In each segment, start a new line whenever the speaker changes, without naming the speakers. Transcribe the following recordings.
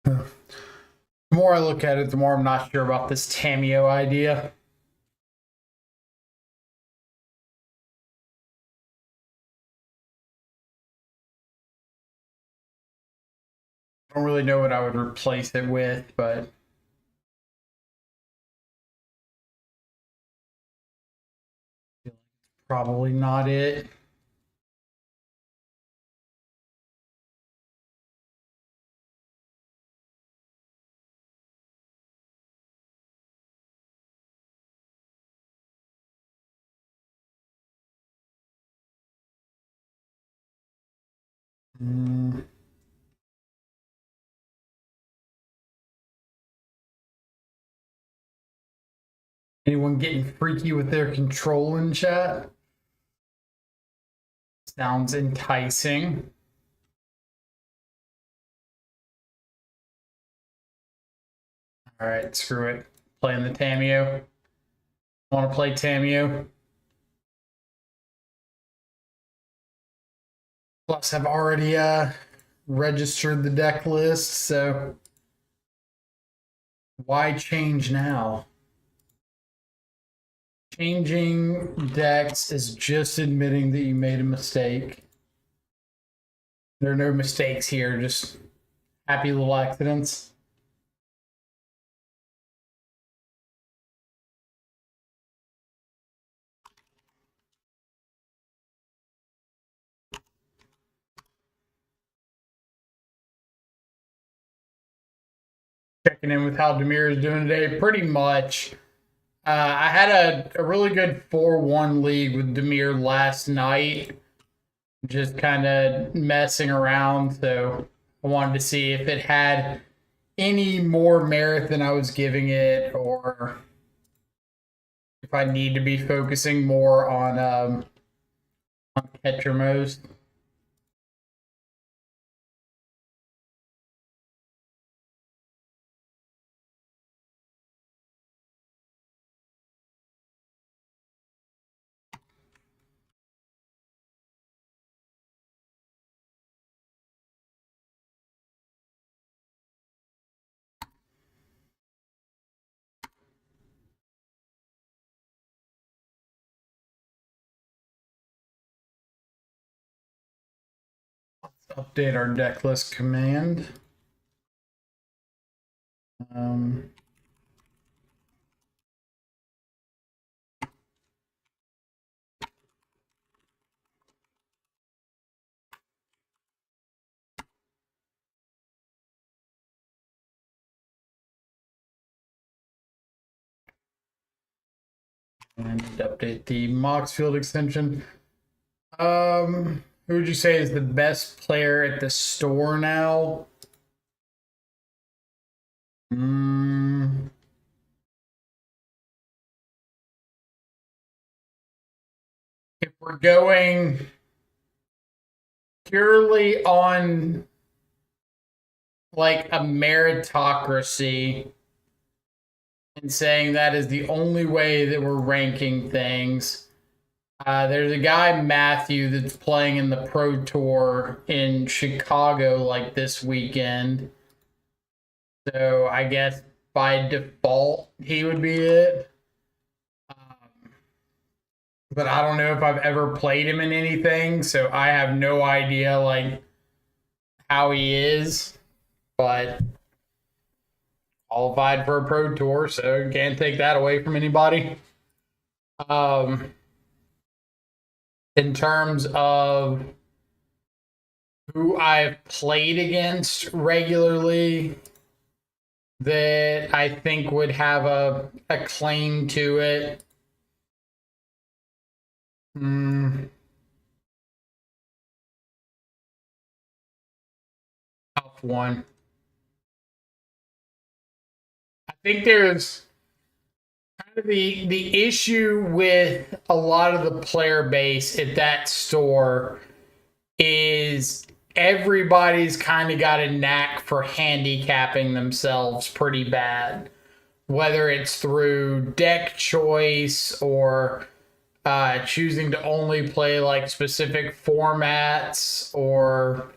The more I look at it, the more I'm not sure about this Tameo idea. I don't really know what I would replace it with, but probably not it. Mm. Anyone getting freaky with their control in chat? Sounds enticing. All right, screw it. Playing the Tameo. Want to play Tameo? Plus, I've already registered the deck list, so why change now? Changing decks is just admitting that you made a mistake. There are no mistakes here, just happy little accidents. Checking in with how Demir is doing today. Pretty much. I had a really good 4-1 league with Demir last night. Just kind of messing around. So I wanted to see if it had any more merit than I was giving it, or if I need to be focusing more on Ketramos. Update our deck list command. Um, and update the Mox Field extension. Who would you say is the best player at the store now? If we're going purely on like a meritocracy and saying that is the only way that we're ranking things, there's a guy, Matthew, that's playing in the Pro Tour in Chicago like this weekend. So I guess by default, he would be it. But I don't know if I've ever played him in anything, so I have no idea like how he is. But qualified for a Pro Tour, so can't take that away from anybody. In terms of who I've played against regularly that I think would have a claim to it. Tough one. I think there's kind of the issue with a lot of the player base at that store is everybody's kind of got a knack for handicapping themselves pretty bad, whether it's through deck choice or choosing to only play like specific formats or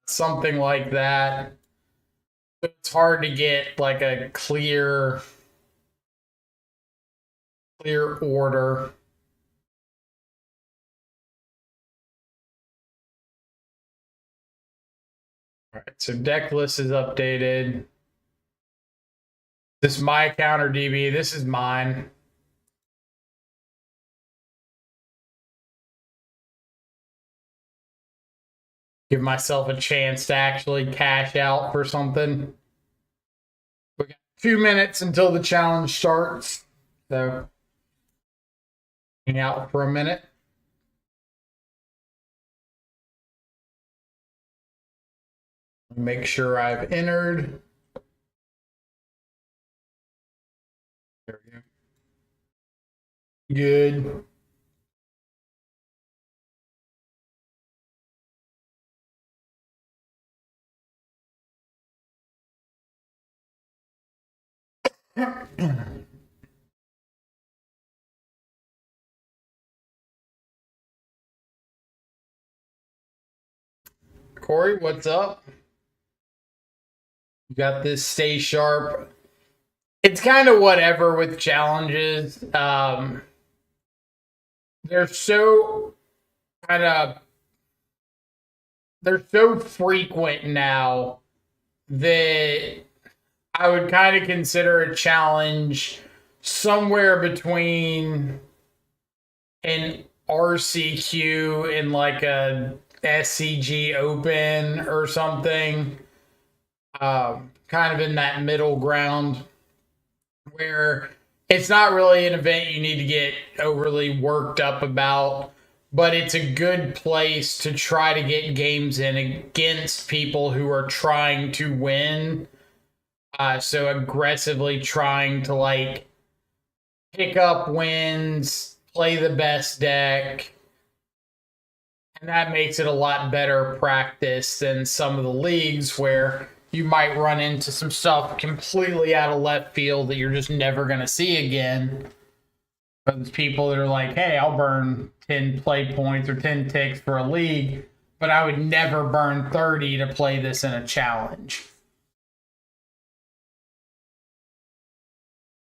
something like that. It's hard to get like a clear order. All right, so deck list is updated. This is my account or DB. This is mine. Give myself a chance to actually cash out for something. We got 2 minutes until the challenge starts. So hang out for a minute. Make sure I've entered. There we go. Good. Corey, what's up? You got this stay sharp. It's kind of whatever with challenges. They're so kind of they're so frequent now that I would kind of consider a challenge somewhere between an RCQ and like a SCG Open or something. Kind of in that middle ground where it's not really an event you need to get overly worked up about, but it's a good place to try to get games in against people who are trying to win. So aggressively trying to like pick up wins, play the best deck, and that makes it a lot better practice than some of the leagues where you might run into some stuff completely out of left field that you're just never going to see again. But there's people that are like, hey, I'll burn 10 play points or 10 ticks for a league, but I would never burn 30 to play this in a challenge.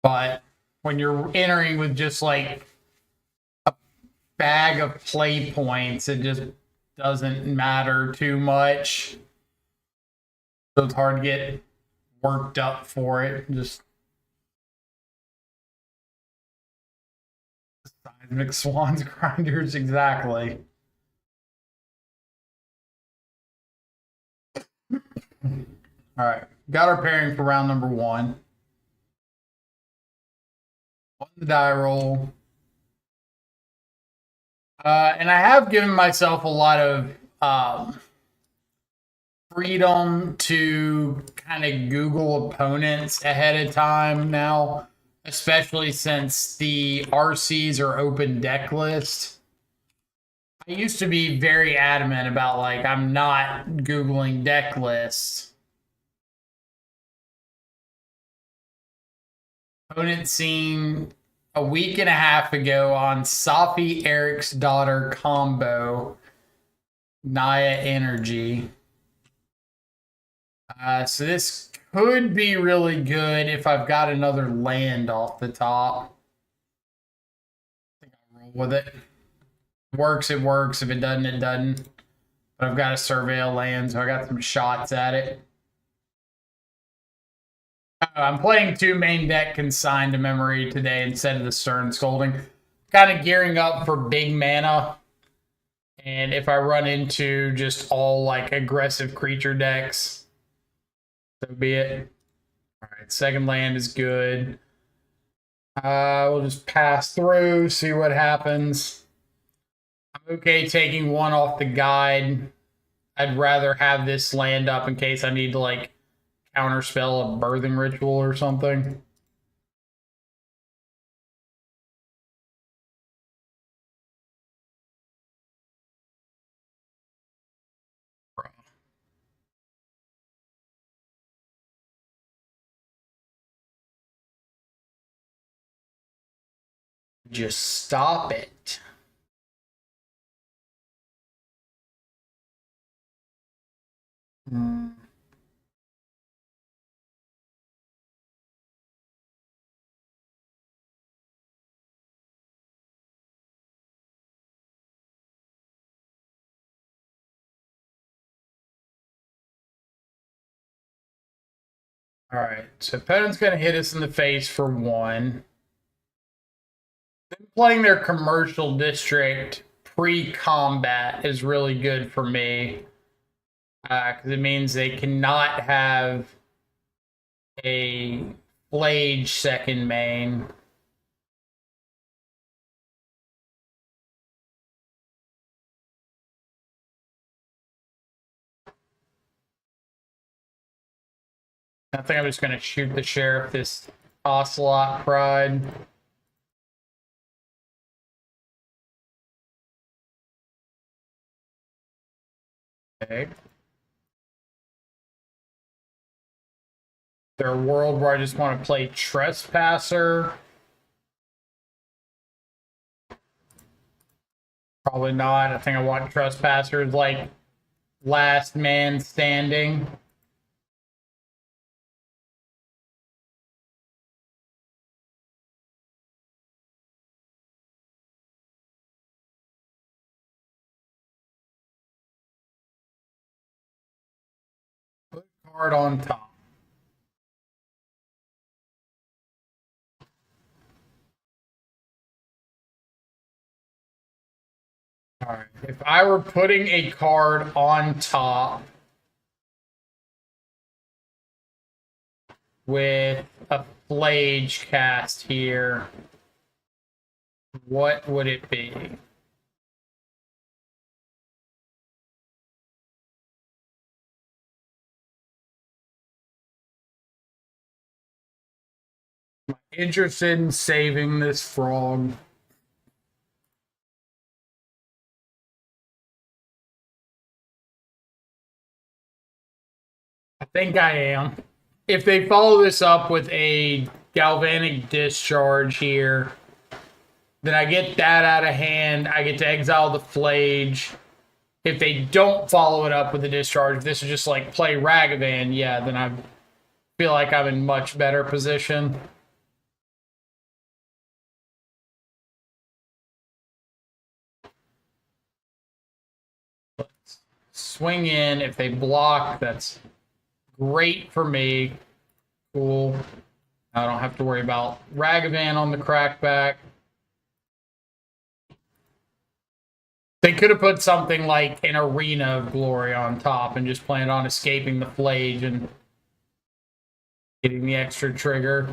But when you're entering with just like a bag of play points, it just doesn't matter too much. So it's hard to get worked up for it. Just seismic swans grinders, exactly. All right, got our pairing for round number one. On the die roll. And I have given myself a lot of freedom to kind of Google opponents ahead of time now, especially since the RCs are open deck list. I used to be very adamant about like I'm not Googling deck lists. Opponent seen a week and a half ago on Safi Eric's daughter combo, Naya Energy. So this could be really good if I've got another land off the top. I think I'll roll with it. If it works, it works. If it doesn't, it doesn't. But I've got a surveil land, so I got some shots at it. I'm playing 2 main deck consigned to memory today instead of the Stern Scolding. Kind of gearing up for big mana. And if I run into just all like aggressive creature decks, so be it. All right, second land is good. We'll just pass through, see what happens. I'm okay taking one off the guide. I'd rather have this land up in case I need to like counterspell a birthing ritual or something. Just stop it. All right, so opponent's going to hit us in the face for 1. Them playing their commercial district pre-combat is really good for me because it means they cannot have a Flage second main. I think I'm just going to shoot the sheriff this Ocelot Pride. Okay. Is there a world where I just want to play Trespasser? Probably not. I think I want Trespassers like last man standing. Put card on top. All right. If I were putting a card on top with a Flage cast here, what would it be? Am I interested in saving this frog? I think I am. If they follow this up with a galvanic discharge here, then I get that out of hand. I get to exile the Flage. If they don't follow it up with a discharge, if this is just like play Ragavan, yeah, then I feel like I'm in much better position. Let's swing in. If they block, that's great for me. Cool. I don't have to worry about Ragavan on the crackback. They could have put something like an Arena of Glory on top and just planned on escaping the Flage and getting the extra trigger.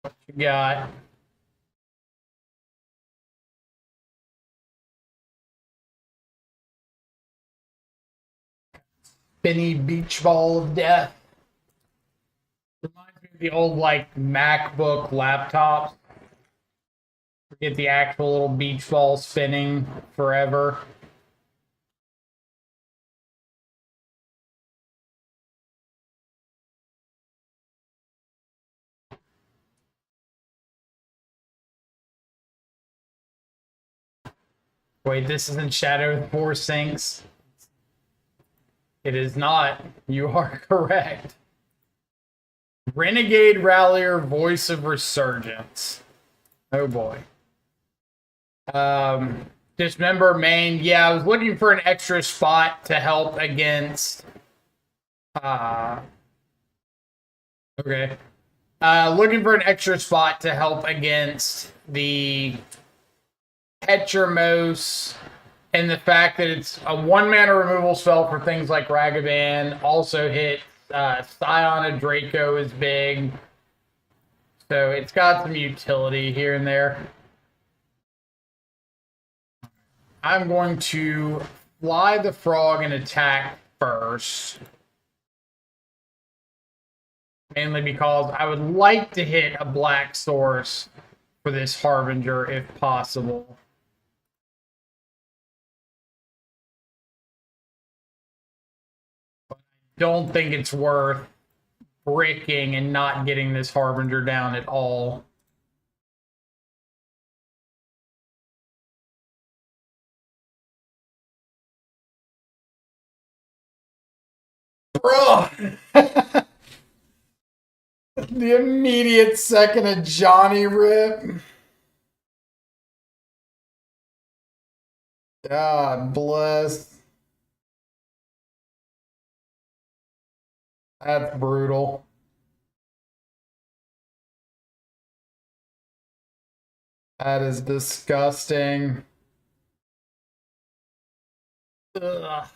What you got? Spinny beach ball of death. Reminds me of the old like MacBook laptops. Get the actual little beach ball spinning forever. Wait, this isn't Shadow of the Four Sinks. It is not. You are correct. Renegade Rallier, Voice of Resurgence. Oh boy. Dismember main. Yeah, I was looking for an extra spot to help against. Okay. Looking for an extra spot to help against the Ketramos, and the fact that it's a 1-mana removal spell for things like Ragavan. Also hit Scion of Draco is big. So it's got some utility here and there. I'm going to fly the frog and attack first. Mainly because I would like to hit a black source for this Harbinger if possible. But I don't think it's worth bricking and not getting this Harbinger down at all. Bro! The immediate second of Johnny rip. God bless. That's brutal. That is disgusting. Ugh.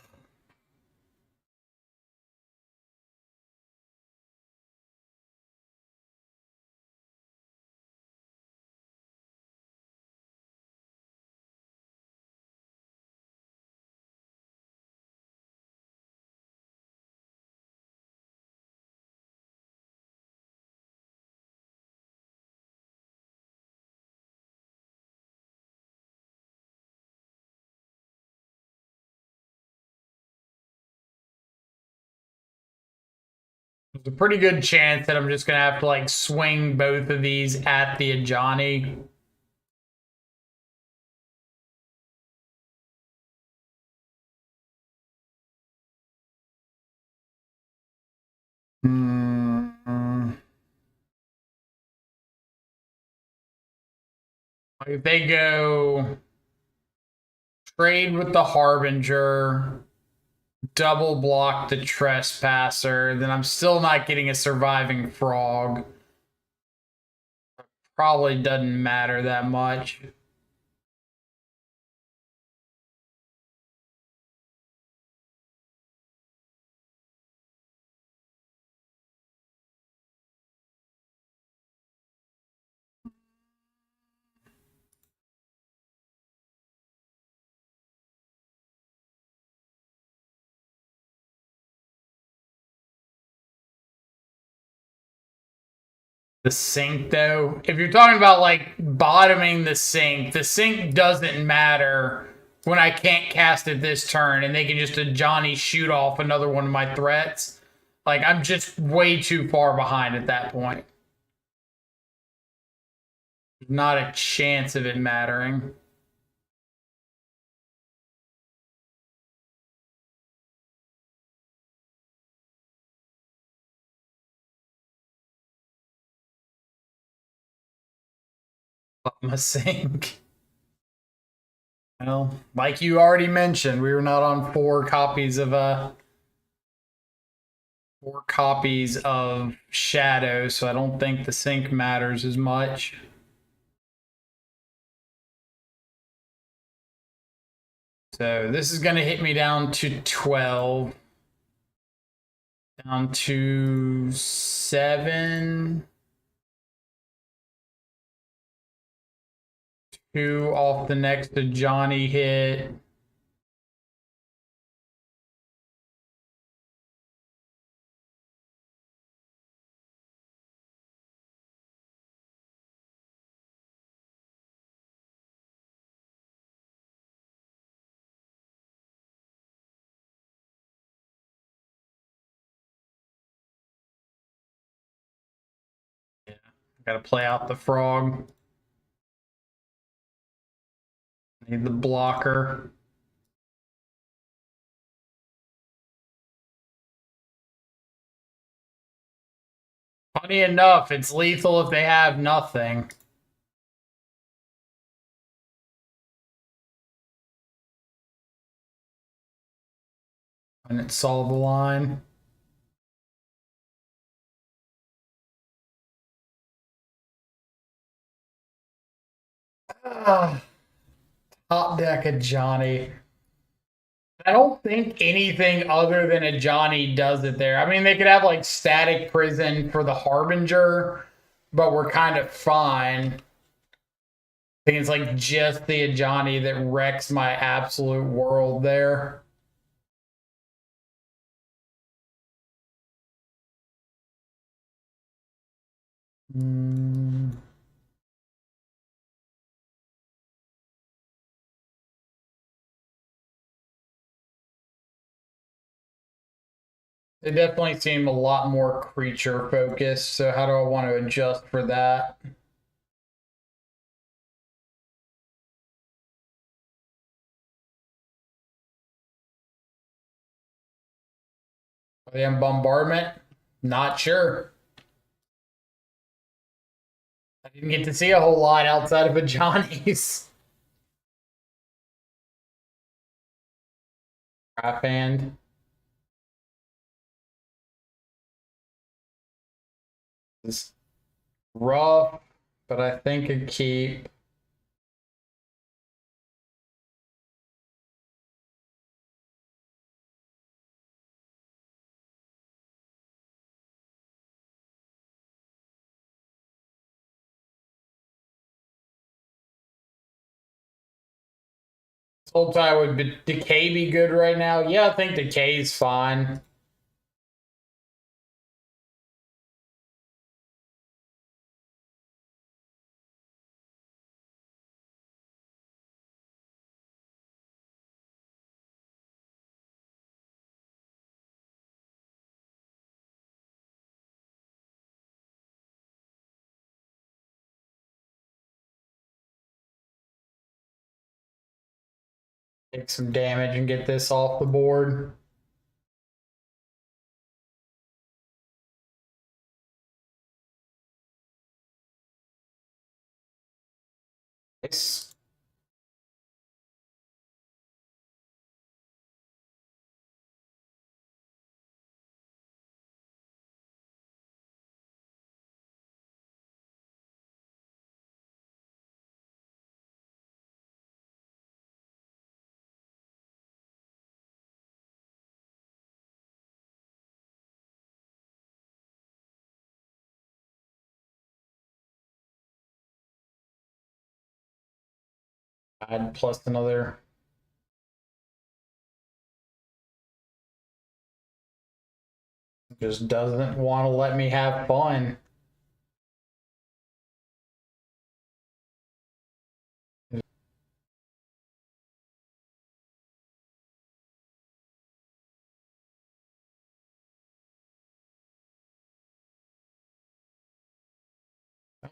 There's a pretty good chance that I'm just gonna have to like swing both of these at the Ajani. If they go trade with the Harbinger, double block the Trespasser, then I'm still not getting a surviving frog. Probably doesn't matter that much. The sink, though, if you're talking about like bottoming the sink doesn't matter when I can't cast it this turn and they can just a Johnny shoot off another one of my threats. Like, I'm just way too far behind at that point. Not a chance of it mattering. My sink. Well, like you already mentioned, we were not on four copies of Shadow, so I don't think the sync matters as much. So this is going to hit me down to 12. Down to 7. 2 off the next Johnny hit. Yeah, gotta play out the frog. Need the blocker. Funny enough, it's lethal if they have nothing. And it saw the line. Top deck of Johnny. I don't think anything other than a Johnny does it there. I mean, they could have like static prison for the Harbinger, but we're kind of fine. I think it's like just the Johnny that wrecks my absolute world there. They definitely seem a lot more creature focused. So how do I want to adjust for that? Are they in bombardment? Not sure. I didn't get to see a whole lot outside of a Johnny's. Crap hand. It's rough, but I think a keep. Sultai would Decay be good right now? Yeah, I think Decay is fine. Take some damage and get this off the board. Nice. Add plus another. Just doesn't want to let me have fun. Come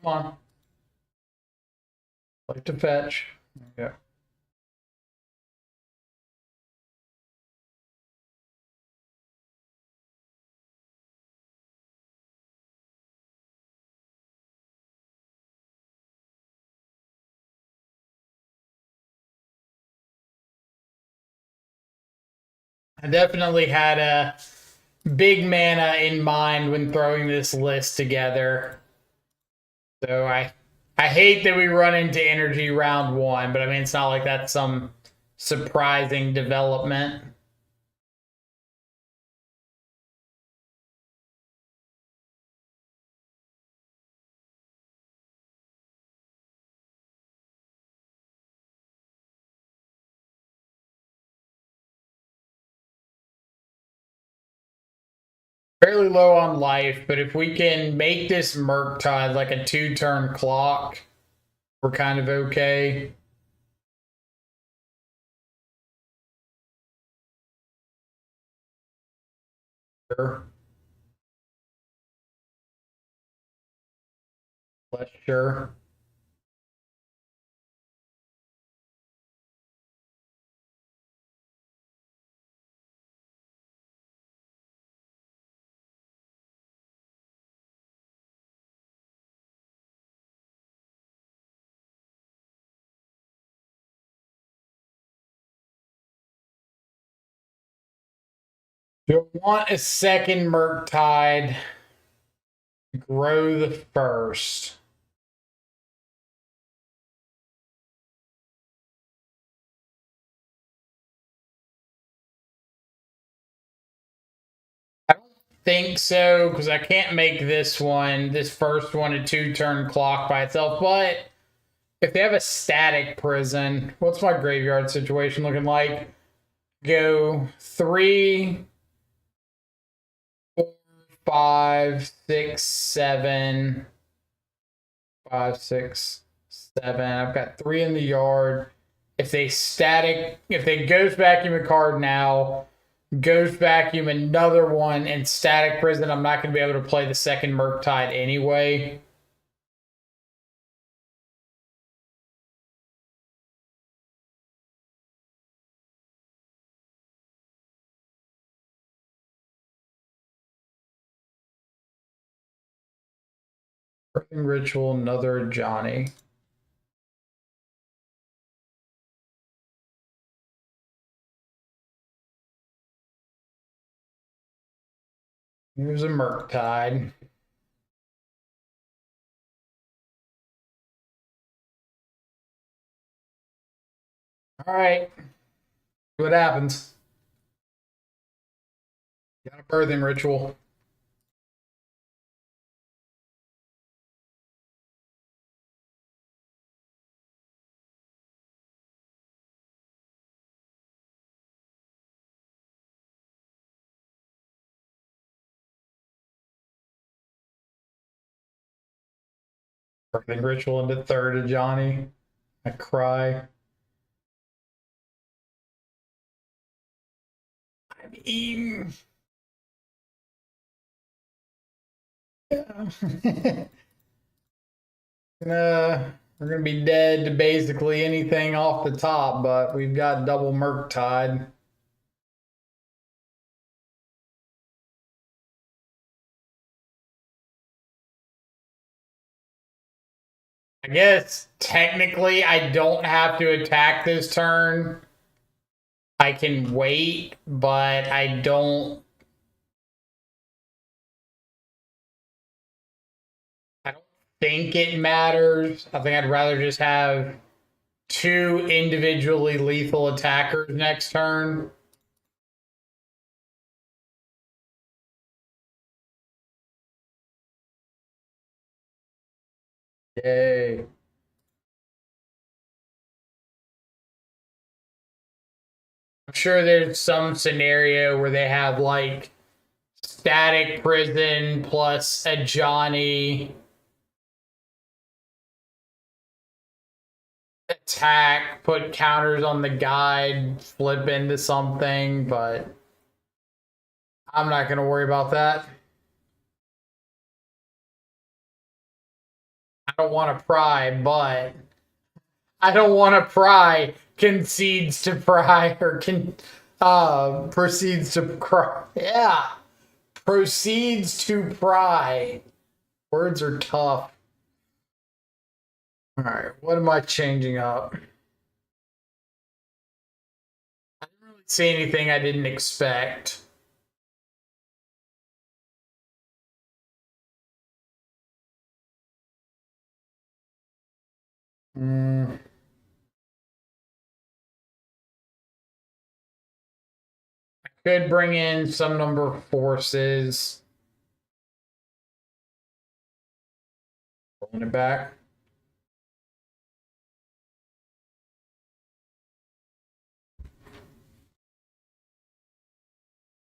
on. Like to fetch. Okay. I definitely had a big mana in mind when throwing this list together. So I hate that we run into energy round one, but I mean it's not like that's some surprising development. Fairly low on life, but if we can make this Murktide like a 2-turn clock, we're kind of okay. Sure. Less sure. Do I want a second Murktide? Grow the first. I don't think so, because I can't make this first one, a 2-turn clock by itself. But if they have a static prison, what's my graveyard situation looking like? Go 3, 4, 5, 6, 7. 5, 6, 7. I've got 3 in the yard. If they ghost vacuum a card now, Ghost Vacuum, another one, and Static Prison. I'm not going to be able to play the second Murktide anyway. Birthing Ritual, another Johnny. Here's a Murktide. All right. See what happens. Got a Birthing Ritual. Birthing Ritual into third of Johnny. I cry. I'm eating. Yeah. We're gonna be dead to basically anything off the top, but we've got double Murktide. I guess technically I don't have to attack this turn. I can wait, but I don't think it matters. I think I'd rather just have two individually lethal attackers next turn. Yay. I'm sure there's some scenario where they have like Static Prison plus a Johnny attack, put counters on the guide, flip into something, but I'm not going to worry about that. I don't want to pry, but I don't want to pry concedes to pry or proceeds to cry. Yeah. Proceeds to pry. Words are tough. All right, what am I changing up? I didn't really see anything I didn't expect. I could bring in some number of forces. Pulling it back.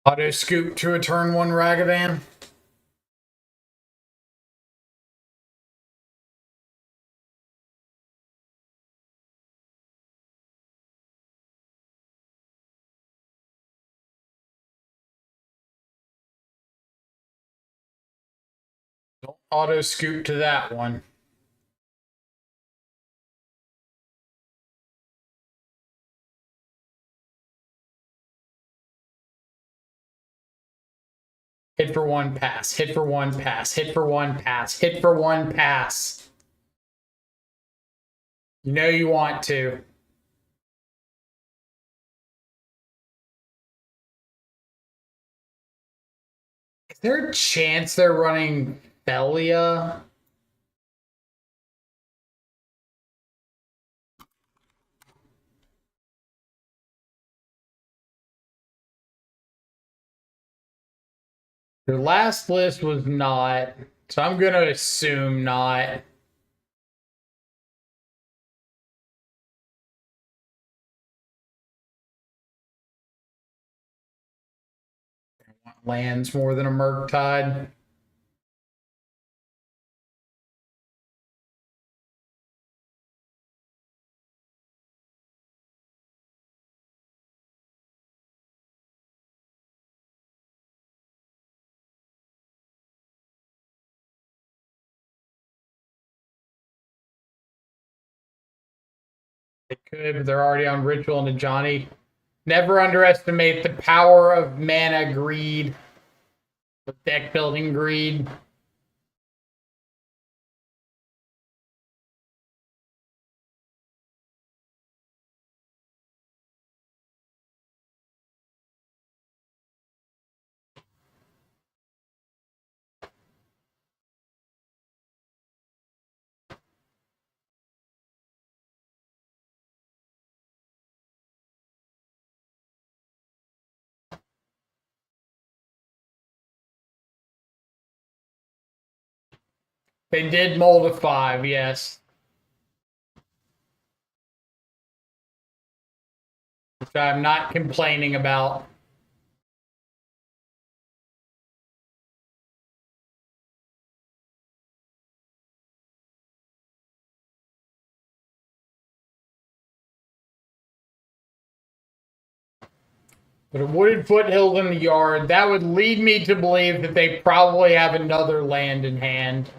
Auto scoop to a turn one Ragavan. Don't auto scoop to that one. Hit for one pass. Hit for one pass. Hit for one pass. Hit for one pass. You know you want to. Is there a chance they're running Belia? Their last list was not, so I'm going to assume not. Lands more than a Murktide. They could, but they're already on Ritual into Johnny. Never underestimate the power of mana greed, of deck building greed. They did mold a 5, yes. Which I'm not complaining about. But a wooded foothill in the yard, that would lead me to believe that they probably have another land in hand.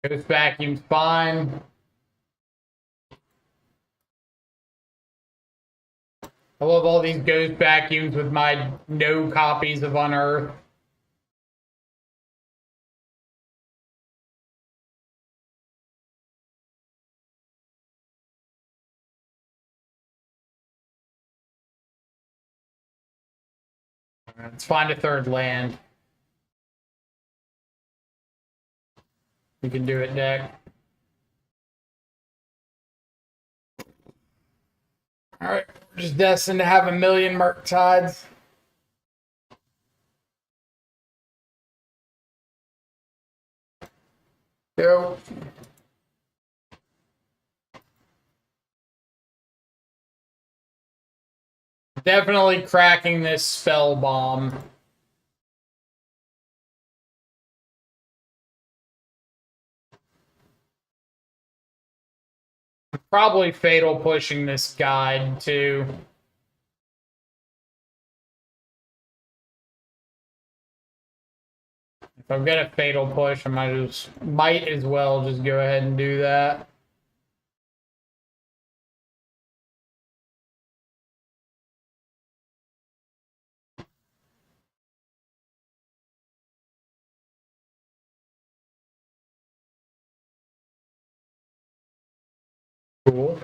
Ghost Vacuum's fine. I love all these Ghost Vacuums with my no copies of Unearth. Let's find a third land. We can do it, deck. Alright, we're just destined to have a million Murktides. Go. Definitely cracking this spell bomb. Probably fatal pushing this guide too. If I'm gonna fatal push, I might as well just go ahead and do that. Cool.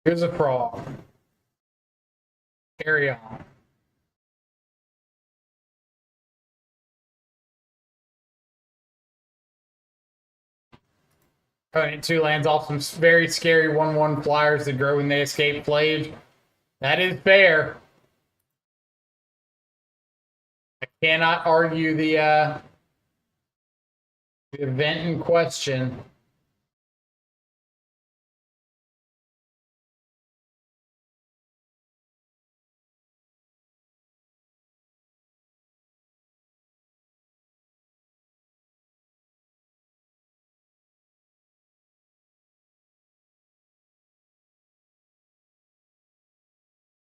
Here's a frog. Carry on. Opponent 2 lands off some very scary 1/1 flyers that grow when they escape Flage. That is fair. I cannot argue the event in question.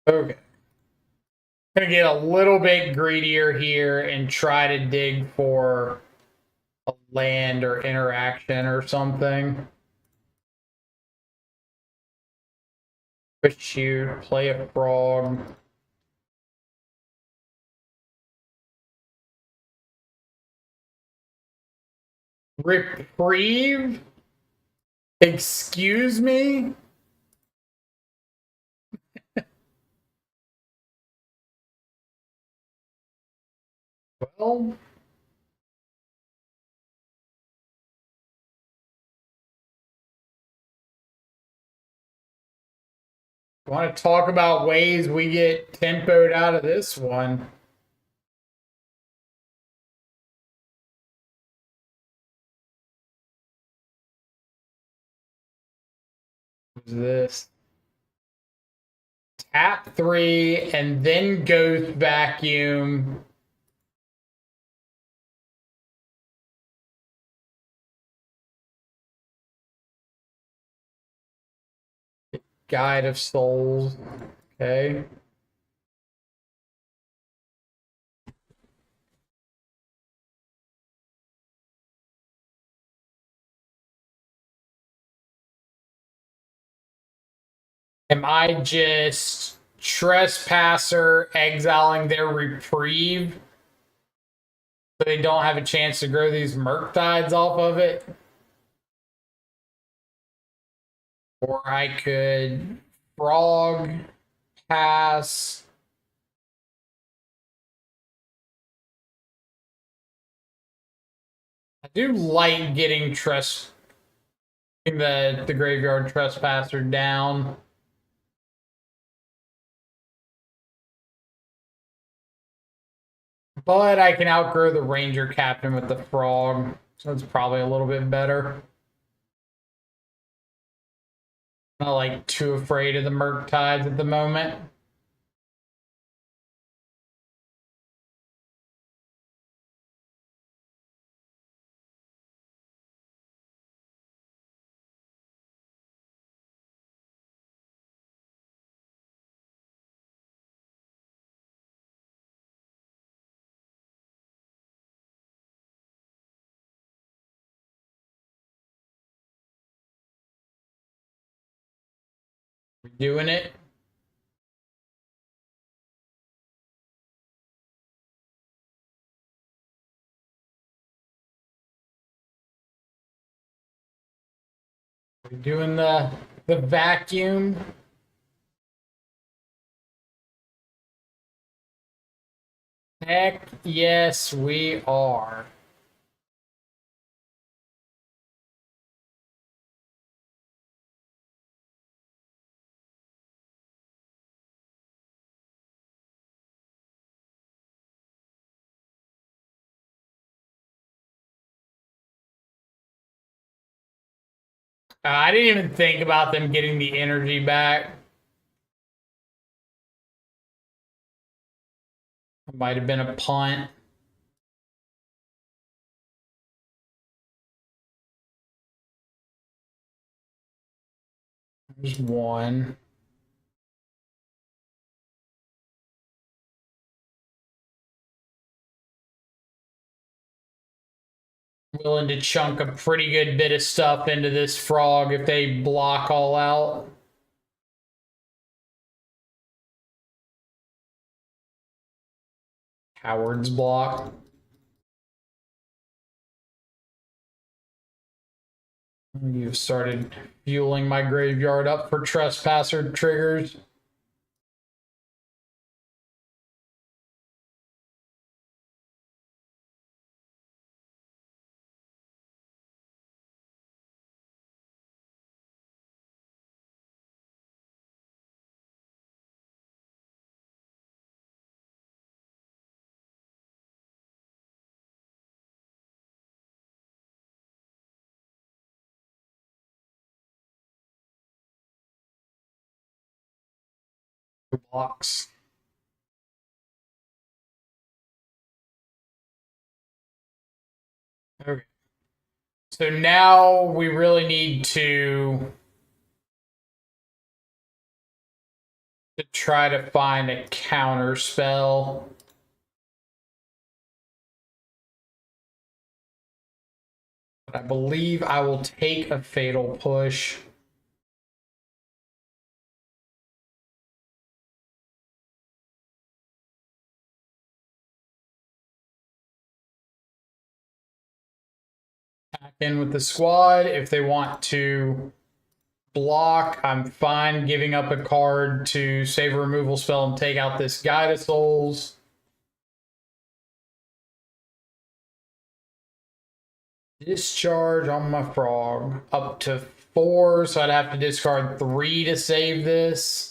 Okay. Gonna get a little bit greedier here and try to dig for a land or interaction or something. Shoot, play a frog. Reprieve? Excuse me? Well, want to talk about ways we get tempoed out of this one? What's this? Tap 3 and then Ghost Vacuum. Guide of Souls. Okay. Am I just trespasser exiling their reprieve so they don't have a chance to grow these Murktides off of it? Or I could frog, pass. I do like getting the graveyard trespasser down. But I can outgrow the ranger captain with the frog, so it's probably a little bit better. I'm not like too afraid of the Murktides at the moment. We're doing it. We're doing the vacuum. Heck yes, we are. I didn't even think about them getting the energy back. It might have been a punt. There's one. Willing to chunk a pretty good bit of stuff into this frog if they block all out. Howard's block. You've started fueling my graveyard up for trespasser triggers. Blocks. Okay. So now we really need to try to find a counter spell. But I believe I will take a fatal push. Back in with the squad. If they want to block, I'm fine giving up a card to save a removal spell and take out this Guide of Souls. Discharge on my frog up to 4, so I'd have to discard 3 to save this.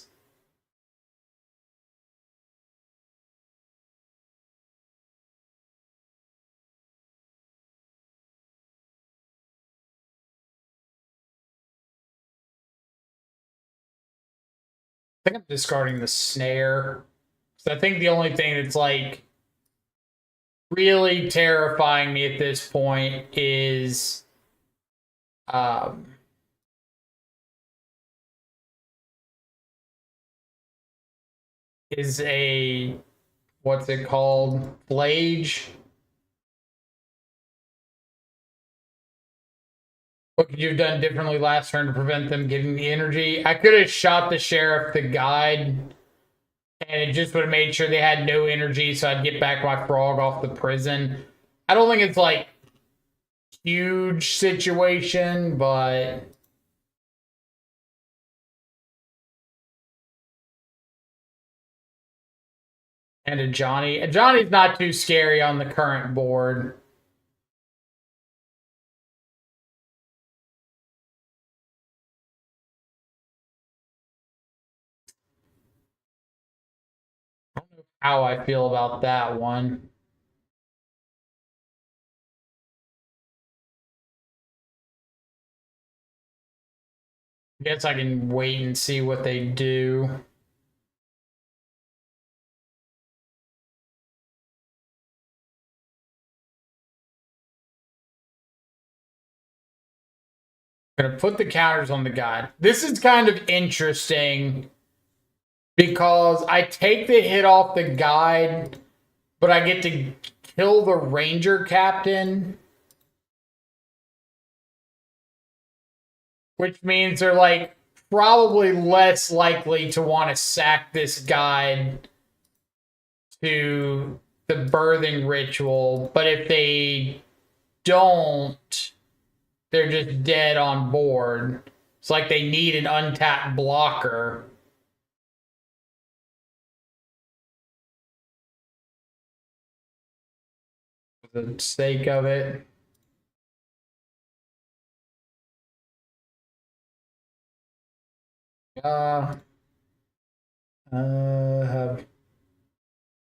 I think I'm discarding the snare. So I think the only thing that's like really terrifying me at this point is I is a, what's it called? Flage. What could you have done differently last turn to prevent them getting the energy? I could have shot the sheriff the guide, and it just would have made sure they had no energy, so I'd get back my frog off the prison. I don't think it's like huge situation, but and a Johnny. Johnny's not too scary on the current board. I don't know how I feel about that one. I guess I can wait and see what they do. I'm gonna put the counters on the guide. This is kind of interesting because I take the hit off the guide, but I get to kill the ranger captain, which means they're like probably less likely to want to sack this guide to the birthing ritual. But if they don't, they're just dead on board. It's like they need an untapped blocker. For the sake of it. Have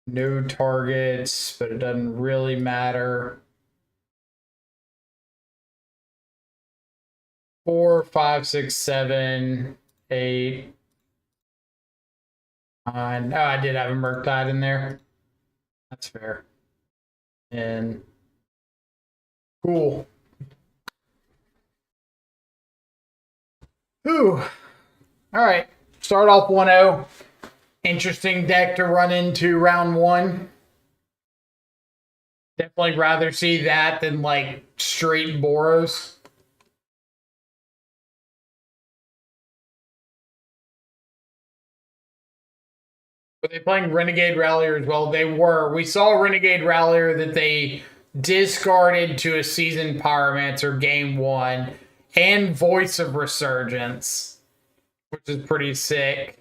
no targets, but it doesn't really matter. 4, 5, 6, 7, 8, 9. Oh, I did have a Murktide in there. That's fair. And cool. Whew. All right. Start off 1-0. Interesting deck to run into round 1. Definitely rather see that than like straight Boros. Were they playing Renegade Rallier as well? They were. We saw Renegade Rallier that they discarded to a Seasoned Pyromancer game 1 and Voice of Resurgence, which is pretty sick.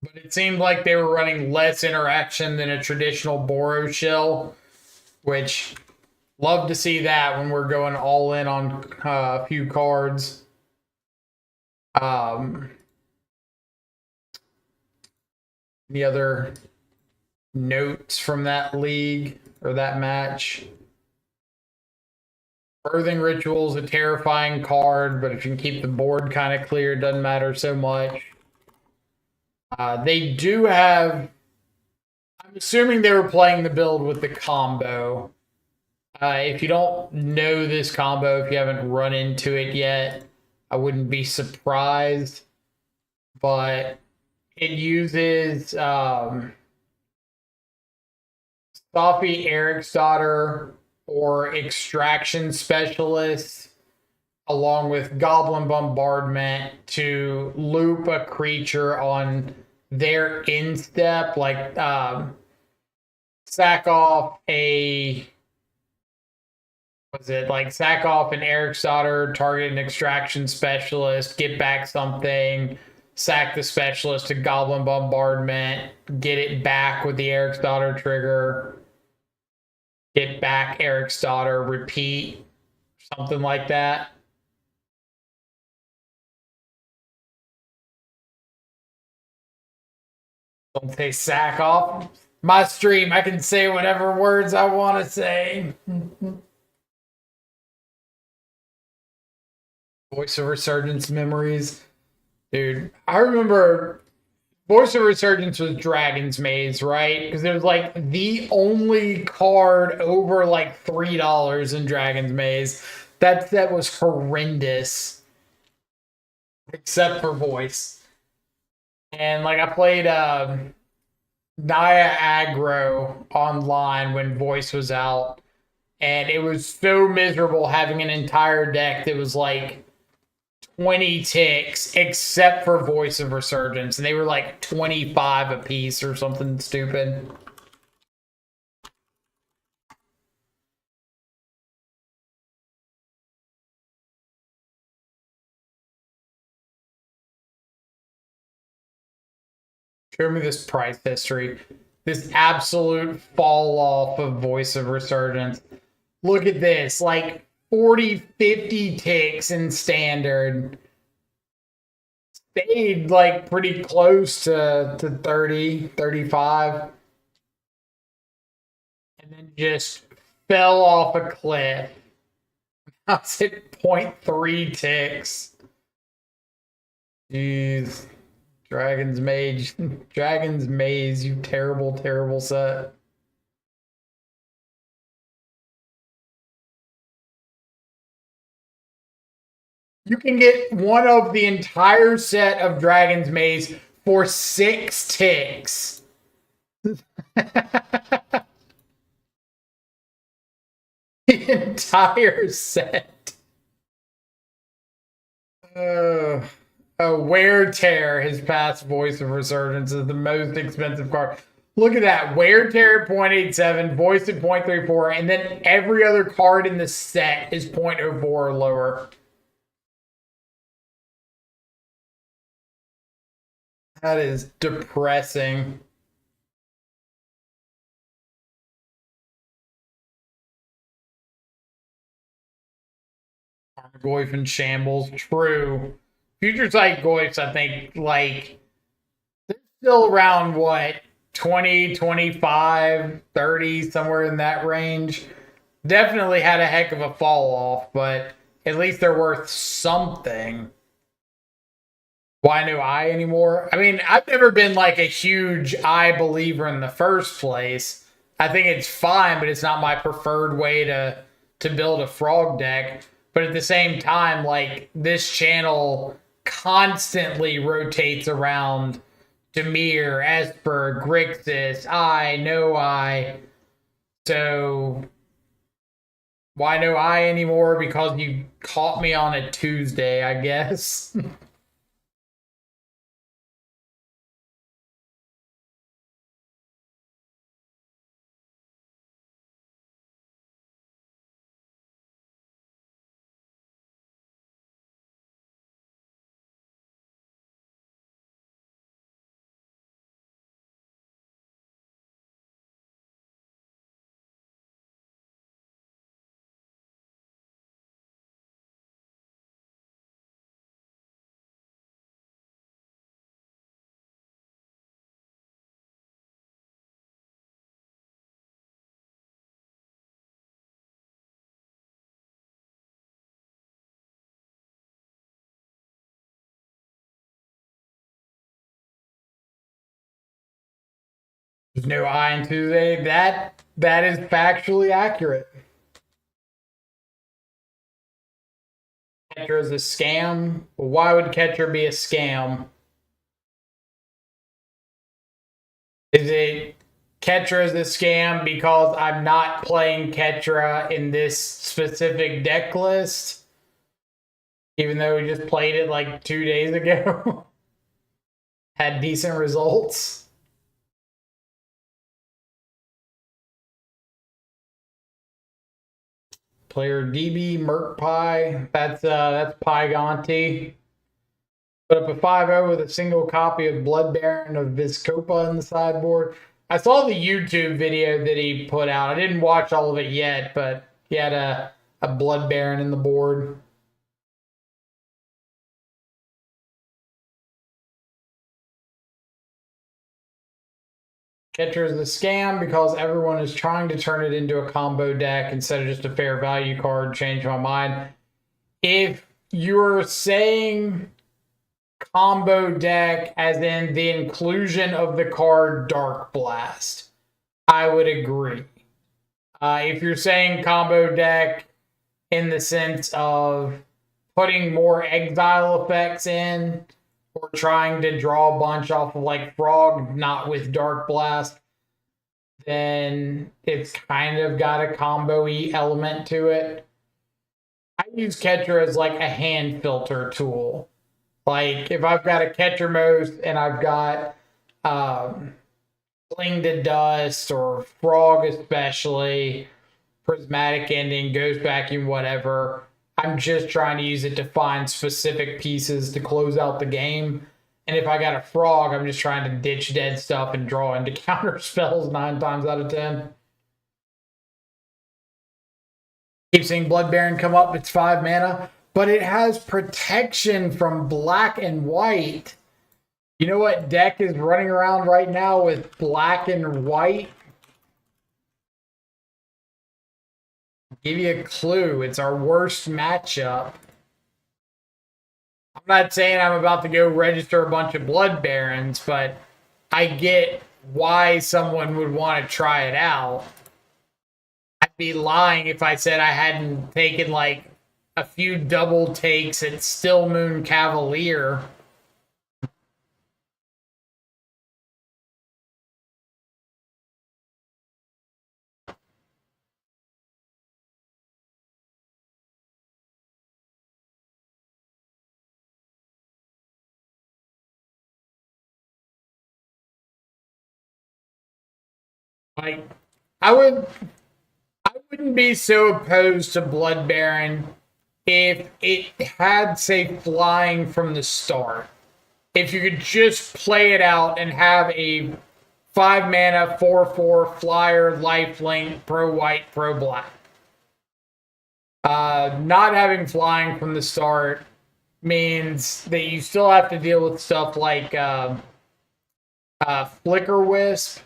But it seemed like they were running less interaction than a traditional Boros shell, which love to see that when we're going all in on a few cards. Any other notes from that league or that match? Birthing Ritual's a terrifying card, but if you can keep the board kind of clear, it doesn't matter so much. They do have... I'm assuming they were playing the build with the combo. If you don't know this combo, if you haven't run into it yet, I wouldn't be surprised. But it uses Sophie Eriksdotter or Extraction Specialist along with Goblin Bombardment to loop a creature on their instep, like sack off a... Was it like sack off an Eriksdotter, target an Extraction Specialist, get back something, sack the Specialist to Goblin Bombardment, get it back with the Eriksdotter trigger, get back Eriksdotter, repeat, something like that. Don't say sack off. My stream, I can say whatever words I want to say. Voice of Resurgence memories. Dude, I remember Voice of Resurgence was Dragon's Maze, right? Because it was like the only card over like $3 in Dragon's Maze. That set was horrendous. except for voice. And like I played Naya Aggro online when voice was out, and it was so miserable having an entire deck that was like 20 ticks except for Voice of Resurgence, and they were like 25 a piece or something stupid. Show me this price history. This absolute fall off of Voice of Resurgence. Look at this, like 40, 50 ticks in standard. Stayed like pretty close to 30, 35. And then just fell off a cliff. I was at 0.3 ticks. Jeez. Dragon's Mage. Dragon's Maze, you terrible, terrible set. You can get one of the entire set of Dragon's Maze for 6 ticks. The entire set. Wear Tear, his past Voice of Resurgence, is the most expensive card. Look at that. Wear Tear at 0.87, Voice at 0.34, and then every other card in the set is 0.04 or lower. That is depressing. Goyf and Shambles, true. Future Sight Goyfs, I think, like, they're still around, what, 20, 25, 30, somewhere in that range. Definitely had a heck of a fall off, but at least they're worth something. Why no eye anymore? I mean, I've never been like a huge eye believer in the first place. I think it's fine, but it's not my preferred way to build a frog deck. But at the same time, like, this channel constantly rotates around Dimir, Esper, Grixis, eye, no eye. So why no eye anymore? Because you caught me on a Tuesday, I guess. There's no eye in Tuesday. That is factually accurate. Ketra is a scam. Well, why would Ketra be a scam? Is it Ketra is a scam because I'm not playing Ketra in this specific deck list? Even though we just played it like 2 days ago. Had decent results. Player DB Merc Pie. That's Pygonti. Put up a 5-0 with a single copy of Blood Baron of Vizcopa in the sideboard. I saw the YouTube video that he put out. I didn't watch all of it yet, but he had a Blood Baron in the board. Ketra is a scam because everyone is trying to turn it into a combo deck instead of just a fair value card. Change my mind. If you're saying combo deck as in the inclusion of the card Dark Blast, I would agree. If you're saying combo deck in the sense of putting more exile effects in or trying to draw a bunch off of like Frog, not with Dark Blast, then it's kind of got a combo-y element to it. I use Ketra as like a hand filter tool. Like if I've got a Ketramos and I've got Fling to Dust or Frog especially, Prismatic Ending, Ghost Vacuum, whatever, I'm just trying to use it to find specific pieces to close out the game. And if I got a Frog, I'm just trying to ditch dead stuff and draw into counter spells 9 times out of 10. Keep seeing Blood Baron come up. It's 5 mana, but it has protection from black and white. You know what deck is running around right now with black and white? I'll give you a clue. It's our worst matchup. I'm not saying I'm about to go register a bunch of Blood Barons, but I get why someone would want to try it out. I'd be lying if I said I hadn't taken like a few double takes at Still Moon Cavalier. Like, I wouldn't be so opposed to Blood Baron if it had, say, flying from the start. If you could just play it out and have a 5 mana, 4/4 flyer, lifelink, pro white, pro black. Not having flying from the start means that you still have to deal with stuff like Flicker Wisp,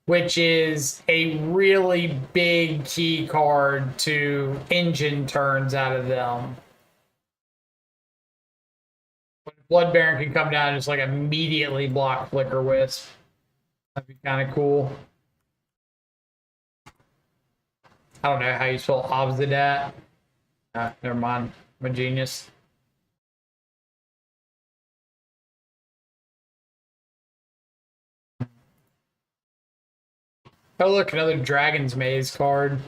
which is a really big key card to engine turns out of them. But Blood Baron can come down and just like immediately block Flicker Wisp. That'd be kind of cool. I don't know how you spell Obsidat. Never mind. I'm a genius. Oh, look, another Dragon's Maze card.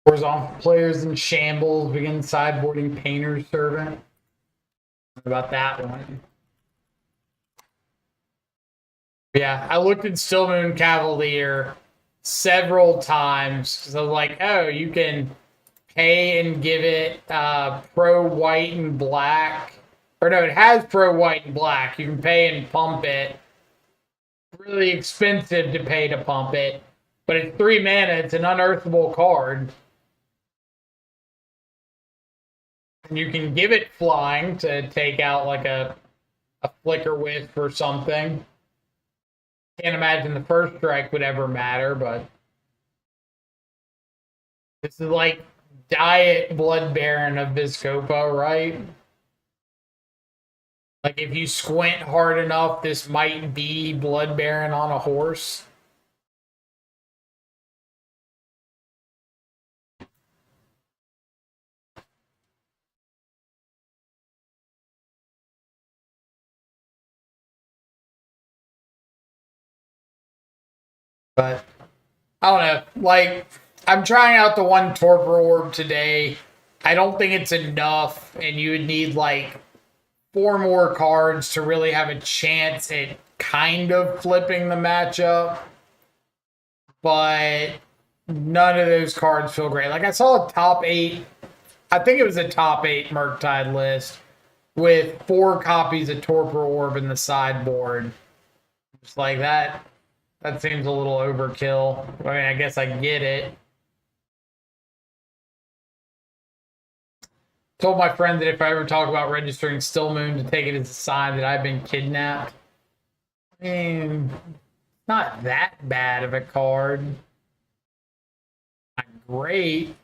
Horizontal players in shambles begin sideboarding Painter's Servant. What about that one? Yeah, I looked at Still Moon Cavalier several times because I was like, oh, you can pay and give it pro white and black. Or no, it has pro white and black. You can pay and pump it. Really expensive to pay to pump it. But it's 3 mana. It's an unearthable card. And you can give it flying to take out like a Flicker Wisp or something. Can't imagine the first strike would ever matter, but this is like Diet Blood Baron of Vizkopa, right? Like if you squint hard enough, this might be Blood Baron on a horse. But I don't know. Like, I'm trying out the one Torpor Orb today. I don't think it's enough, and you would need like 4 more cards to really have a chance at kind of flipping the matchup. But none of those cards feel great. Like, I saw a top 8, I think it was a top 8 Murktide list with 4 copies of Torpor Orb in the sideboard. Just like that. That seems a little overkill. I mean, I guess I get it. Told my friend that if I ever talk about registering Still Moon, to take it as a sign that I've been kidnapped. I mean, not that bad of a card. Not great.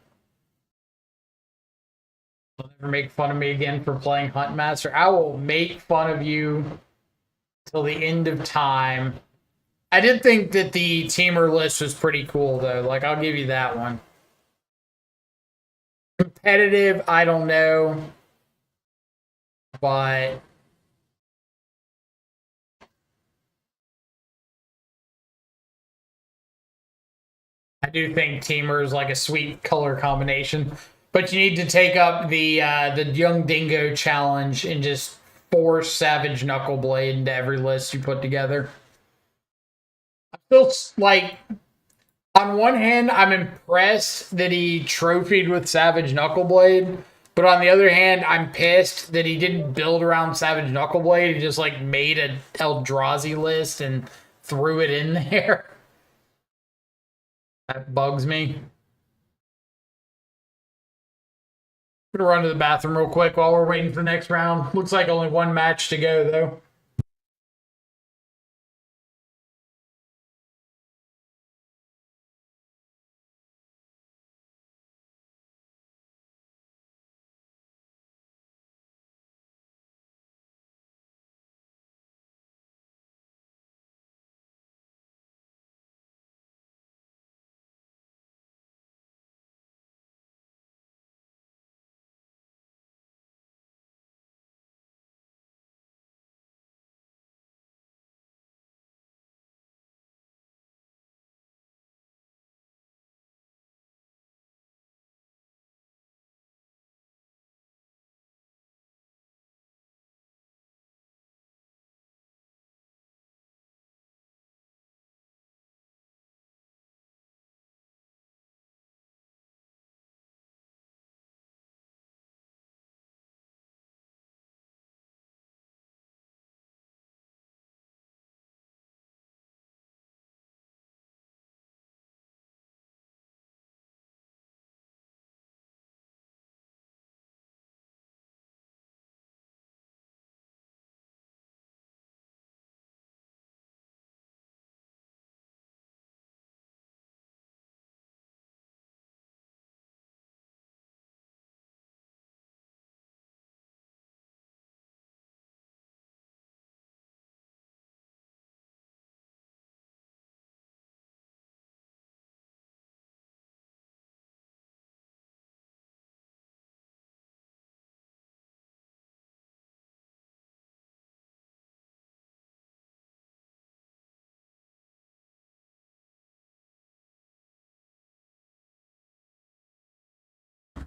You'll never make fun of me again for playing Huntmaster. I will make fun of you till the end of time I did think that the teamer list was pretty cool, though. Like, I'll give you that one. Competitive, I don't know. But I do think teamer is like a sweet color combination. But you need to take up the Young Dingo challenge and just force Savage Knuckleblade into every list you put together. I still like. On one hand, I'm impressed that he trophied with Savage Knuckleblade, but on the other hand, I'm pissed that he didn't build around Savage Knuckleblade. He just like made a Eldrazi list and threw it in there. That bugs me. I'm gonna run to the bathroom real quick while we're waiting for the next round. Looks like only one match to go though.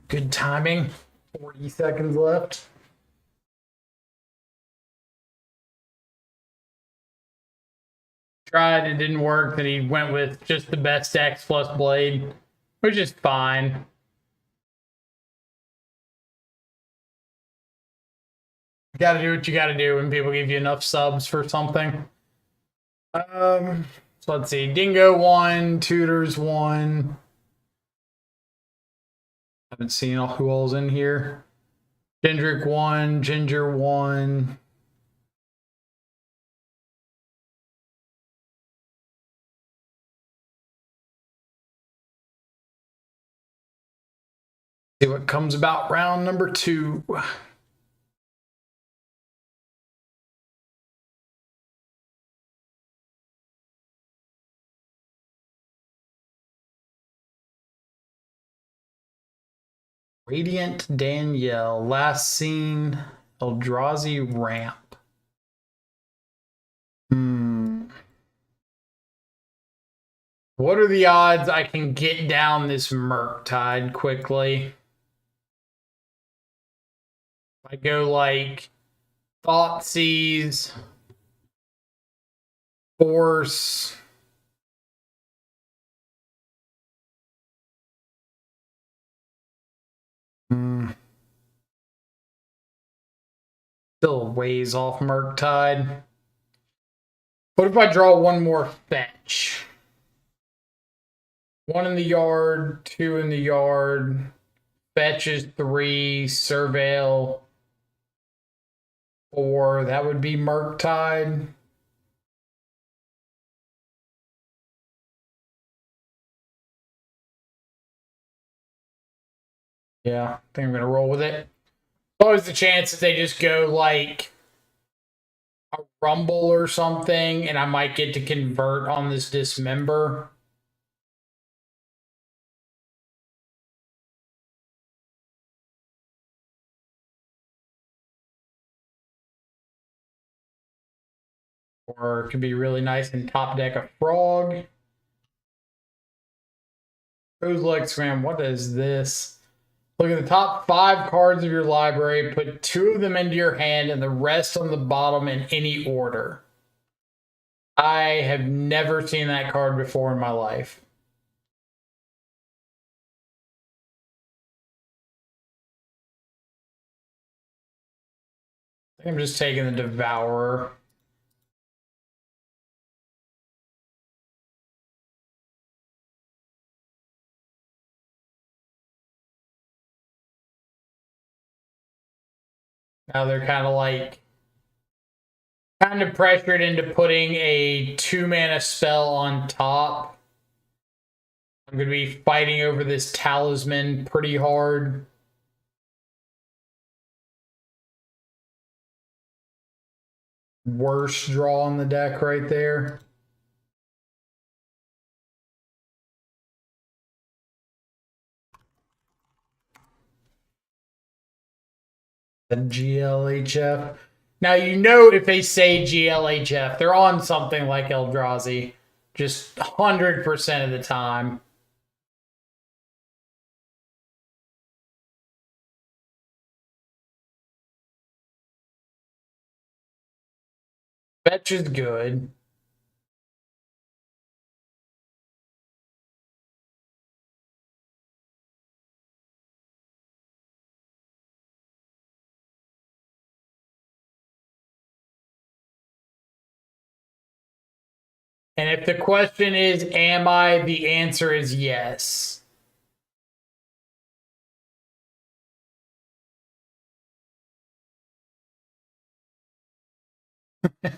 Good timing. 40 seconds left. Tried, it didn't work. Then he went with just the best X plus Blade, which is fine. You gotta do what you gotta do when people give you enough subs for something. So let's see. Dingo won, Tutors won. Haven't seen who all's in here. Gendrick won, Ginger won. See what comes about round number 2. Radiant Danielle, last seen Eldrazi ramp. What are the odds I can get down this Murktide quickly? I go like Thoughtseize, Force. Still a ways off Murktide. What if I draw one more fetch? 1 in the yard, 2 in the yard. Fetch is 3, Surveil 4. That would be Murktide. Yeah, I think I'm gonna roll with it. Always the chance that they just go like a rumble or something, and I might get to convert on this dismember. Or it could be really nice and top deck a frog. Who's like, man, what is this? Look at the top 5 cards of your library, put 2 of them into your hand and the rest on the bottom in any order. I have never seen that card before in my life. I think I'm just taking the Devourer. Now they're kind of pressured into putting a 2-mana spell on top. I'm going to be fighting over this Talisman pretty hard. Worst draw on the deck right there. The GLHF. Now, you know, if they say GLHF, they're on something like Eldrazi. Just 100% of the time. Fetch is good. And if the question is, am I? The answer is yes. If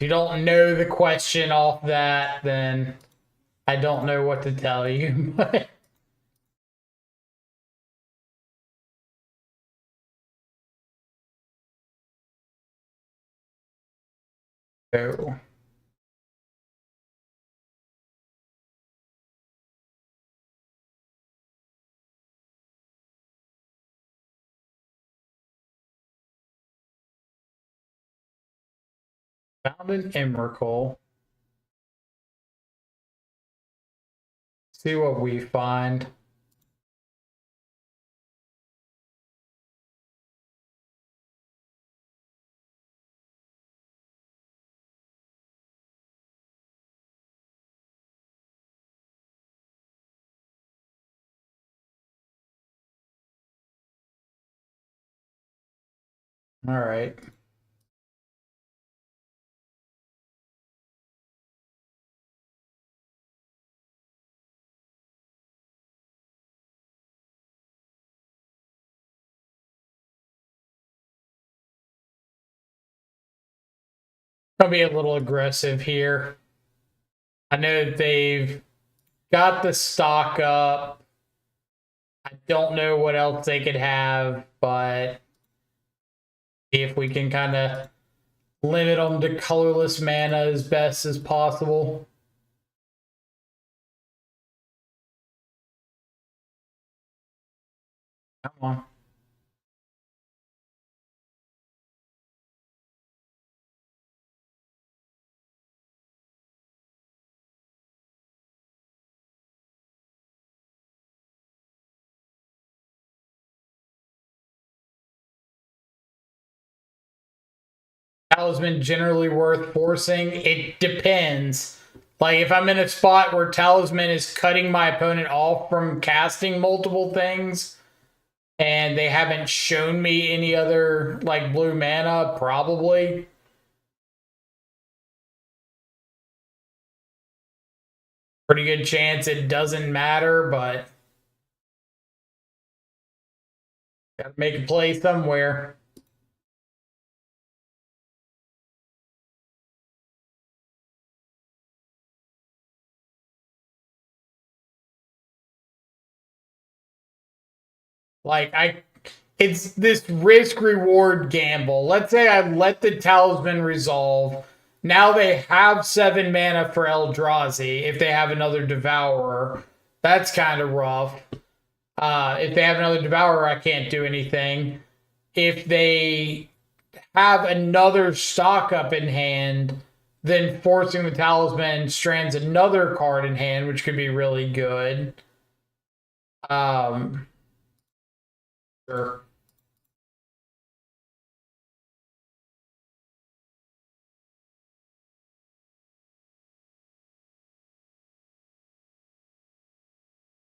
you don't know the question off that, then I don't know what to tell you. So, found an Emrakul. See what we find. All right. I'll be a little aggressive here. I know they've got the stock up. I don't know what else they could have, but see if we can kind of limit them to colorless mana as best as possible. Come on. Talisman generally worth forcing? It depends. Like, if I'm in a spot where Talisman is cutting my opponent off from casting multiple things, and they haven't shown me any other, like, blue mana, probably. Pretty good chance it doesn't matter, but gotta make a play somewhere. Like, it's this risk reward gamble. Let's say I let the talisman resolve. Now they have 7 mana for Eldrazi if they have another Devourer. That's kind of rough. If they have another Devourer, I can't do anything. If they have another stock up in hand, then forcing the talisman strands another card in hand, which could be really good. Sure.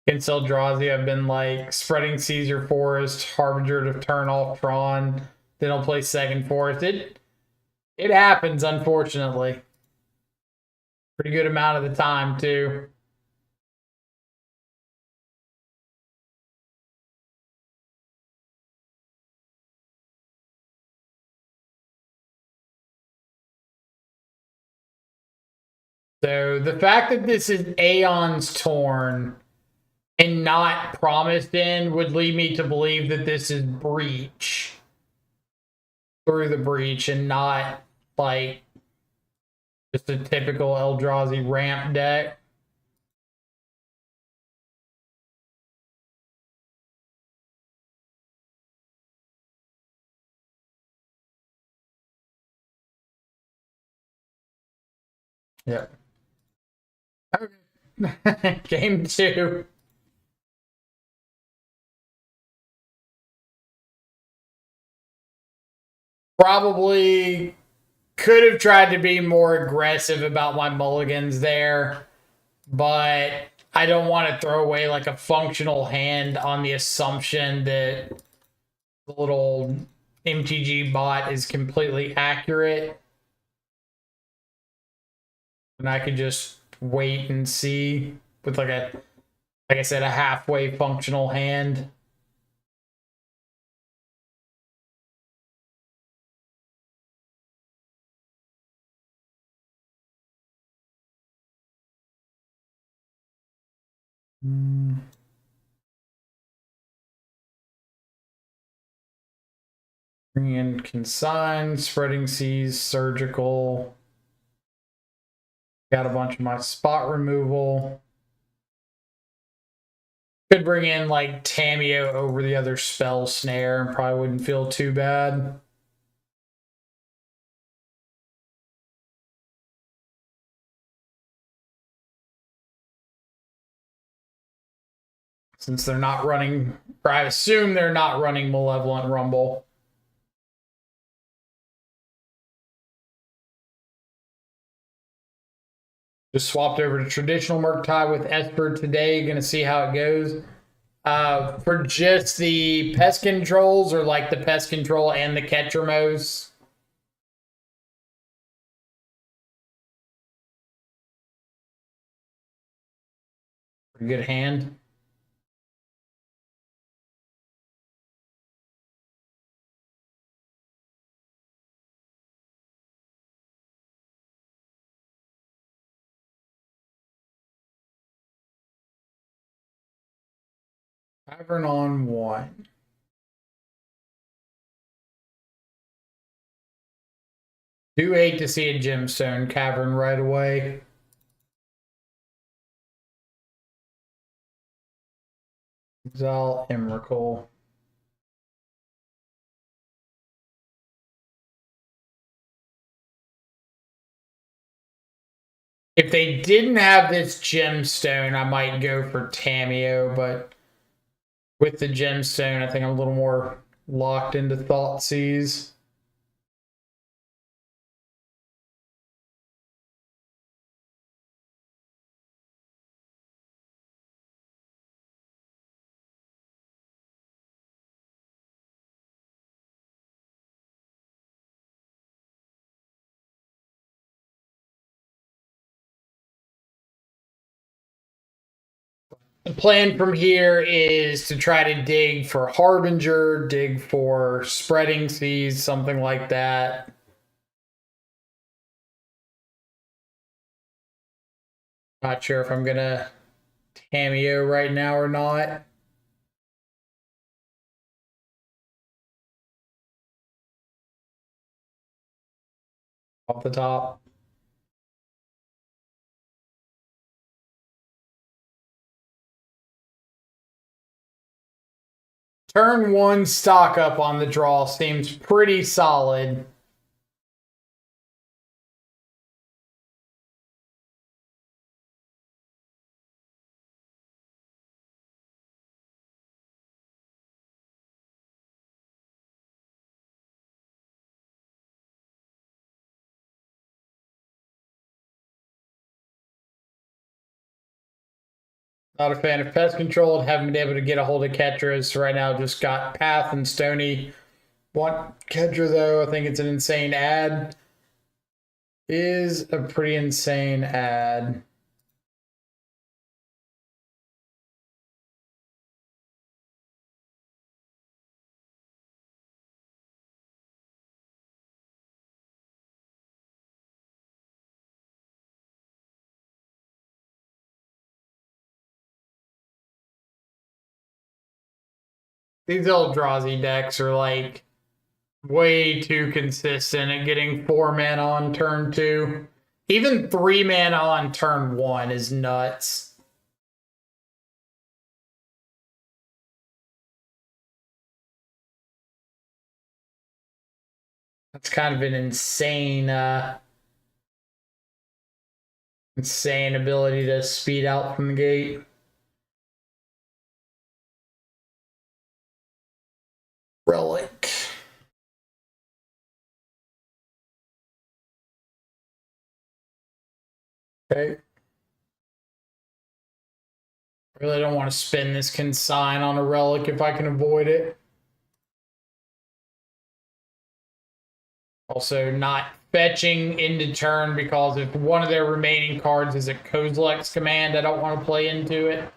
Against Eldrazi, I've been like spreading Caesar Forest, Harbinger to turn off Tron. Then I'll play second Forest. It happens, unfortunately. Pretty good amount of the time too. So the fact that this is Aeon's Torn and not Promised End would lead me to believe that this is Breach through the Breach and not like just a typical Eldrazi ramp deck. Yep. Okay. Game 2. Probably could have tried to be more aggressive about my mulligans there, but I don't want to throw away like a functional hand on the assumption that the little MTG bot is completely accurate. And I could just wait and see with like I said, a halfway functional hand. Bring in Consign, Spreading Seas, Surgical. Got a bunch of my spot removal. Could bring in like Tameo over the other Spell Snare and probably wouldn't feel too bad. Since they're not running, or I assume they're not running Malevolent Rumble. Just swapped over to traditional Murktide with Esper today. Gonna see how it goes. For just the pest controls or like the pest control and the Ketramos? Pretty good hand. Tavern on 1. Do hate to see a Gemstone Cavern right away. Exile Emrakul. If they didn't have this Gemstone, I might go for Tameo, but with the Gemstone, I think I'm a little more locked into Thoughtseize. The plan from here is to try to dig for Harbinger, dig for Spreading Seas, something like that. Not sure if I'm gonna Tameo right now or not. off the top. Turn 1 stock up on the draw seems pretty solid. Not a fan of pest control. Haven't been able to get a hold of Ketras. So right now, just got Path and Stony. Want Ketra though? I think it's an insane ad. Is a pretty insane ad. These Eldrazi decks are like way too consistent at getting 4 mana on turn 2. Even 3 mana on turn 1 is nuts. That's kind of an insane insane ability to speed out from the gate. Relic. Okay. Really don't want to spend this consign on a relic if I can avoid it. Also not fetching into turn because if one of their remaining cards is a Kozilek's command, I don't want to play into it.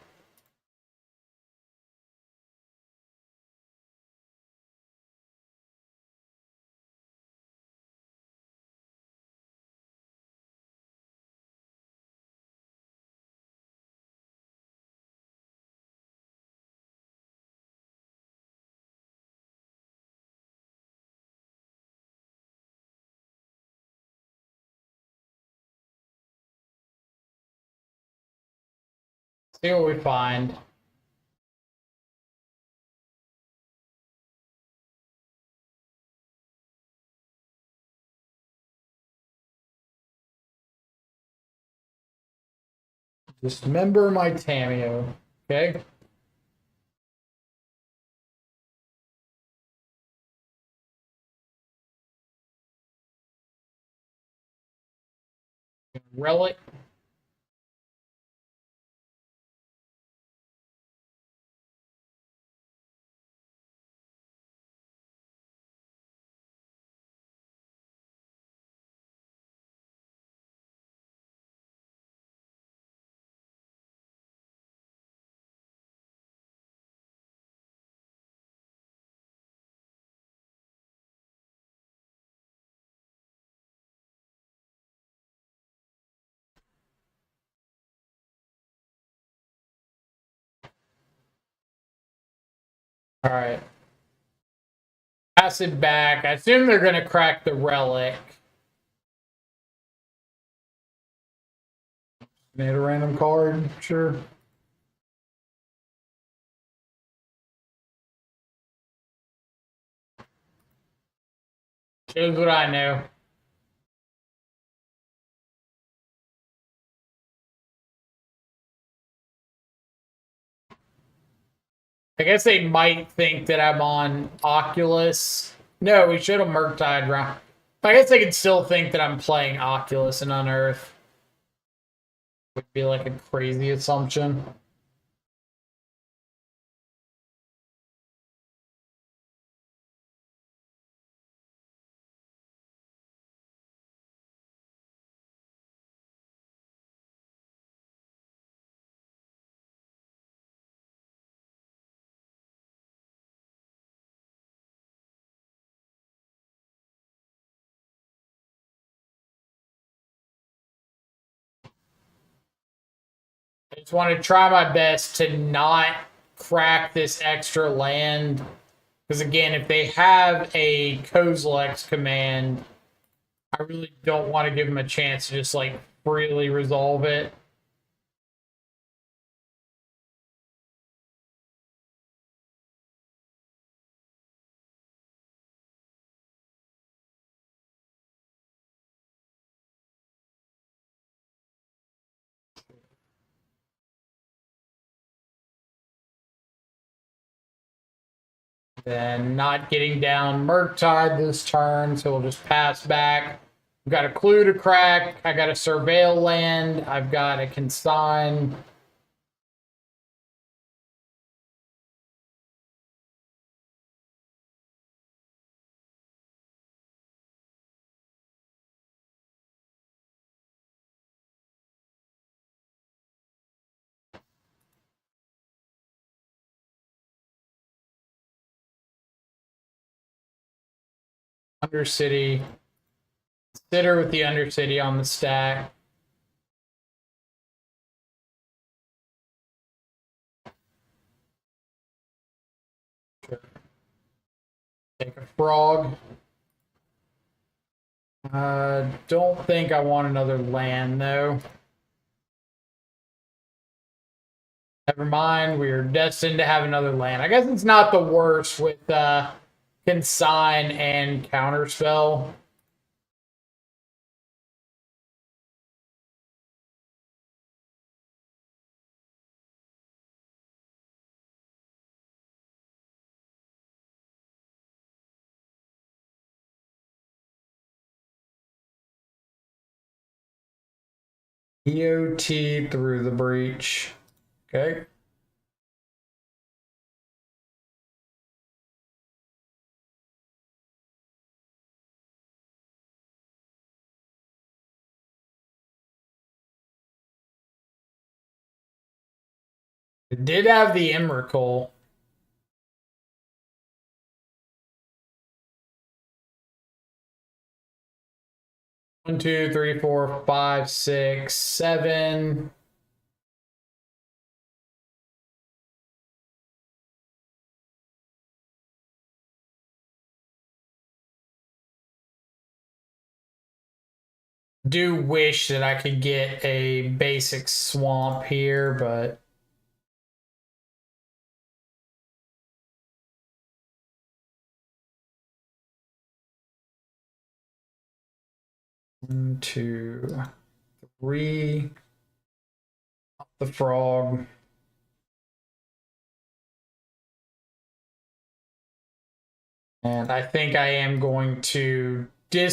See what we find. Dismember my Tameo. Okay. Relic. All right. Pass it back. I assume they're going to crack the relic. Need a random card? Sure. Shows what I know. I guess they might think that I'm on Oculus. No, we should have Murktide round. I guess they could still think that I'm playing Oculus and Unearth. Would be like a crazy assumption. I just want to try my best to not crack this extra land. Because again, if they have a Kozilek's command, I really don't want to give him a chance to just like freely resolve it. Then not getting down Murktide this turn, so we'll just pass back. I've got a clue to crack. I got a surveil land. I've got a consign. Undercity. Consider with the Undercity on the stack. Take a frog. Don't think I want another land though. Never mind, we're destined to have another land. I guess it's not the worst with consign and counterspell. EOT through the breach. Okay. It did have the Emrakul. One, two, three, four, five, six, seven. Do wish that I could get a basic swamp here, but 1, 2, 3. Up the frog. And I think I am going to going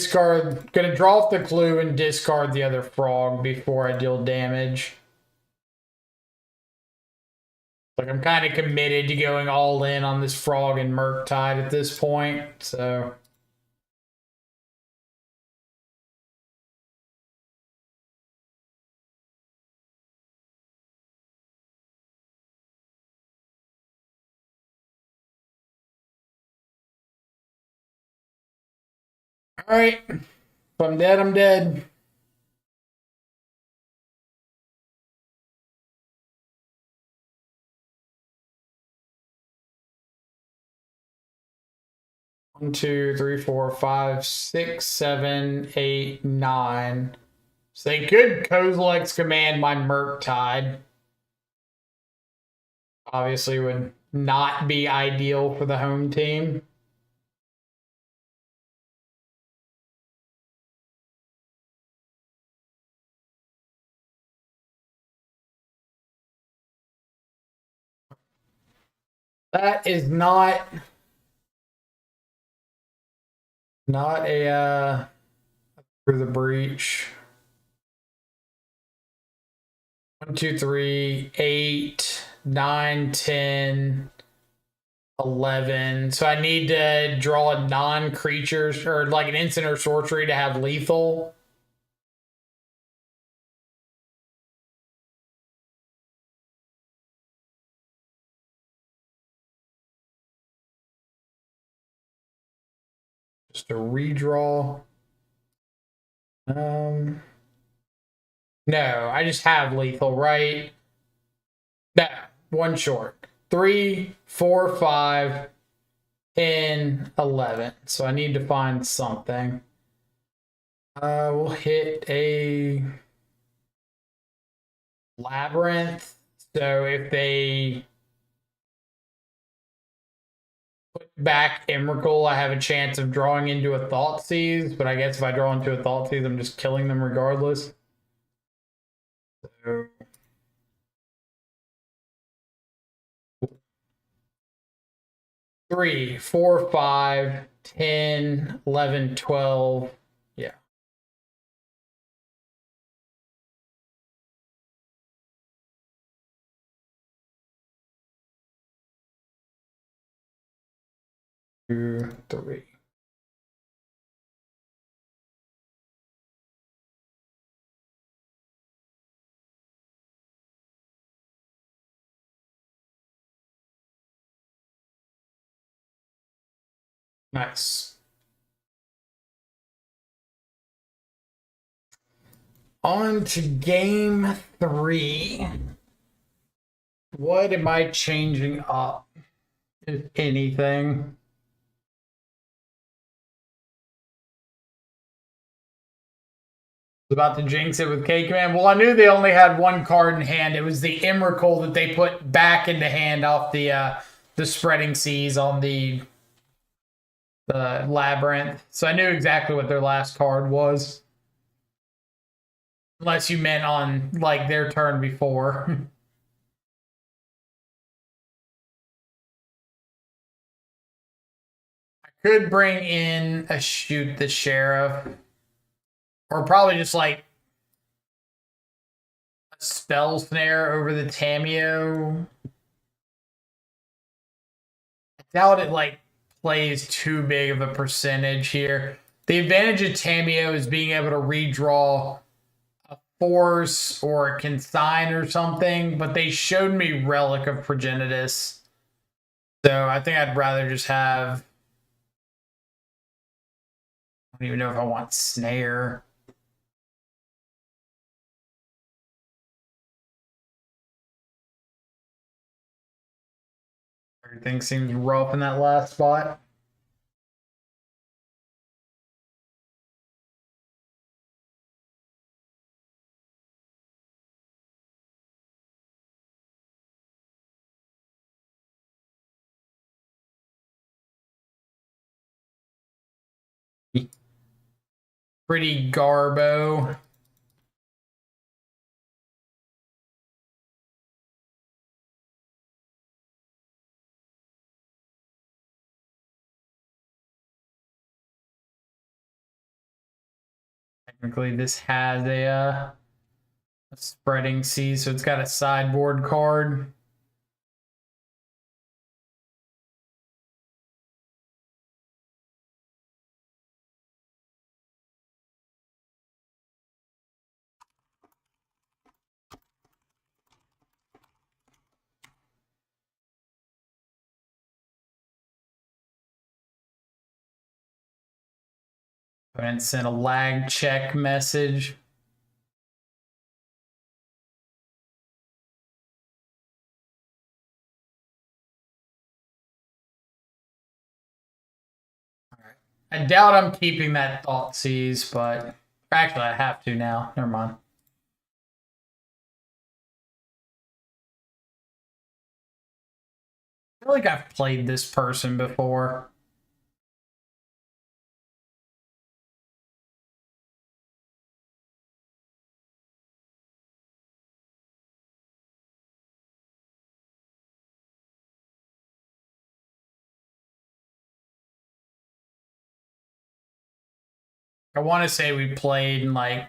to draw off the clue and discard the other frog before I deal damage. Like, I'm kind of committed to going all in on this frog and Murktide at this point, so. All right, if I'm dead, I'm dead. One, two, three, four, five, six, 7, 8, 9. So they could Kozilek's command my Murktide. Obviously would not be ideal for the home team. That is not a through the breach. 1, 2, 3, 8, 9, 10, 11. So I need to draw a non-creatures or like an instant or sorcery to have lethal. Just a redraw. No, I just have lethal, right? No, one short. 3, 4, 5, 10, 11. So I need to find something. We'll hit a labyrinth. So if they put back Emrakul, I have a chance of drawing into a Thoughtseize, but I guess if I draw into a Thoughtseize, I'm just killing them regardless. So 3, 4, 5, 10, 11, 12. Yeah. Two, three. Nice. On to game 3. What am I changing up, if anything? About to jinx it with K-Command. Well, I knew they only had one card in hand. It was the Emrakul that they put back into hand off the Spreading Seas on the Labyrinth. So I knew exactly what their last card was. Unless you meant on, like, their turn before. I could bring in a Shoot the Sheriff. Or probably just, like, a Spell Snare over the Tameo. I doubt it, like, plays too big of a percentage here. The advantage of Tameo is being able to redraw a Force or a Consign or something, but they showed me Relic of Progenitus. So I think I'd rather just have... I don't even know if I want Snare. Everything seems rough in that last spot. Pretty garbo. Technically, this has a Spreading Sea, so it's got a sideboard card. And send a lag check message. All right. I doubt I'm keeping that Thoughtseize, but actually I have to now. Never mind. I feel like I've played this person before. I want to say we played and like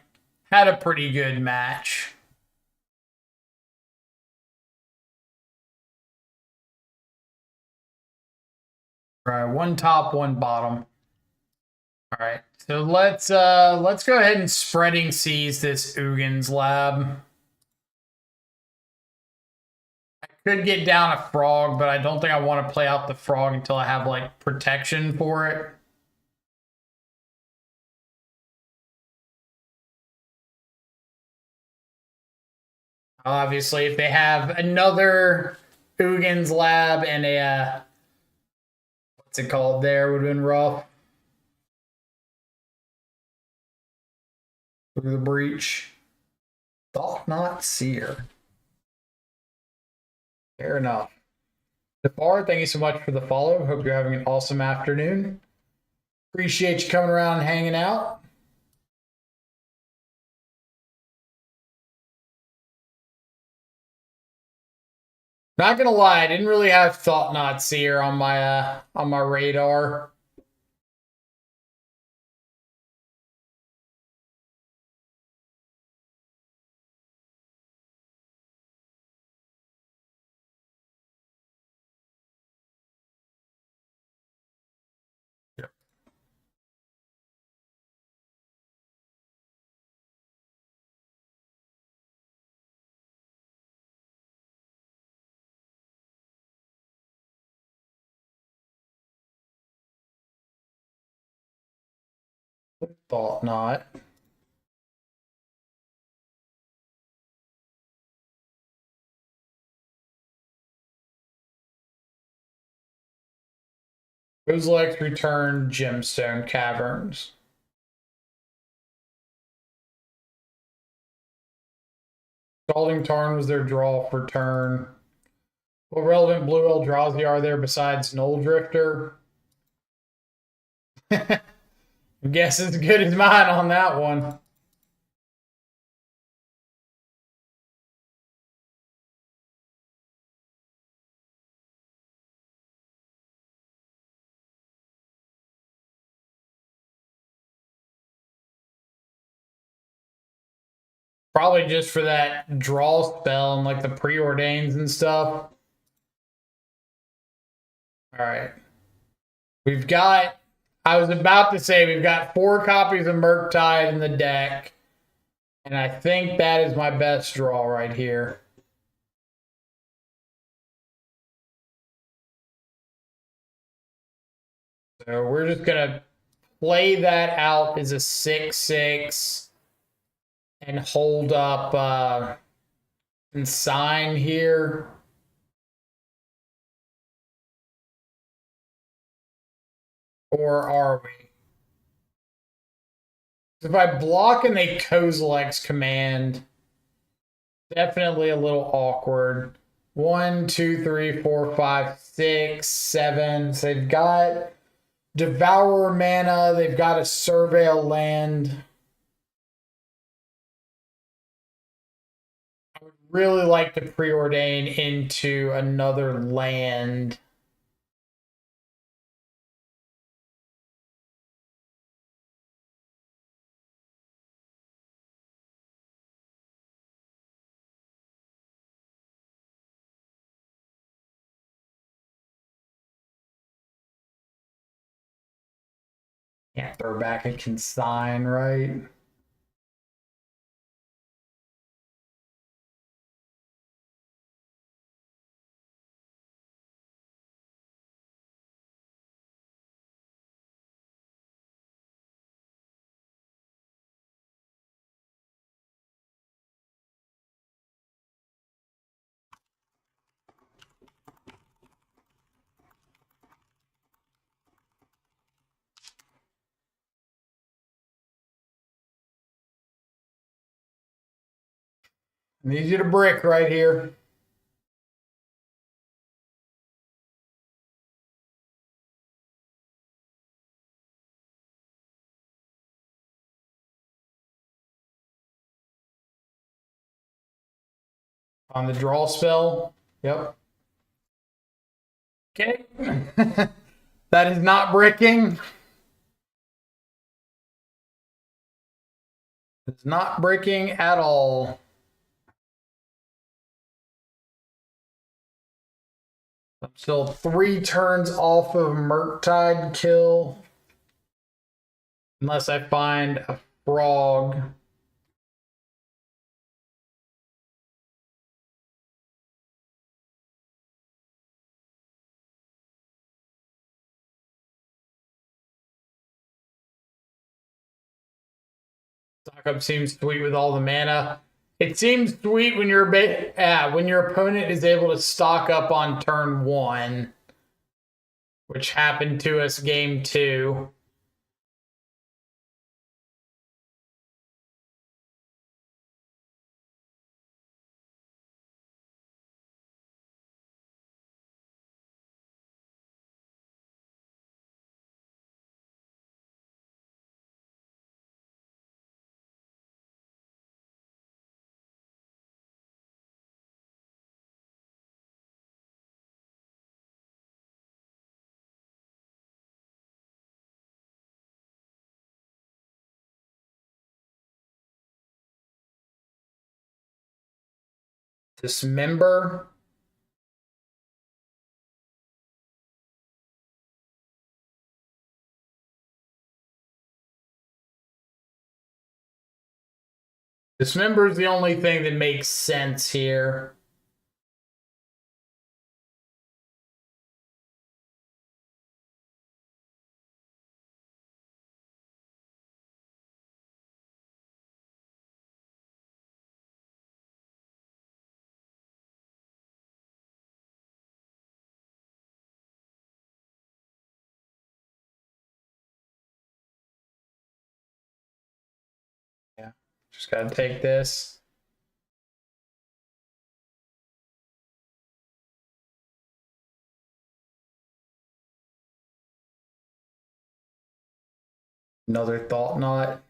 had a pretty good match. All right, one top, one bottom. All right, so let's go ahead and Spreading Seas this Ugins lab. I could get down a frog, but I don't think I want to play out the frog until I have like protection for it. Obviously, if they have another Ugins lab and a what's it called there would have been rough. Through the breach. Thought not seer. Fair enough. Defar, thank you so much for the follow. Hope you're having an awesome afternoon. Appreciate you coming around and hanging out. Not gonna lie, I didn't really have Thought Not Seer on my radar. Yep. Thought not. Kozilek's return Gemstone Caverns. Scalding Tarn was their draw for turn. What relevant blue Eldrazi are there besides Null Drifter? I guess as good as mine on that one. Probably just for that draw spell and like the preordains and stuff. All right. We've got, I was about to say, we've got 4 copies of Murktide in the deck. And I think that is my best draw right here. So we're just going to play that out as a 6/6 and hold up and sign here. Or are we? If I block and they Kozilek's command, definitely a little awkward. 1, 2, 3, 4, 5, 6, 7. So they've got Devourer mana. They've got a Surveil land. I would really like to preordain into another land. Can't throw back a consign, right? I need you to brick right here. On the draw spell. Yep. Okay. That is not bricking. It's not bricking at all. I'm still 3 turns off of Murktide kill. Unless I find a frog. Stock up seems sweet with all the mana. It seems sweet when when your opponent is able to stock up on turn 1, which happened to us game 2. Dismember. Dismember is the only thing that makes sense here. Yeah, just gotta take this. Another thought knot.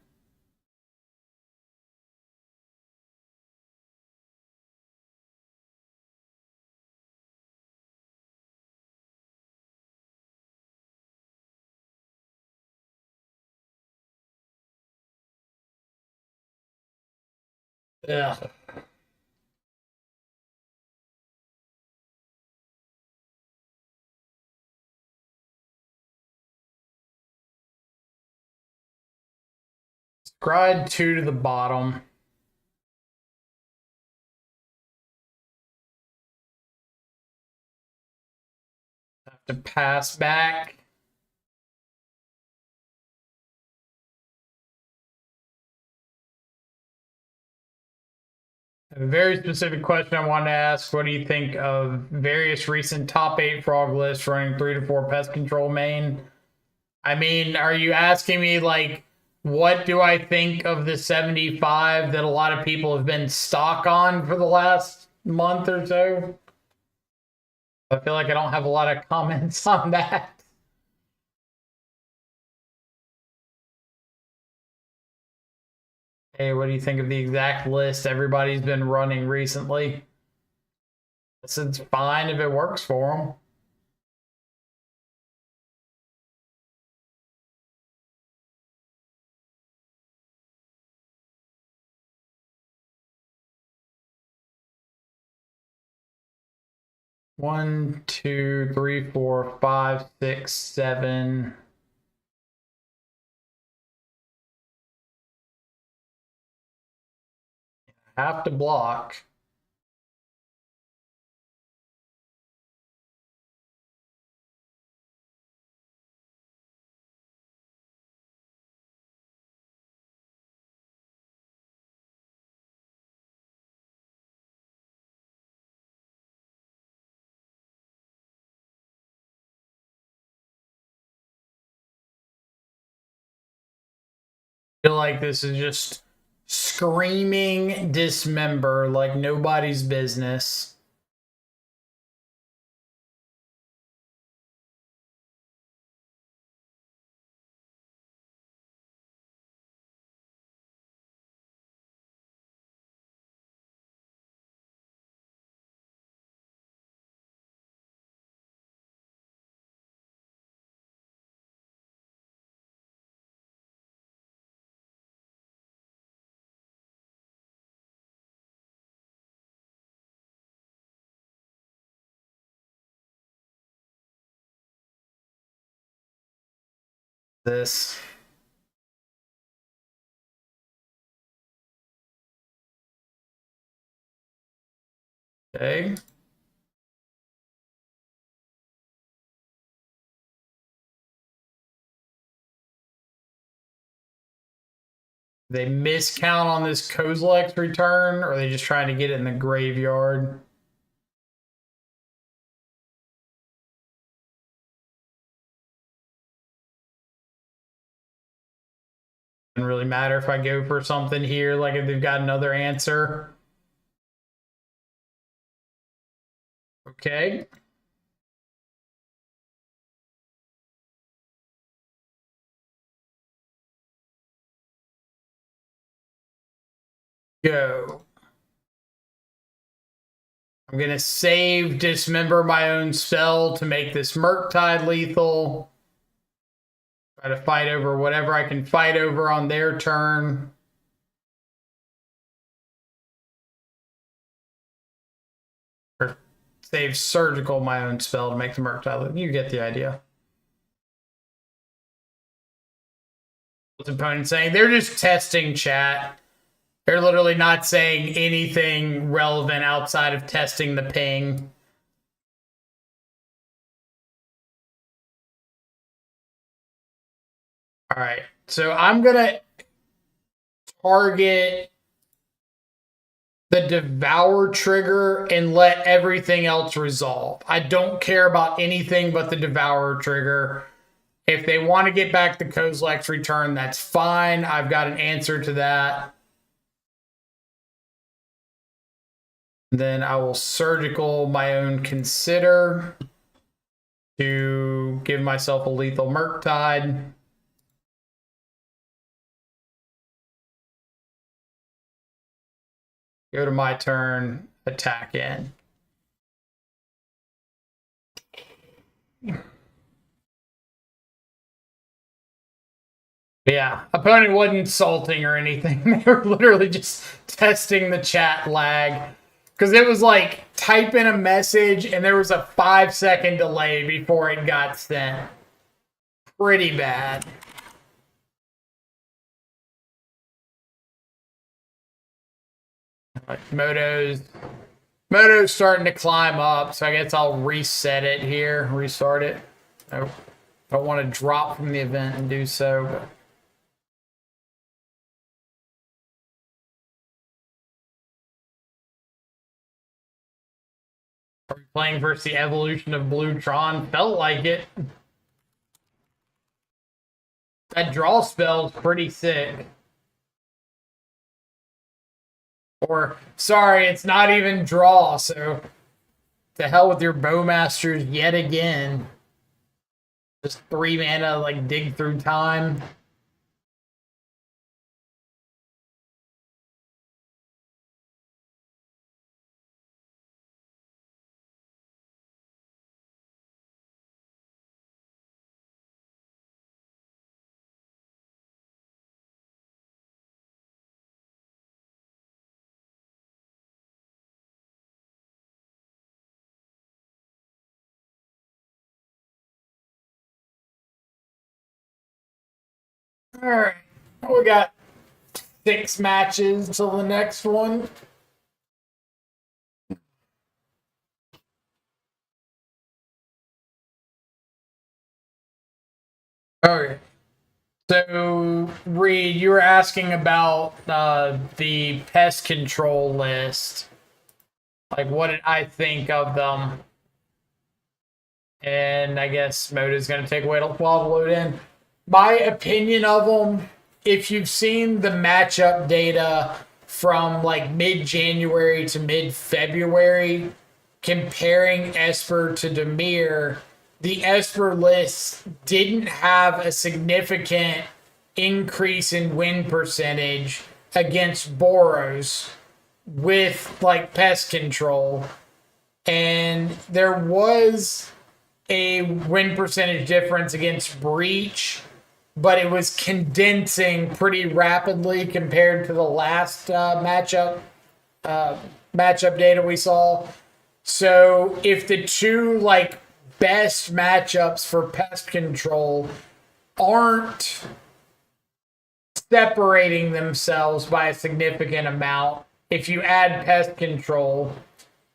Yeah. Scryed 2 to the bottom. Have to pass back. A very specific question I wanted to ask. What do you think of various recent top 8 frog lists running 3 to 4 pest control main? I mean, are you asking me, like, what do I think of the 75 that a lot of people have been stock on for the last month or so? I feel like I don't have a lot of comments on that. Hey, what do you think of the exact list everybody's been running recently? It's fine if it works for them. One, two, three, four, five, six, seven. Have to block. I feel like this is just screaming dismember like nobody's business. This. Okay. They miscount on this Kozilek's return, or are they just trying to get it in the graveyard? Doesn't really matter if I go for something here, like if they've got another answer. Okay. Go. I'm gonna save dismember my own spell to make this Murktide lethal. Try to fight over whatever I can fight over on their turn. save surgical my own spell to make the Murktide. You get the idea. What's the opponent saying? They're just testing chat. They're literally not saying anything relevant outside of testing the ping. All right, so I'm gonna target the Devour trigger and let everything else resolve. I don't care about anything but the Devour trigger. If they want to get back the Kozilek's return, that's fine. I've got an answer to that. Then I will surgical my own consider to give myself a lethal Murktide. Go to my turn, attack in. Yeah, opponent wasn't insulting or anything. They were literally just testing the chat lag. Because it was like type in a message and there was a 5-second delay before it got sent. Pretty bad. Moto's starting to climb up, so I guess I'll reset it here, restart it. I don't want to drop from the event and do so. But are we playing versus the evolution of Bluetron? Felt like it. That draw spell's pretty sick. Or, sorry, it's not even draw, so to hell with your Bowmasters yet again. Just 3 mana, like, dig through time. All right, we got 6 matches till the next one. Okay. So, Reed, you were asking about the pest control list. Like, what did I think of them? And I guess Moda's going to take a while to load in. My opinion of them, if you've seen the matchup data from like mid-January to mid-February, comparing Esper to Dimir, the Esper list didn't have a significant increase in win percentage against Boros with like pest control. And there was a win percentage difference against Breach, but it was condensing pretty rapidly compared to the last matchup data we saw. So if the two like best matchups for pest control aren't separating themselves by a significant amount, if you add pest control,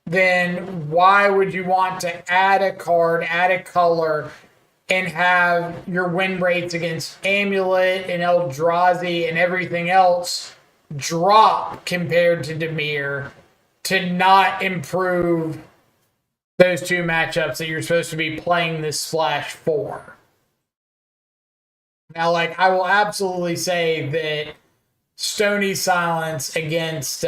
then why would you want to add a card, add a color, and have your win rates against Amulet and Eldrazi and everything else drop compared to Dimir to not improve those two matchups that you're supposed to be playing this Splash for? Now, like, I will absolutely say that Stony Silence against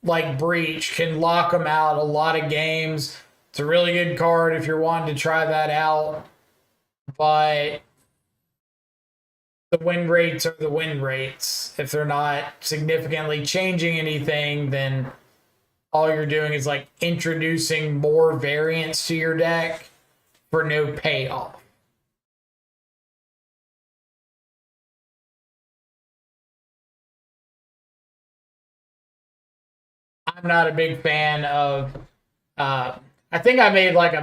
like Breach can lock them out a lot of games. It's a really good card if you're wanting to try that out. But the win rates are the win rates. If they're not significantly changing anything, then all you're doing is like introducing more variants to your deck for no payoff. I'm not a big fan of I think I made like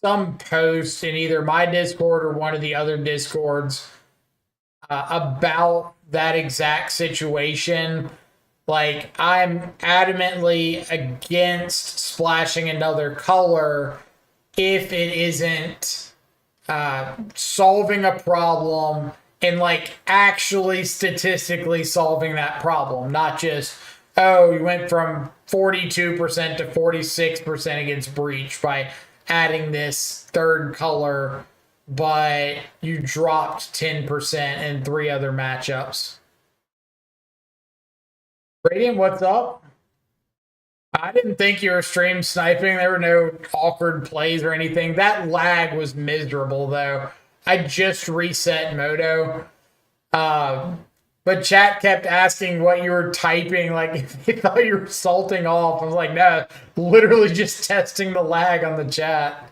some post in either my Discord or one of the other Discords about that exact situation. Like, I'm adamantly against splashing another color if it isn't solving a problem and like actually statistically solving that problem, not just, oh, you went from 42% to 46% against breach by adding this third color, but you dropped 10% in 3 other matchups. Radiant, what's up? I didn't think you were stream sniping. There were no awkward plays or anything. That lag was miserable, though. I just reset Moto. But chat kept asking what you were typing. Like, if they thought you were salting off. I was like, no, literally just testing the lag on the chat.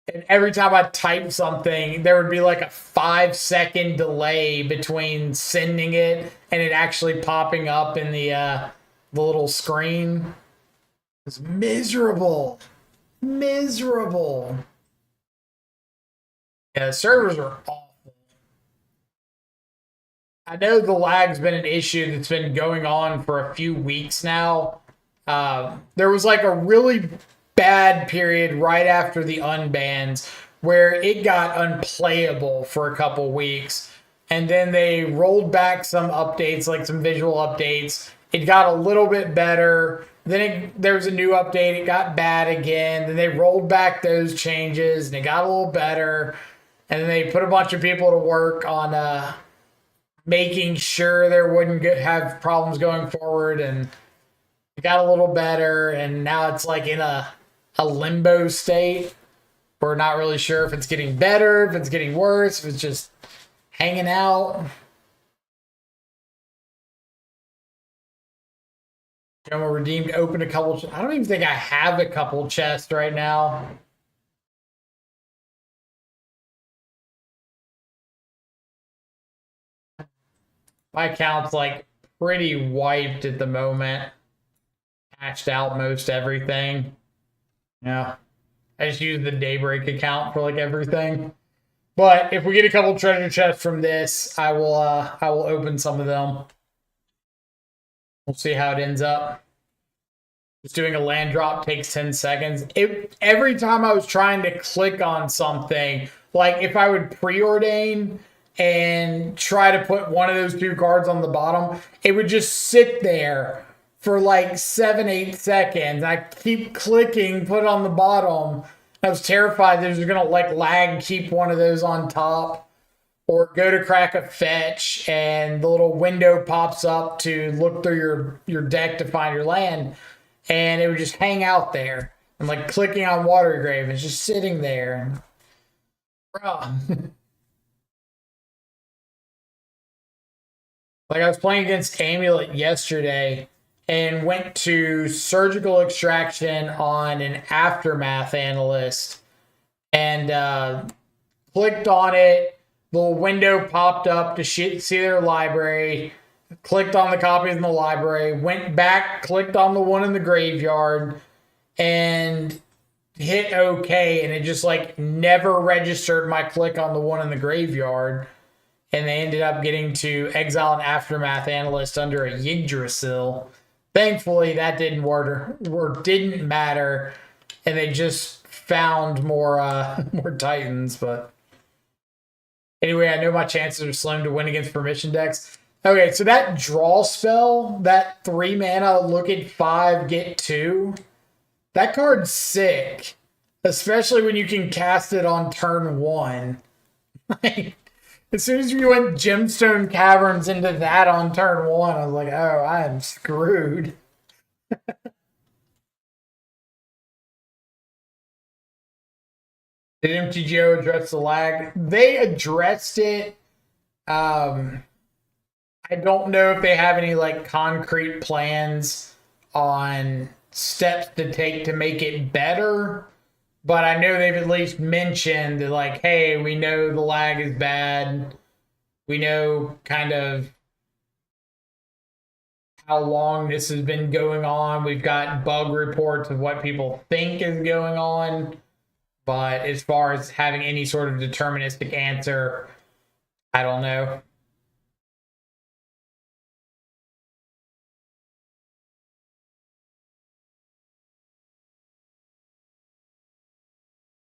And every time I typed something, there would be like a 5-second delay between sending it and it actually popping up in the little screen. It's miserable. Miserable. Yeah, servers are awful. I know the lag's been an issue that's been going on for a few weeks now. There was like a really bad period right after the unbans where it got unplayable for a couple weeks. And then they rolled back some updates, like some visual updates. It got a little bit better. Then there was a new update. It got bad again. Then they rolled back those changes and it got a little better. And then they put a bunch of people to work on making sure there wouldn't have problems going forward. And it got a little better. And now it's like in a limbo state. We're not really sure if it's getting better, if it's getting worse, if it's just hanging out. Jomo redeemed, opened a couple. I don't even think I have a couple chests right now. My account's like pretty wiped at the moment. Patched out most everything. Yeah. I just use the Daybreak account for like everything. But if we get a couple treasure chests from this, I will open some of them. We'll see how it ends up. Just doing a land drop takes 10 seconds. Every time I was trying to click on something, like if I would preordain and try to put one of those 2 cards on the bottom, it would just sit there for like 7-8 seconds. I keep clicking, put it on the bottom. I was terrified that it was gonna like lag, keep one of those on top, or go to crack a fetch and the little window pops up to look through your deck to find your land, and it would just hang out there. And like clicking on Water Grave, it's just sitting there. Bruh. Like I was playing against Amulet yesterday and went to surgical extraction on an aftermath analyst and clicked on it. The window popped up to see their library. Clicked on the copies in the library. Went back, clicked on the one in the graveyard, and hit OK. And it just like never registered my click on the one in the graveyard. And they ended up getting to exile an aftermath analyst under a Yggdrasil. Thankfully, that didn't work or didn't matter, and they just found more more Titans. But anyway, I know my chances are slim to win against permission decks. Okay, so that draw spell, that 3 mana, look at 5, get 2, that card's sick, especially when you can cast it on turn 1. Like, as soon as you went Gemstone Caverns into that on turn 1, I was like, oh, I am screwed. Did MTGO address the lag? They addressed it. I don't know if they have any like concrete plans on steps to take to make it better. But I know they've at least mentioned that, like, hey, we know the lag is bad. We know kind of how long this has been going on. We've got bug reports of what people think is going on. But as far as having any sort of deterministic answer, I don't know.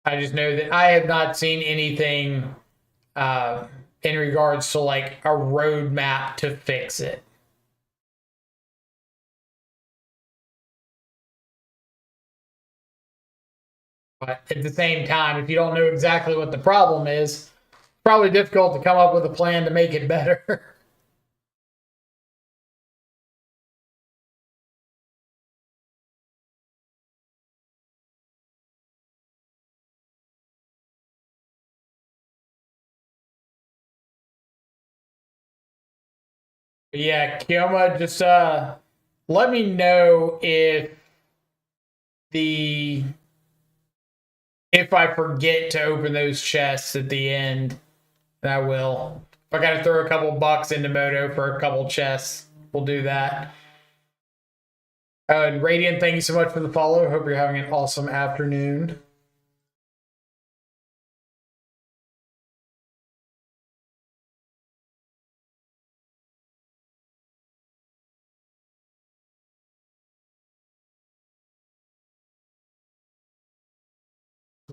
I just know that I have not seen anything uh, in regards to like a roadmap to fix it. But at the same time, if you don't know exactly what the problem is, it's probably difficult to come up with a plan to make it better. But yeah, Kioma, just let me know the if I forget to open those chests at the end. I will. If I got to throw a couple bucks into Moto for a couple chests, we'll do that. And Radiant, thank you so much for the follow. Hope you're having an awesome afternoon.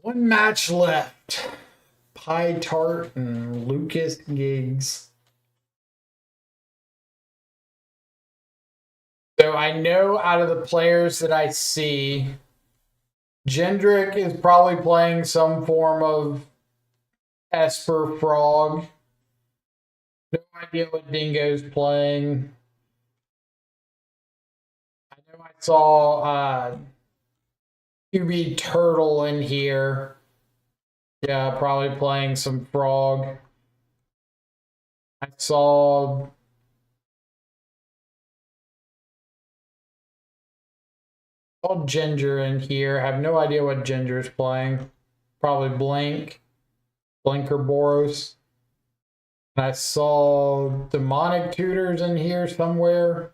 One match left. Pie Tart and Lucas Giggs. So I know out of the players that I see, Jendrik is probably playing some form of Esper Frog. No idea what Dingo's playing. I know I saw QB Turtle in here. Yeah, probably playing some Frog. I saw Ginger in here. I have no idea what Ginger's playing. Probably Blinker Boros. I saw Demonic Tutors in here somewhere.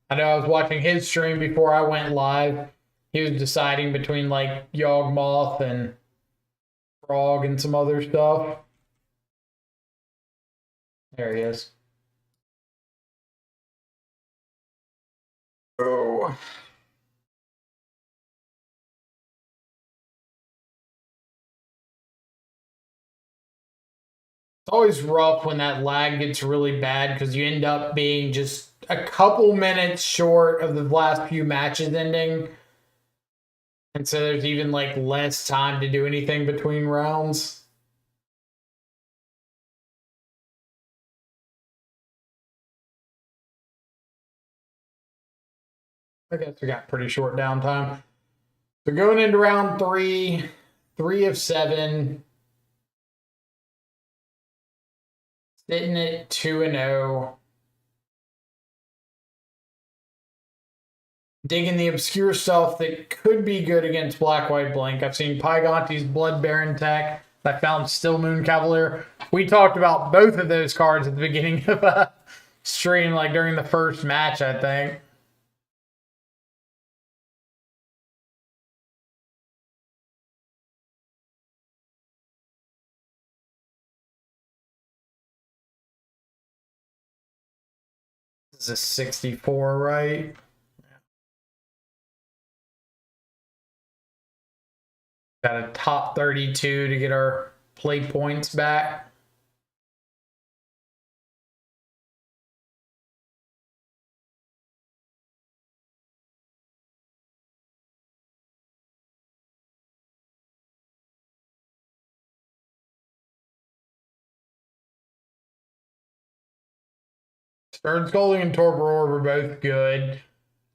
I know I was watching his stream before I went live. He was deciding between like Yawgmoth and Frog and some other stuff. There he is. Oh. It's always rough when that lag gets really bad because you end up being just a couple minutes short of the last few matches ending. And so there's even like less time to do anything between rounds. I guess we got pretty short downtime. So going into round 3, 3 of 7. Sitting at 2-0. Digging the obscure stuff that could be good against Black White Blink. I've seen Pygonti's Blood Baron tech. I found Still Moon Cavalier. We talked about both of those cards at the beginning of a stream, like during the first match, I think. This is a 64, right? Got a top 32 to get our play points back. Stern Scolding and Torpor Orb are both good.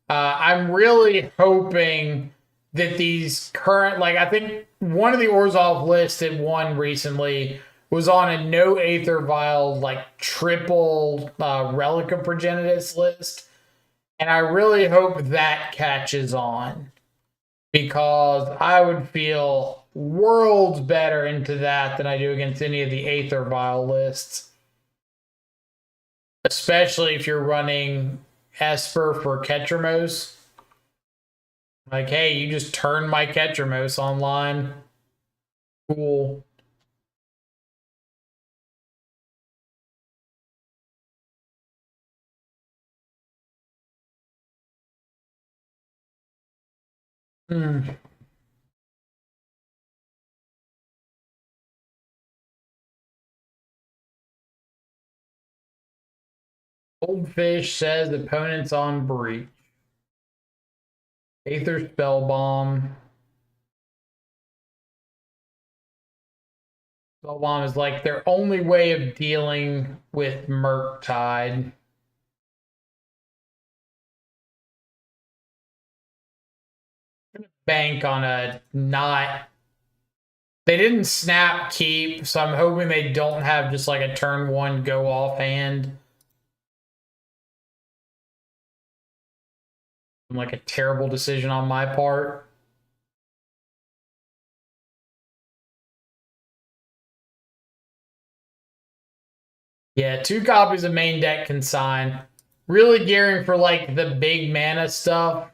I'm really hoping that these current, like I think one of the Orzhov lists that won recently was on a no Aether Vial, like triple Relic of Progenitus list. And I really hope that catches on because I would feel worlds better into that than I do against any of the Aether Vial lists. Especially if you're running Esper for Ketramos. Like, hey, you just turned my Ketramos online. Cool. Hmm. Goldfish says opponents on breach. Aether Spell Bomb. Spell Bomb is like their only way of dealing with Murktide. Bank on a not. They didn't snap keep, so I'm hoping they don't have just like a turn one go off hand. Like a terrible decision on my part. Yeah, 2 copies of main deck consign. Really gearing for like the big mana stuff.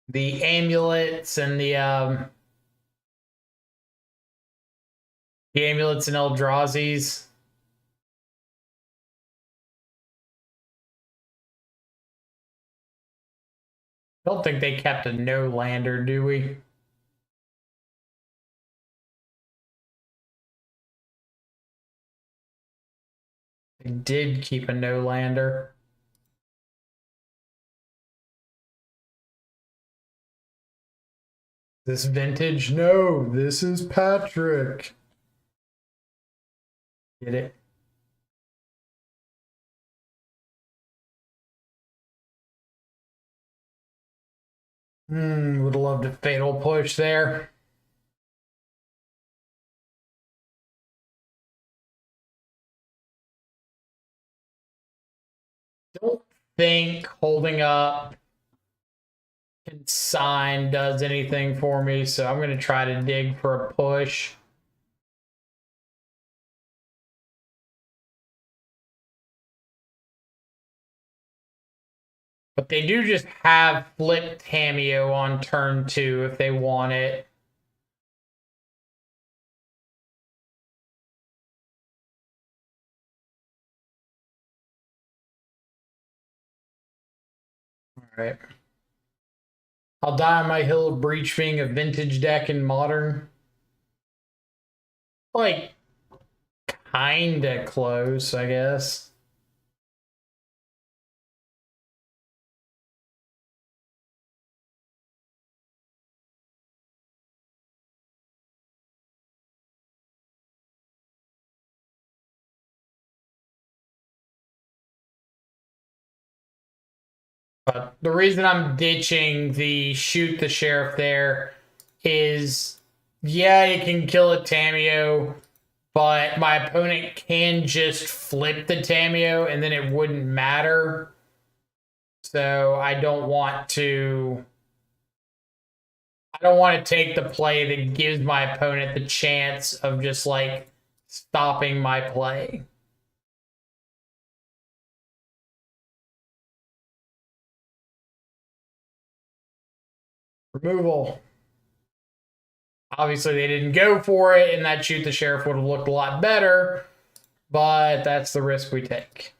The amulets and the amulets and Eldrazi's. Don't think they kept a no lander, do we? They did keep a no lander. This vintage? No, this is Patrick. Get it? Would have loved a fatal push there. Don't think holding up consign does anything for me, so I'm going to try to dig for a push. But they do just have flip Tameo on turn 2 if they want it. All right. I'll die on my hill of Breach being a vintage deck in Modern. Like, kinda close, I guess. But the reason I'm ditching the shoot the sheriff there is, yeah, it can kill a Tameo, but my opponent can just flip the Tameo and then it wouldn't matter. So I don't want to take the play that gives my opponent the chance of just like stopping my play. Removal. Obviously, they didn't go for it, and that shoot the sheriff would have looked a lot better, but that's the risk we take.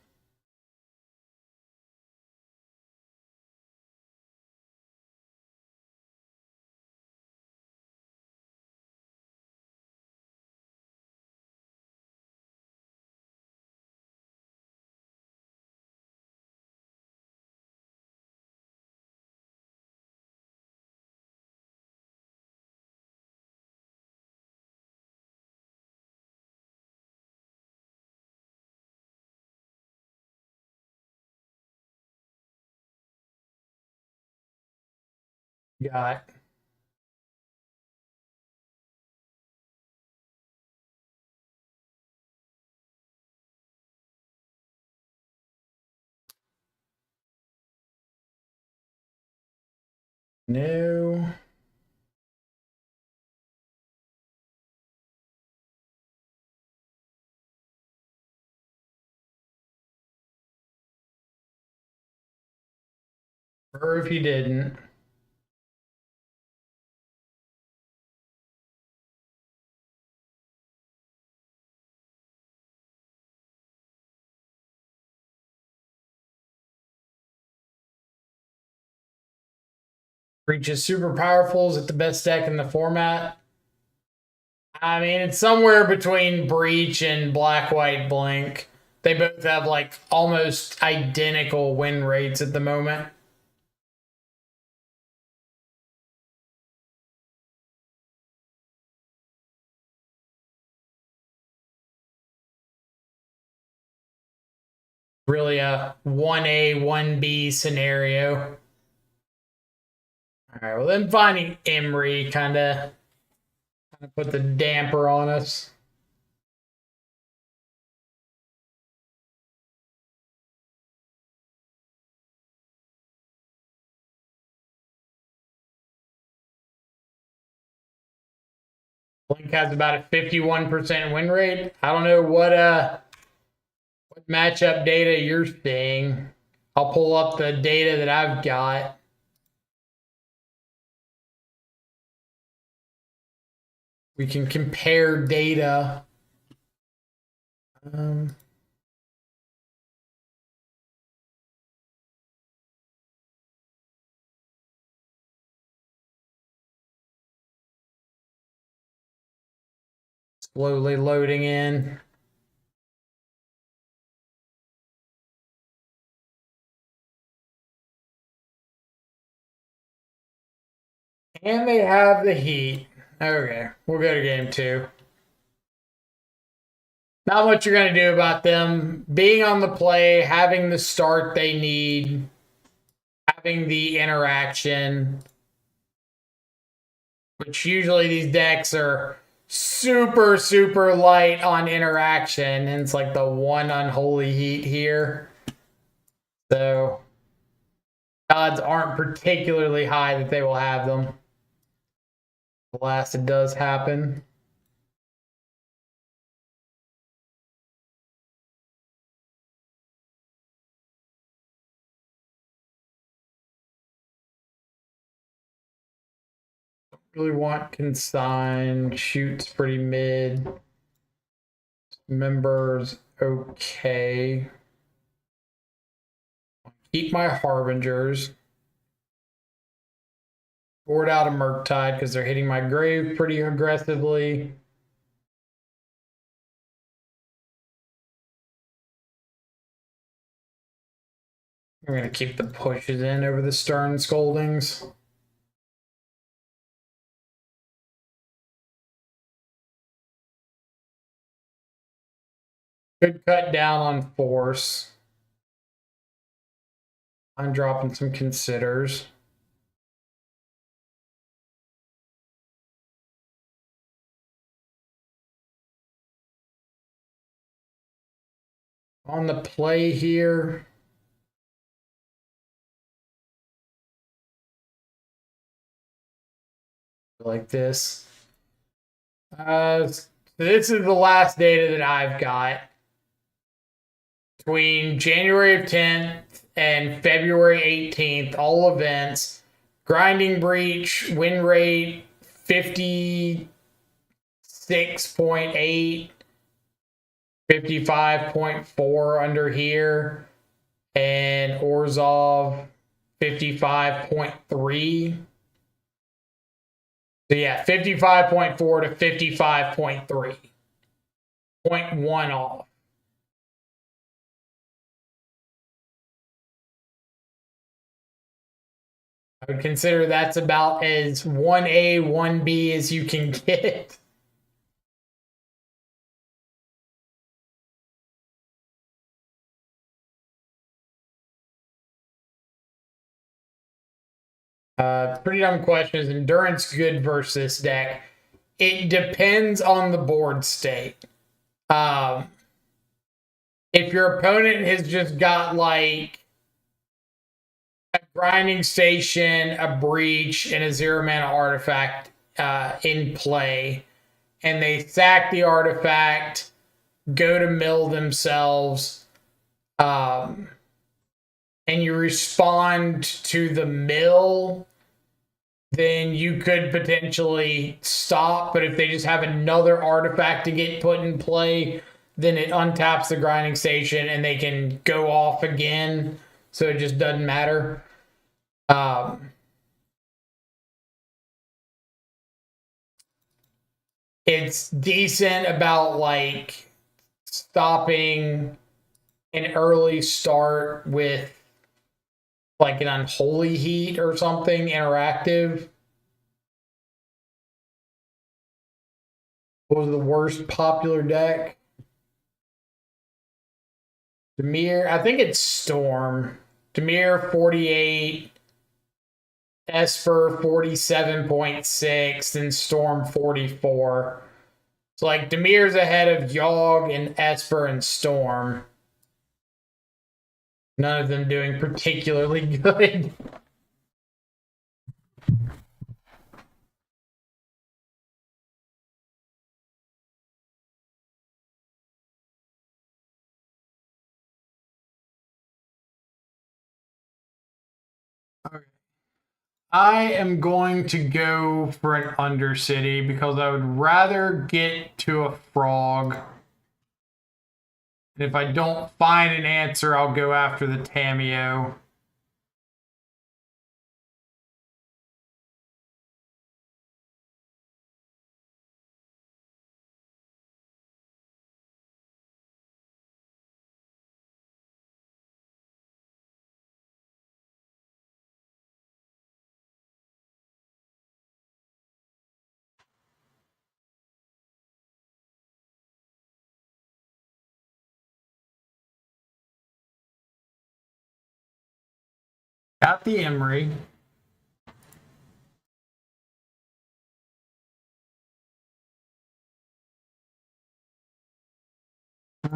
Got no. Or if you didn't. Breach is super powerful. Is it the best deck in the format? I mean, it's somewhere between Breach and Black White Blink. They both have like almost identical win rates at the moment. Really a 1A, 1B scenario. All right, well, then finding Emery kind of put the damper on us. Blink has about a 51% win rate. I don't know what matchup data you're seeing. I'll pull up the data that I've got. We can compare data. Slowly loading in. And they have the Heat. Okay, we'll go to game 2. Not much you're going to do about them. Being on the play, having the start they need, having the interaction, which usually these decks are super, super light on interaction. And it's like the one unholy Heat here. So odds aren't particularly high that they will have them. Alas, it does happen. Really want consign. Shoots pretty mid. Members okay. Keep my Harbingers. Board out a Murktide because they're hitting my grave pretty aggressively. I'm going to keep the pushes in over the Stern Scoldings. Could cut down on force. I'm dropping some considers. On the play here. Like this. This is the last data that I've got. Between January 10th and February 18th, all events. Grinding Breach, win rate 56.8, 55.4 under here, and Orzhov 55.3. So yeah, 55.4 to 55.3. 0.1 off. I would consider that's about as 1A, 1B as you can get. Pretty dumb question. Is endurance good versus this deck? It depends on the board state. If your opponent has just got like a grinding station, a breach, and a 0-mana artifact in play, and they sack the artifact, go to mill themselves, and you respond to the mill, then you could potentially stop. But if they just have another artifact to get put in play, then it untaps the grinding station and they can go off again. So it just doesn't matter. It's decent about like stopping an early start with like an unholy heat or something interactive. What was the worst popular deck? Demir, I think it's Storm. Demir 48, Esper 47.6, and Storm 44. So like Demir's ahead of Yogg and Esper and Storm. None of them doing particularly good. Okay. I am going to go for an Undercity because I would rather get to a frog. And if I don't find an answer, I'll go after the Tameo. Got the Emery. I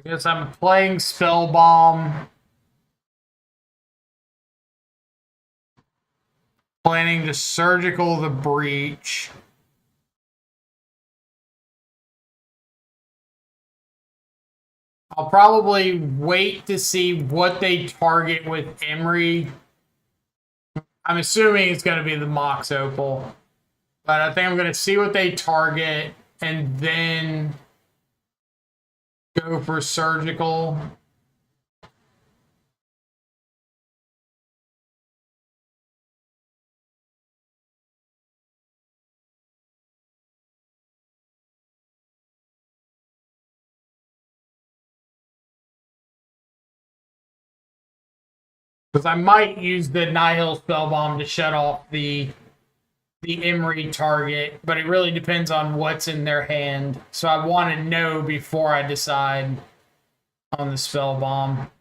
guess I'm playing Spellbomb. Planning to surgical the breach. I'll probably wait to see what they target with Emery. I'm assuming it's going to be the Mox Opal. But I think I'm going to see what they target and then go for surgical. Because I might use the Nihil Spellbomb to shut off the Emery target, but it really depends on what's in their hand. So I want to know before I decide on the Spellbomb.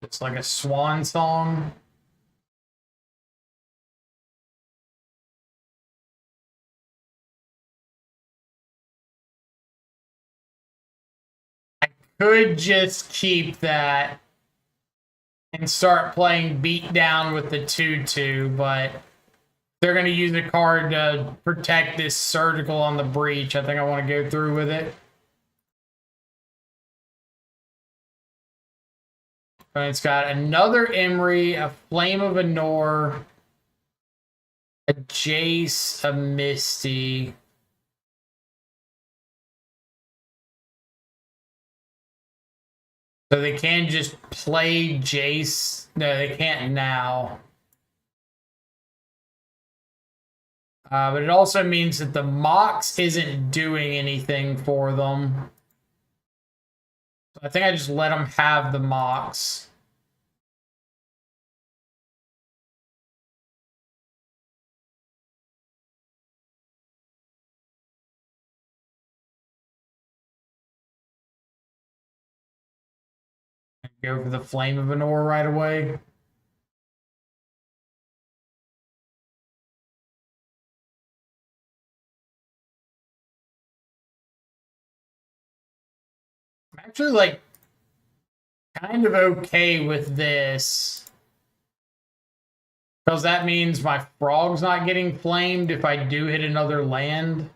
It's like a swan song. I could just keep that and start playing beat down with the 2/2, but they're going to use a card to protect this surgical on the breach. I think I want to go through with it. And it's got another Emery, a Flame of Anor, a Jace, a Misty. So they can just play Jace. No, they can't now. But it also means that the Mox isn't doing anything for them. So I think I just let them have the Mox. Go for the Flame of Anor right away. I'm actually like kind of okay with this. Because that means my frog's not getting flamed if I do hit another land.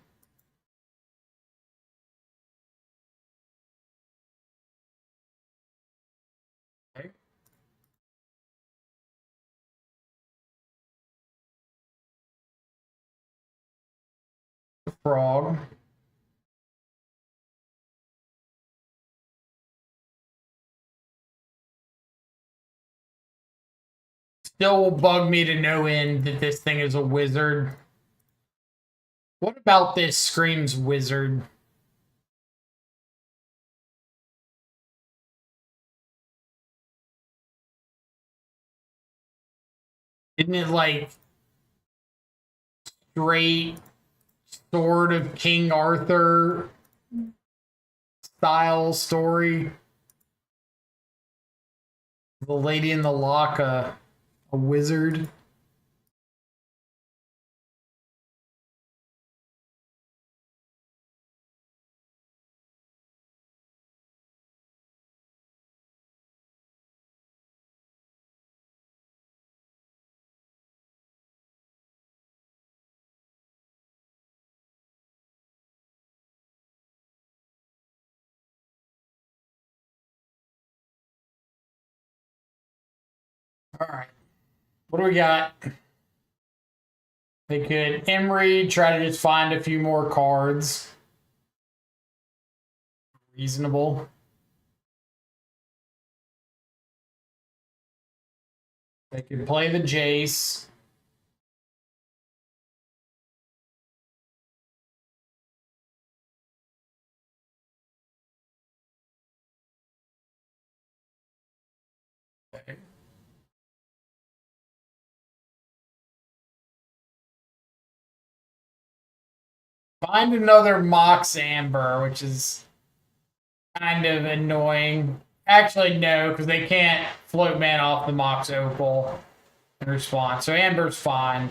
Okay. Frog. Still will bug me to no end that this thing is a wizard. What about this screams wizard? Isn't it like straight Sword of King Arthur style story? The Lady in the Lock, a wizard. All right. What do we got? They could Emery try to just find a few more cards. Reasonable. They could play the Jace. Okay. Find another Mox Amber, which is kind of annoying. Actually, no, because they can't float man off the Mox Opal in response. So Amber's fine.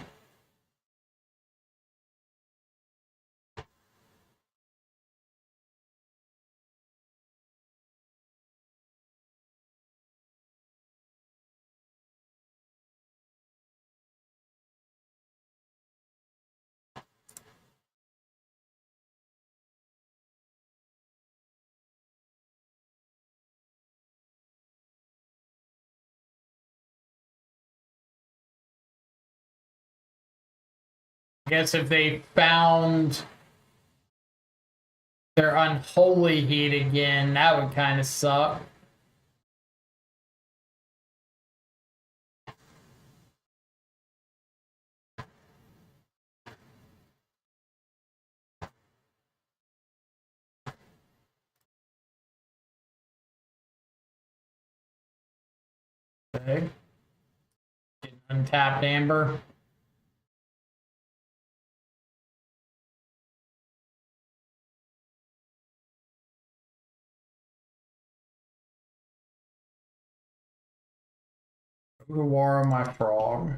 I guess if they found their Unholy Heat again, that would kind of suck. Okay. Untapped Amber. Go to war on my frog.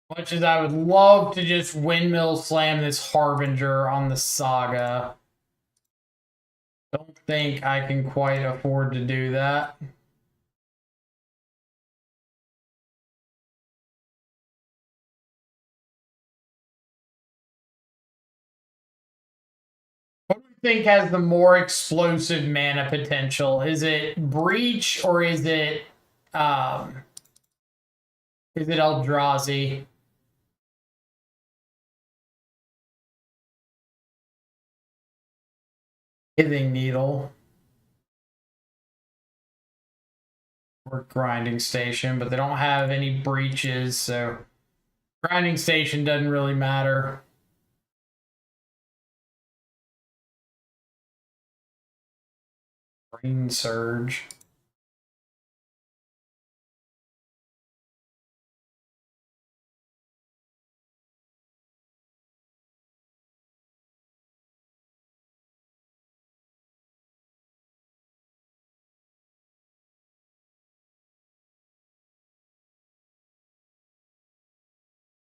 Much as I would love to just windmill slam this Harbinger on the Saga, don't think I can quite afford to do that. What do you think has the more explosive mana potential? Is it Breach or is it Eldrazi? Giving Needle or Grinding Station, but they don't have any breaches, so Grinding Station doesn't really matter. Brain Surge.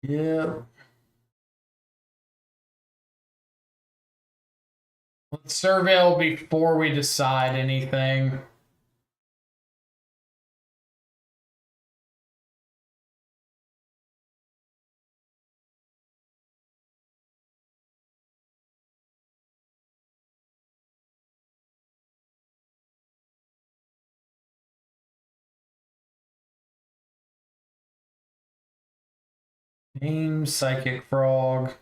Yeah. Let's surveil before we decide anything. Name Psychic Frog.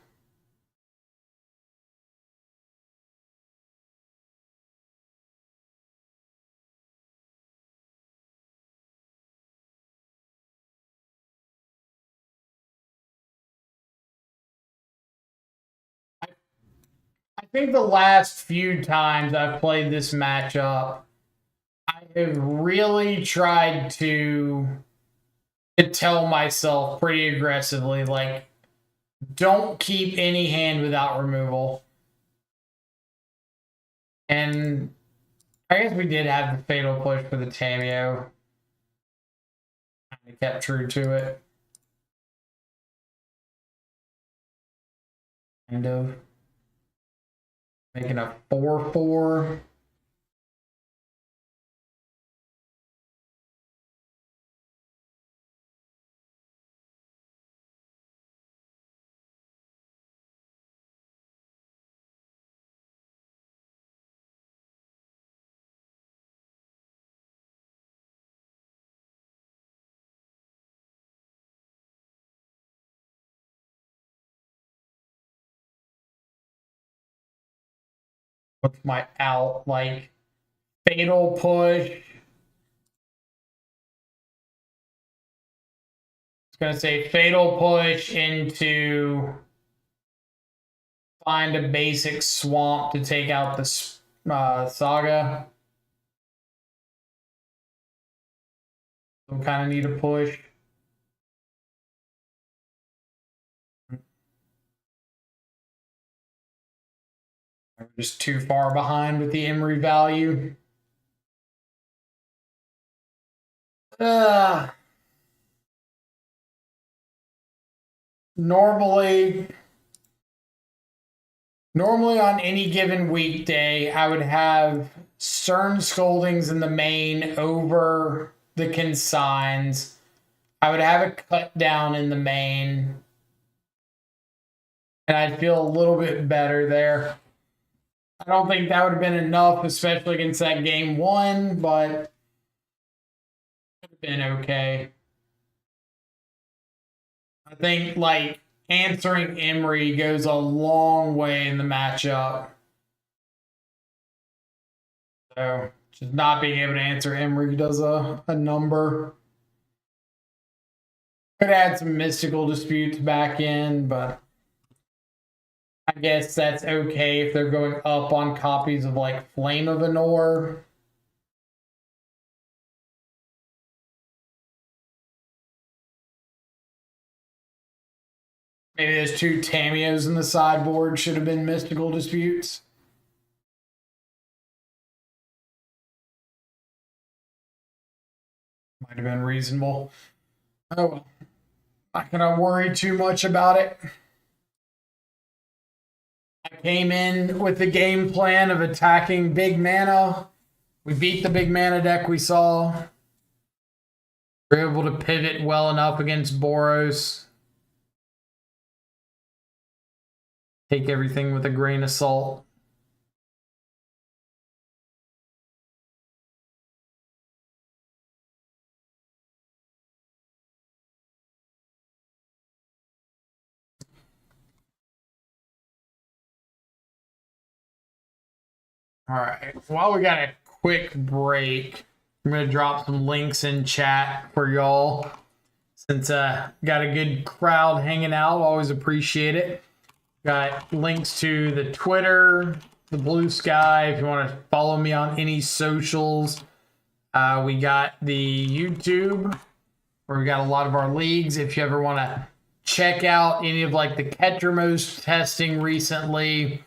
I think the last few times I've played this matchup, I have really tried to tell myself pretty aggressively, like, don't keep any hand without removal. And I guess we did have the fatal push for the Tameo. I kept true to it. Kind of. Making a 4/4. What's my out? Like, fatal push. It's going to say fatal push into find a basic swamp to take out the saga. So we kind of need a push. We're just too far behind with the Emery value. Normally on any given weekday, I would have Stern Scoldings in the main over the consigns. I would have a cut down in the main. And I'd feel a little bit better there. I don't think that would have been enough, especially against that game one, but it would have been okay. I think, like, answering Emery goes a long way in the matchup. So, just not being able to answer Emery does a number. Could add some mystical disputes back in, but I guess that's okay if they're going up on copies of, like, Flame of Anor. Maybe there's 2 Tameos in the sideboard should have been mystical disputes. Might have been reasonable. Oh well. Not gonna worry too much about it. I came in with the game plan of attacking big mana. We beat the big mana deck we saw. We were able to pivot well enough against Boros. Take everything with a grain of salt. All right, while we got a quick break, I'm going to drop some links in chat for y'all. Since got a good crowd hanging out, always appreciate it. Got links to the Twitter, the Blue Sky, if you want to follow me on any socials. We got the YouTube, where we got a lot of our leagues. If you ever want to check out any of, like, the Ketramos testing recently,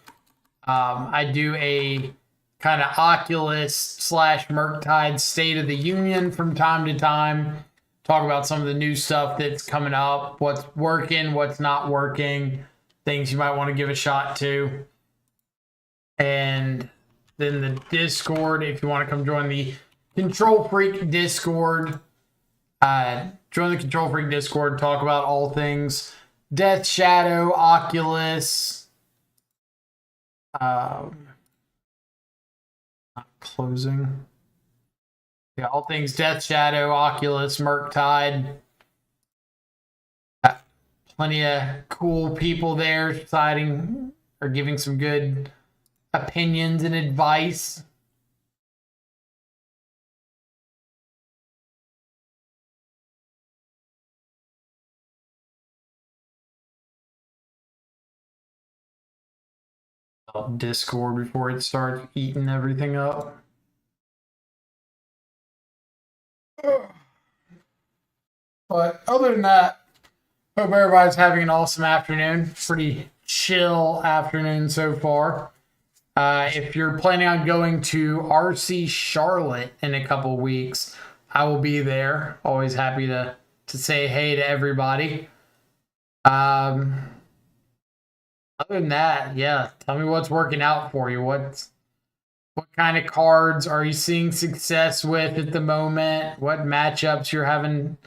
I do a kind of Oculus / Murktide State of the Union from time to time. talk about some of the new stuff that's coming up, what's working, what's not working, things you might want to give a shot to. And then the Discord, if you want to come join the Control Freak Discord, join the Control Freak Discord, talk about all things Death Shadow, Oculus, not closing. Yeah, all things Death Shadow, Oculus, Murktide. Plenty of cool people there deciding or giving some good opinions and advice. Discord before it starts eating everything up. But other than that, hope everybody's having an awesome afternoon. Pretty chill afternoon so far. If you're planning on going to RC Charlotte in a couple weeks, I will be there. Always happy to say hey to everybody. Other than that, yeah, tell me what's working out for you. What kind of cards are you seeing success with at the moment? What matchups you're having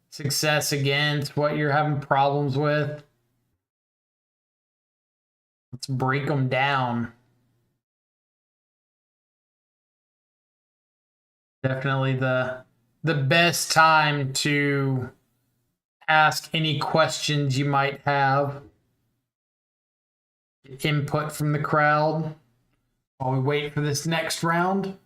success against? What you're having problems with? Let's break them down. Definitely the best time to ask any questions you might have. Input from the crowd while we wait for this next round.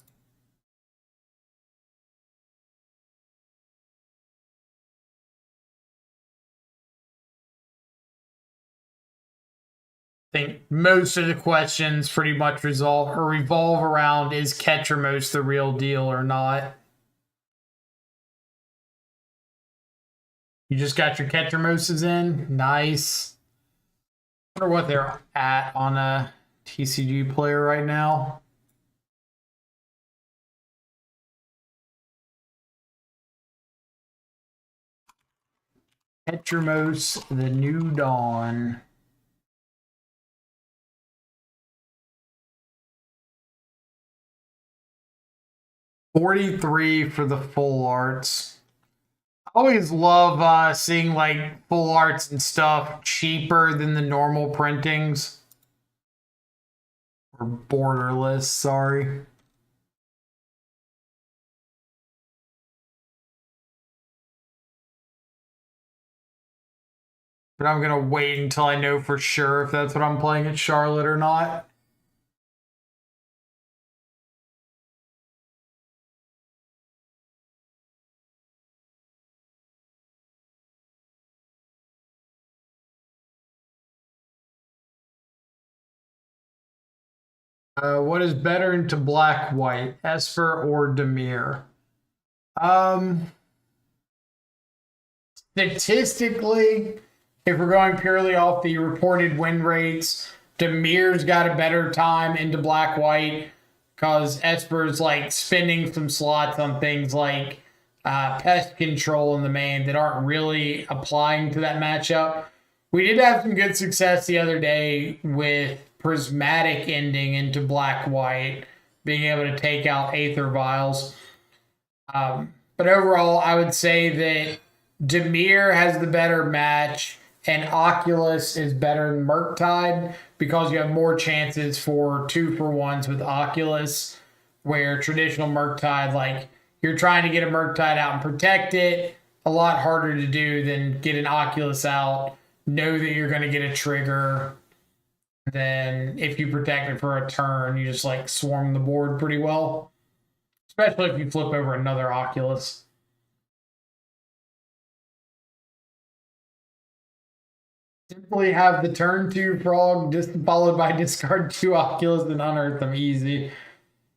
I think most of the questions pretty much revolve around, is Ketramos the real deal or not? You just got your Ketromoses in? Nice. I wonder what they're at on a TCG player right now. Ketramos, the New Dawn. $43 for the full arts. I always love seeing like full arts and stuff cheaper than the normal printings. Or borderless, sorry. But I'm going to wait until I know for sure if that's what I'm playing at Charlotte or not. What is better into black-white, Esper or Demir? Statistically, if we're going purely off the reported win rates, Demir's got a better time into black-white because Esper's like spending some slots on things like pest control in the main that aren't really applying to that matchup. We did have some good success the other day with prismatic ending into black-white, being able to take out Aether Vials. But overall, I would say that Demir has the better match and Oculus is better than Murktide because you have more chances for 2-for-1s with Oculus, where traditional Murktide, like you're trying to get a Murktide out and protect it, a lot harder to do than get an Oculus out, know that you're going to get a trigger. Then if you protect it for a turn, you just like swarm the board pretty well. Especially if you flip over another Oculus. Simply have the turn 2 frog just followed by discard 2 Oculus and unearth them easy.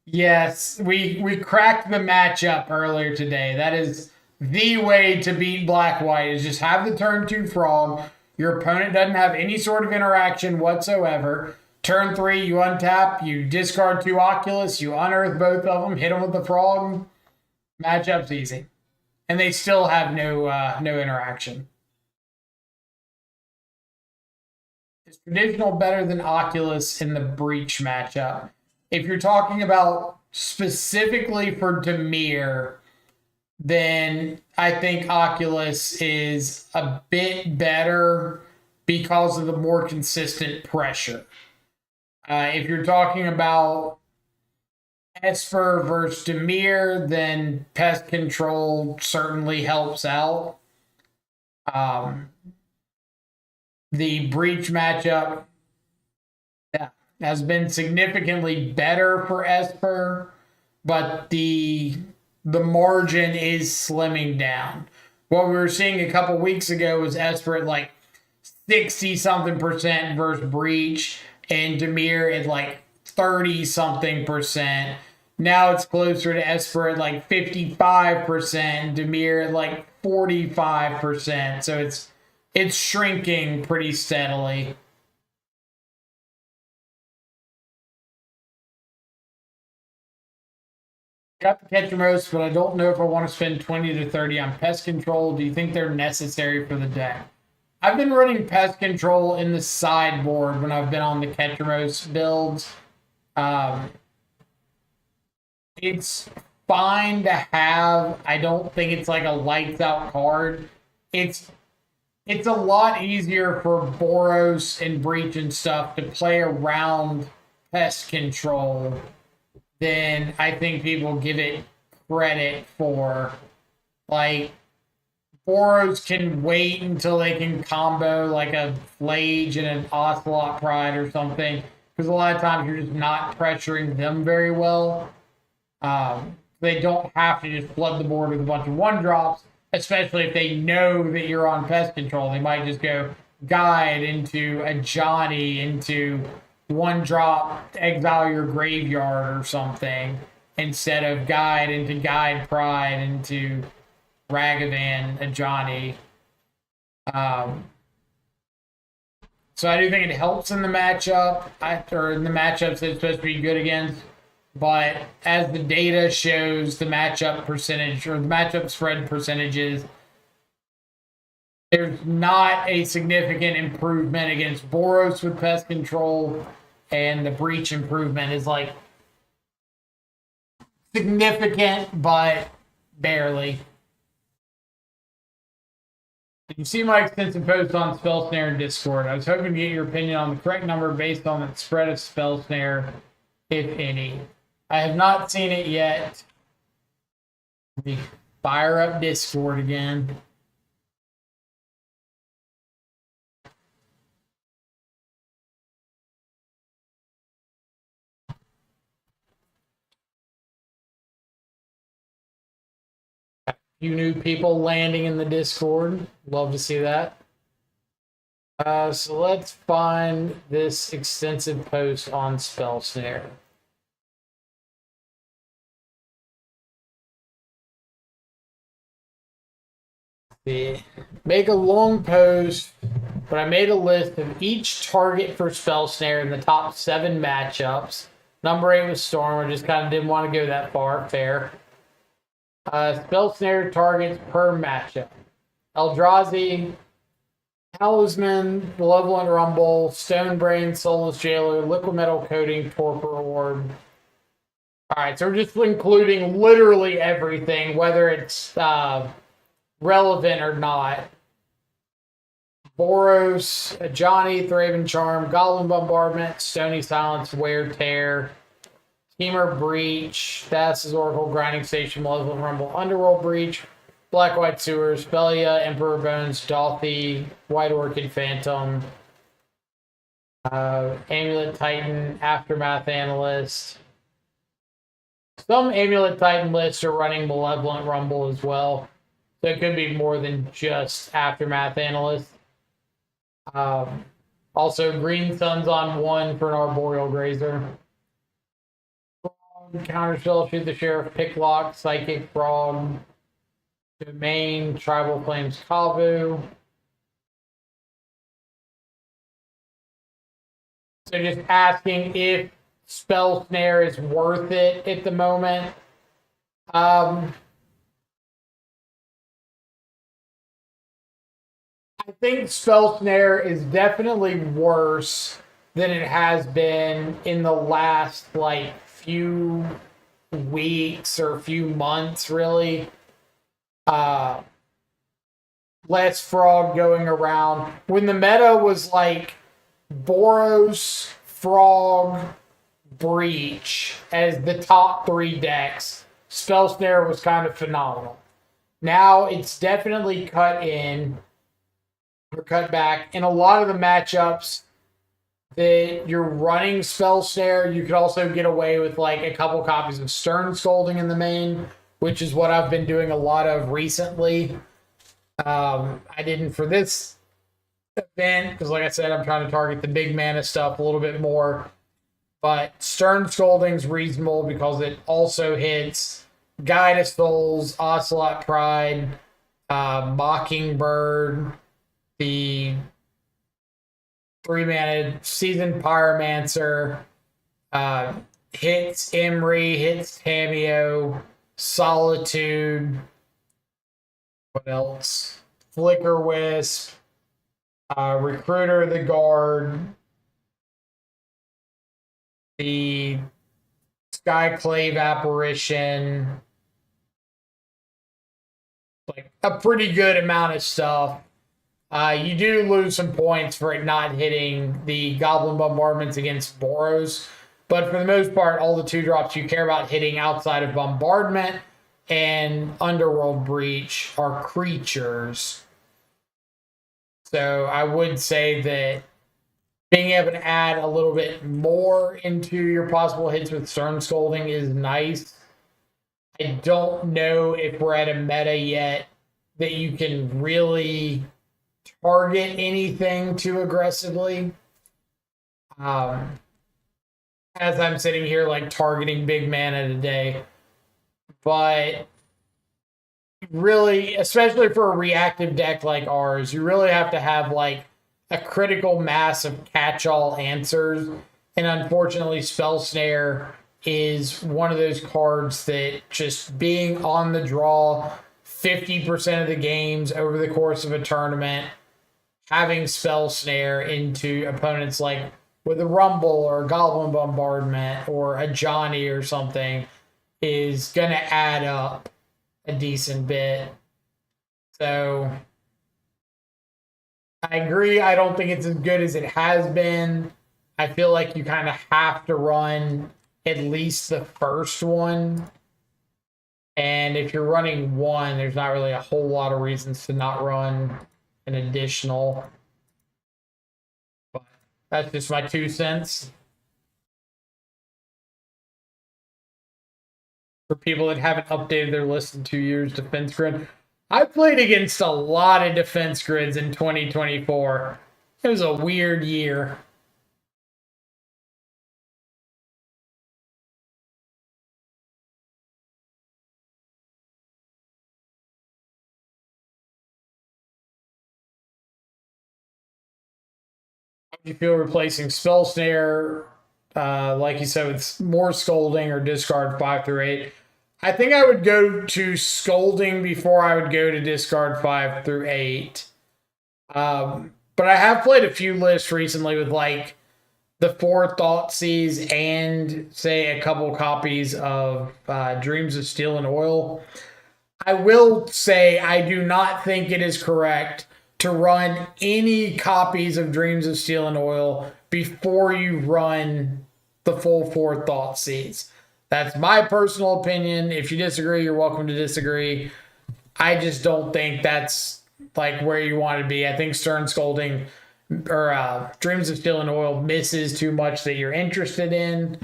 Yes, we cracked the matchup earlier today. That is the way to beat black-white, is just have the turn 2 frog. Your opponent doesn't have any sort of interaction whatsoever. Turn 3, you untap, you discard 2 Oculus, you unearth both of them, hit them with the frog. Matchup's easy. and they still have no interaction. Is traditional better than Oculus in the breach matchup? If you're talking about specifically for Demir, then I think Oculus is a bit better because of the more consistent pressure. If you're talking about Esper versus Demir, then Pest Control certainly helps out. The breach matchup has been significantly better for Esper, but the margin is slimming down. What we were seeing a couple weeks ago was Esper at like 60 something percent versus breach, and Demir at like 30 something percent. Now it's closer to Esper at like 55%, Demir at like 45%. So it's shrinking pretty steadily. Got the Ketramos, but I don't know if I want to spend 20 to 30 on pest control. Do you think they're necessary for the deck? I've been running pest control in the sideboard when I've been on the Ketramos builds. It's fine to have. I don't think it's like a lights out card. It's a lot easier for Boros and Breach and stuff to play around pest control than I think people give it credit for. Like, Boros can wait until they can combo like a Flage and an Ocelot Pride or something, because a lot of times you're just not pressuring them very well. They don't have to just flood the board with a bunch of one drops, especially if they know that you're on pest control. They might just go guide into a Johnny, into one drop, exile your graveyard or something, instead of guide into guide pride into Ragavan, a Johnny. So I do think it helps in the matchup, or in the matchups that it's supposed to be good against. But as the data shows, the matchup percentage or the matchup spread percentages, there's not a significant improvement against Boros with pest control, and the breach improvement is like significant, but barely. Did you see my extensive post on Spell Snare in Discord? I was hoping to get your opinion on the correct number based on the spread of Spell Snare, if any. I have not seen it yet. Let me fire up Discord again. A few new people landing in the Discord. Love to see that. So let's find this extensive post on Spell Snare. Make a long post, but I made a list of each target for Spell Snare in the top 7 matchups. Number 8 was Storm. I just kind of didn't want to go that far. Fair. Spell Snare targets per matchup: Eldrazi, Talisman, Malevolent Rumble, Stonebrain, Soulless Jailer, Liquid Metal Coating, Torpor Orb. Alright, so we're just including literally everything, whether it's relevant or not. Boros, Johnny, Thraven Charm, Goblin Bombardment, Stony Silence, Wear Tear, Schemer Breach, Thassa's Oracle, Grinding Station, Malevolent Rumble, Underworld Breach, Black White Sewers, Belia, Emperor Bones, Dolphy, White Orchid Phantom, Amulet Titan, Aftermath Analyst. Some Amulet Titan lists are running Malevolent Rumble as well. So it could be more than just Aftermath Analyst. Also, Green Sun's on 1 for an Arboreal Grazer. Counterspell, Shoot the Sheriff, Picklock, Psychic Frog, Domain, Tribal Flames, Kavu. So just asking if Spell Snare is worth it at the moment. I think Spell Snare is definitely worse than it has been in the last like few weeks or few months, really. Uh, Less frog going around. When the meta was like Boros, Frog, Breach as the top three decks, Spell Snare was kind of phenomenal. Now it's definitely cut in or cut back. In a lot of the matchups that you're running Spell Snare, you could also get away with like a couple copies of Stern Scolding in the main, which is what I've been doing a lot of recently. I didn't for this event because, like I said, I'm trying to target the big mana stuff a little bit more. But Stern Scolding's reasonable because it also hits Guide of Souls, Ocelot Pride, Mockingbird, the 3-mana Seasoned Pyromancer, hits Emery, hits Tameo, Solitude. What else? Flicker Wisp, Recruiter of the Guard, the Skyclave Apparition, like a pretty good amount of stuff. You do lose some points for it not hitting the Goblin Bombardments against Boros, but for the most part, all the 2-drops you care about hitting outside of Bombardment and Underworld Breach are creatures. So I would say that being able to add a little bit more into your possible hits with Stern Scolding is nice. I don't know if we're at a meta yet that you can really target anything too aggressively. As I'm sitting here like targeting big mana today. But really, especially for a reactive deck like ours, you really have to have like a critical mass of catch-all answers. And unfortunately, Spell Snare is one of those cards that just being on the draw 50% of the games over the course of a tournament, having Spell Snare into opponents like with a Rumble or a Goblin Bombardment or a Johnny or something is going to add up a decent bit. So I agree. I don't think it's as good as it has been. I feel like you kind of have to run at least the first one. And if you're running one, there's not really a whole lot of reasons to not run an additional. But that's just my 2 cents. For people that haven't updated their list in 2 years, defense grid. I played against a lot of defense grids in 2024. It was a weird year. How do you feel replacing Spell Snare, like you said, with more Scolding or discard 5 through 8? I think I would go to Scolding before I would go to discard 5 through 8. But I have played a few lists recently with like the 4 Thoughtseize and say a couple copies of Dreams of Steel and Oil. I will say I do not think it is correct to run any copies of Dreams of Steel and Oil before you run the full 4 Thoughtseize. That's my personal opinion. If you disagree, you're welcome to disagree. I just don't think that's like where you want to be. I think Stern Scolding or Dreams of Steel and Oil misses too much that you're interested in.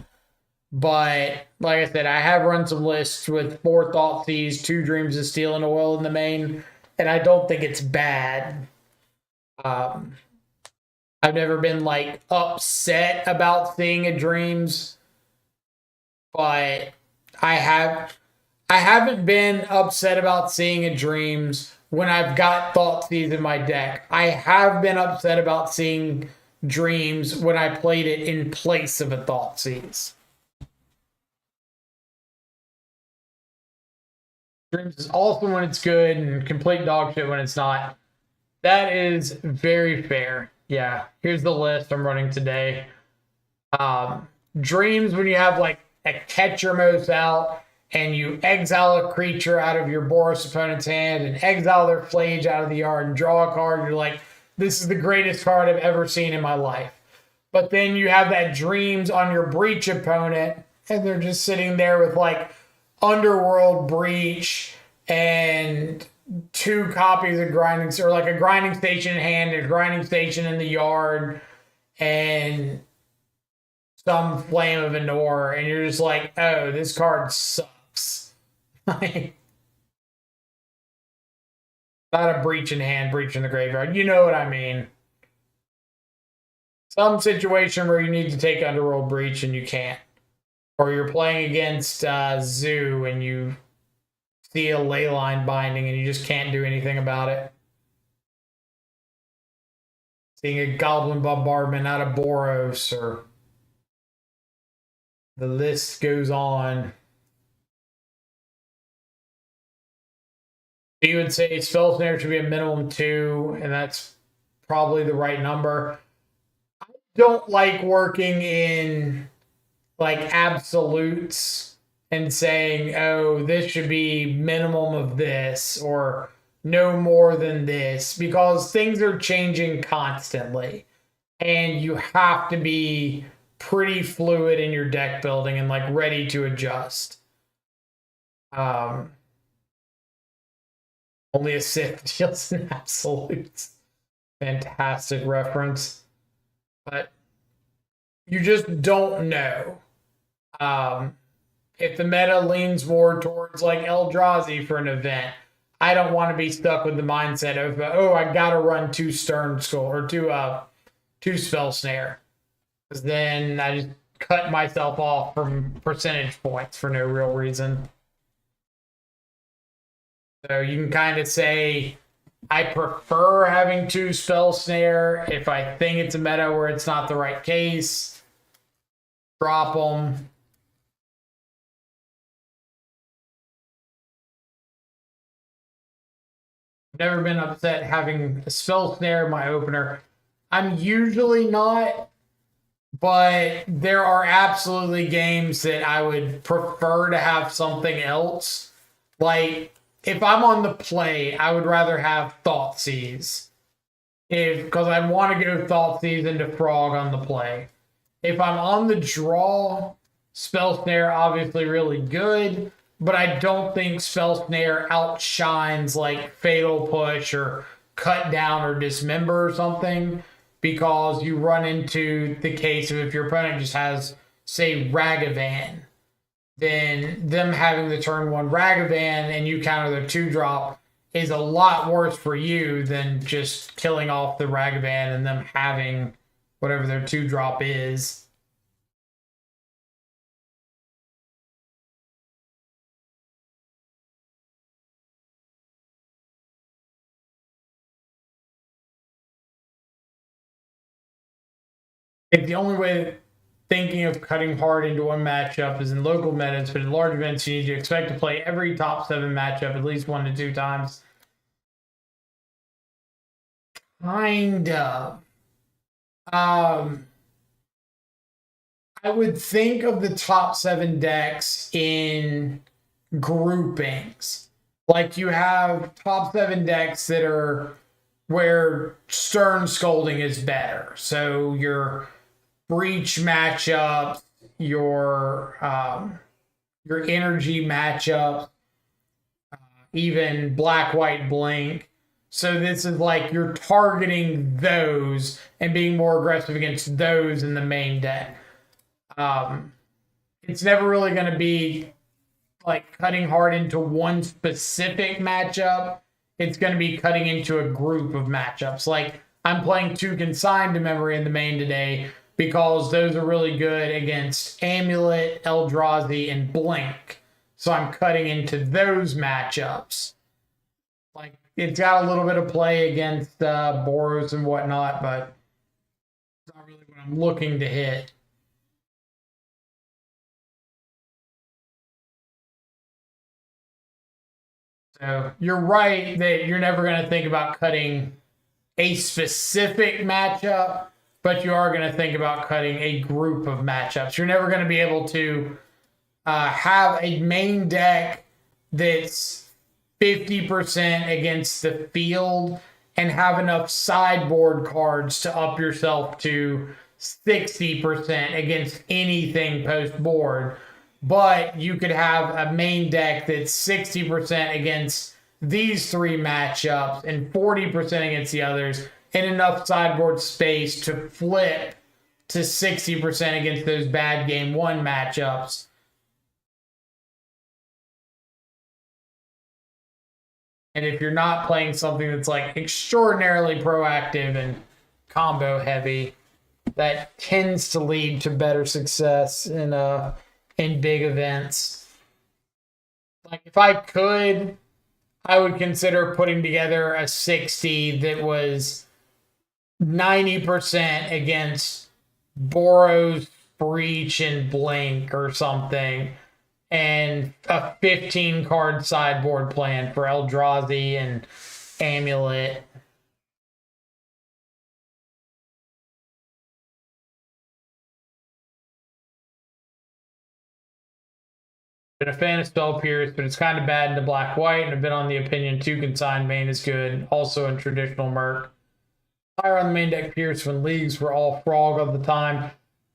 But like I said, I have run some lists with 4 Thoughtseize, 2 Dreams of Steel and Oil in the main, and I don't think it's bad. I've never been like upset about seeing a Dreams, but I haven't been upset about seeing a Dreams when I've got Thoughtseize in my deck. I have been upset about seeing Dreams when I played it in place of a Thoughtseize. Dreams is awesome when it's good and complete dog shit when it's not. That is very fair. Yeah. Here's the list I'm running today. Dreams when you have like a Ketramos out and you exile a creature out of your Boros opponent's hand and exile their Flage out of the yard and draw a card. You're like, this is the greatest card I've ever seen in my life. But then you have that Dreams on your Breach opponent and they're just sitting there with like Underworld Breach and two copies of Grinding, or like a Grinding Station in hand, a Grinding Station in the yard, and some Flame of Anor, and you're just like, oh, this card sucks. Like, not a Breach in hand, Breach in the graveyard. You know what I mean. Some situation where you need to take Underworld Breach and you can't. Or you're playing against Zoo and you see a Leyline Binding and you just can't do anything about it. Seeing a Goblin Bombardment out of Boros, or the list goes on. You would say Spell Snare should be a minimum 2, and that's probably the right number. I don't like working in like absolutes and saying, oh, this should be minimum of this or no more than this, because things are changing constantly and you have to be pretty fluid in your deck building and like ready to adjust. Only a Sith deals in absolutes. Fantastic reference. But you just don't know. If the meta leans more towards like Eldrazi for an event, I don't want to be stuck with the mindset of, oh, I got to run 2 Stern Skull or 2 Spell Snare. Because then I just cut myself off from percentage points for no real reason. So you can kind of say, I prefer having 2 Spell Snare. If I think it's a meta where it's not the right case, drop them. Never been upset having a Spell Snare in my opener. I'm usually not, but there are absolutely games that I would prefer to have something else. Like, if I'm on the play, I would rather have Thoughtseize. Because I want to go Thoughtseize into Frog on the play. If I'm on the draw, Spell Snare obviously really good, but I don't think Spell Snare outshines like Fatal Push or Cut Down or Dismember or something, because you run into the case of if your opponent just has, say, Ragavan, then them having the turn 1 Ragavan and you counter their 2-drop is a lot worse for you than just killing off the Ragavan and them having whatever their 2-drop is. If the only way thinking of cutting hard into one matchup is in local metas, but in large events, you need to expect to play every top 7 matchup at least 1 to 2 times. Kind of. I would think of the top 7 decks in groupings. Like you have top 7 decks that are where Stern Scolding is better. So your Breach matchups, your energy matchup, even Black White Blink. So this is like you're targeting those and being more aggressive against those in the main deck. It's never really going to be like cutting hard into one specific matchup. It's going to be cutting into a group of matchups. Like I'm playing 2 Consigned to Memory in the main today because those are really good against Amulet, Eldrazi, and Blink. So I'm cutting into those matchups. Like it's got a little bit of play against Boros and whatnot, but it's not really what I'm looking to hit. So you're right that you're never going to think about cutting a specific matchup, but you are going to think about cutting a group of matchups. You're never going to be able to have a main deck that's 50% against the field and have enough sideboard cards to up yourself to 60% against anything post board. But you could have a main deck that's 60% against these three matchups and 40% against the others, and enough sideboard space to flip to 60% against those bad game one matchups. And if you're not playing something that's like extraordinarily proactive and combo heavy, that tends to lead to better success in big events. Like if I could, I would consider putting together a 60 that was 90% against Boros, Breach, and Blink or something, and a 15 card sideboard plan for Eldrazi and Amulet. Been a fan of Spell Pierce, but it's kind of bad in the black white, and I've been on the opinion 2 consigned main is good, also in traditional Merc. Higher on the main deck Pierce when leagues were all frog all the time.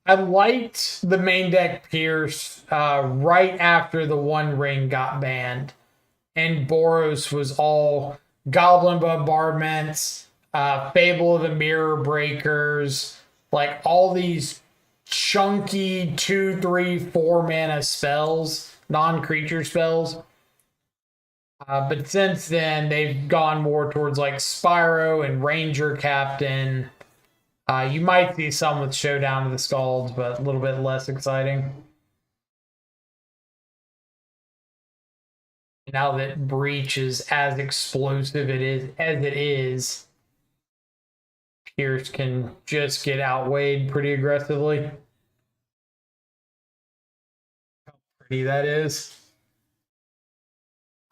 I liked the main deck Pierce right after the One Ring got banned, and Boros was all Goblin Bombardments, Fable of the Mirror Breakers, like all these chunky 2, 3, 4 mana spells, non-creature spells. But since then, they've gone more towards like Spyro and Ranger Captain. You might see some with Showdown of the Scalds, but a little bit less exciting. Now that Breach is as explosive as it is, Pierce can just get outweighed pretty aggressively. How pretty that is.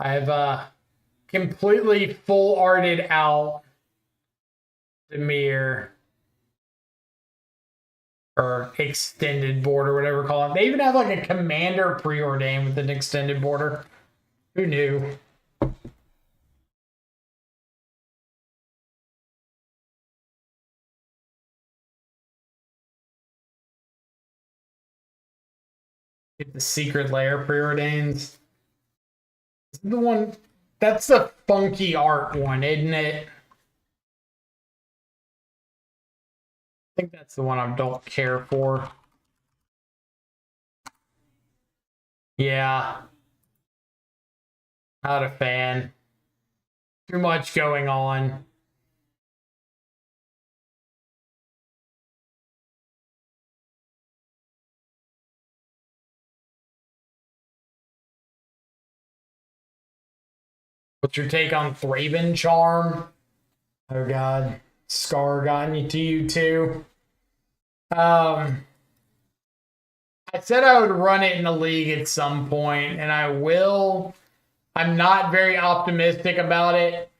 I've completely full arted out Demir, or extended border, whatever call it. They even have like a commander preordained with an extended border. Who knew? Get the secret layer preordains. The one that's the funky art one, isn't it? I think that's the one I don't care for. Yeah. Not a fan. Too much going on. What's your take on Thraben Charm? Oh god. Scar gotten to you too. I said I would run it in the league at some point, and I will. I'm not very optimistic about it.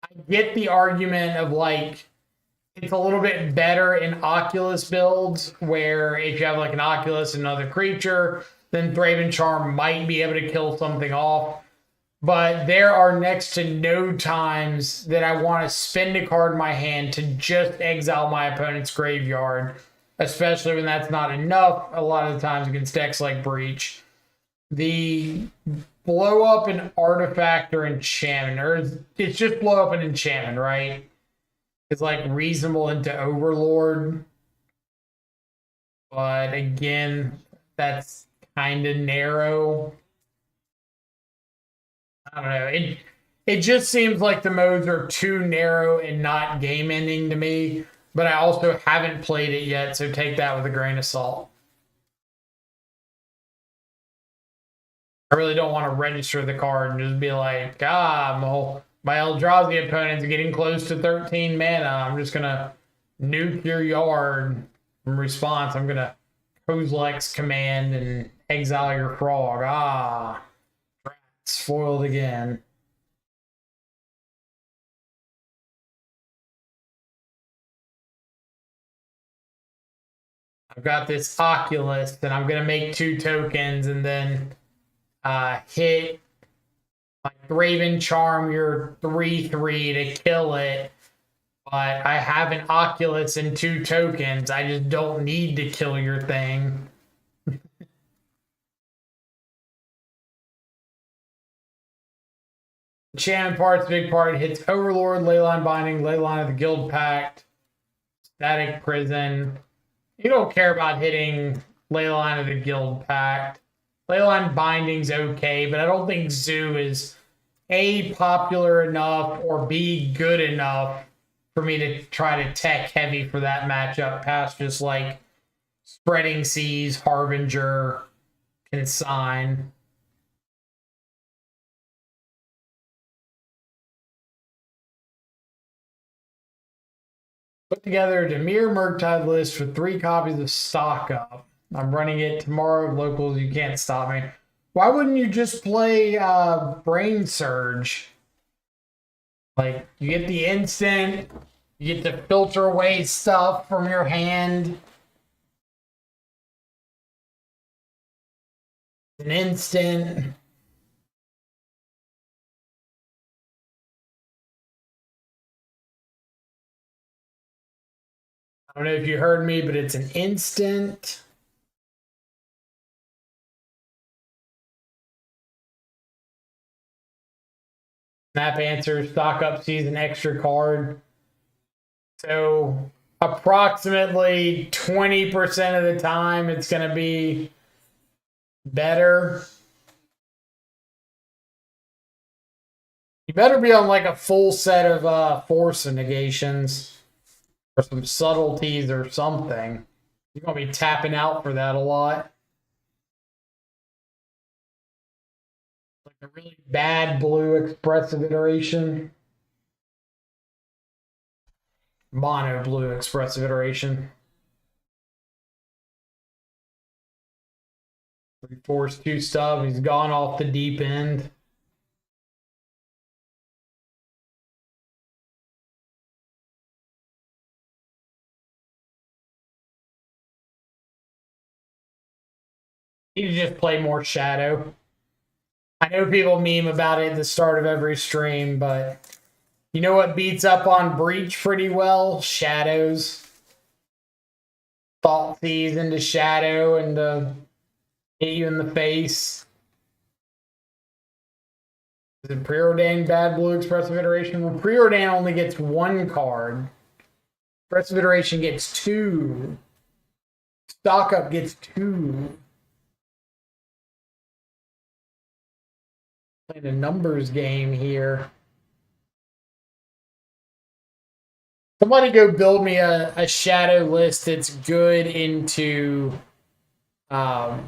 I get the argument of like it's a little bit better in Oculus builds, where if you have like an Oculus and another creature, then Thraben Charm might be able to kill something off. But there are next to no times that I want to spend a card in my hand to just exile my opponent's graveyard, especially when that's not enough a lot of the times against decks like Breach. The blow up an artifact or enchantment, or it's just blow up an enchantment, right? It's like reasonable into Overlord. But again, that's kind of narrow. I don't know. It just seems like the modes are too narrow and not game ending to me. But I also haven't played it yet, so take that with a grain of salt. I really don't want to register the card and just be like, my Eldrazi opponent's getting close to 13 mana. I'm just gonna nuke your yard. In response, I'm gonna Kozilek's command and exile your frog. Spoiled again. I've got this Oculus, and I'm gonna make 2 tokens, and then hit like Raven Charm your 3/3 to kill it. But I have an Oculus and 2 tokens. I just don't need to kill your thing. Enchantment parts, big part, hits Overlord, Leyline Binding, Leyline of the Guild Pact, Static Prison. You don't care about hitting Leyline of the Guild Pact. Leyline Binding's okay, but I don't think Zoo is A, popular enough, or B, good enough for me to try to tech heavy for that matchup past just like Spreading Seas, Harbinger, Consign. Put together a Demir Murktide list with 3 copies of Stock Up. I'm running it tomorrow. Locals, you can't stop me. Why wouldn't you just play Brain Surge? Like, you get the instant, you get to filter away stuff from your hand. An instant. I don't know if you heard me, but it's an instant. Map answer, stock up sees an extra card. So approximately 20% of the time it's going to be better. You better be on like a full set of force and negations or some subtleties or something. You're going to be tapping out for that a lot. Like a really bad blue expressive iteration. Mono blue expressive iteration. We forced 2 stub. He's gone off the deep end. Need to just play more Shadow. I know people meme about it at the start of every stream, but you know what beats up on Breach pretty well? Shadows. Thought Thieves into Shadow and hit you in the face. Is it Preordained bad blue expressive iteration? Well, Preordained only gets 1 card. Expressive iteration gets 2. Stock Up gets 2. Playing a numbers game here. Somebody go build me a Shadow list that's good into black,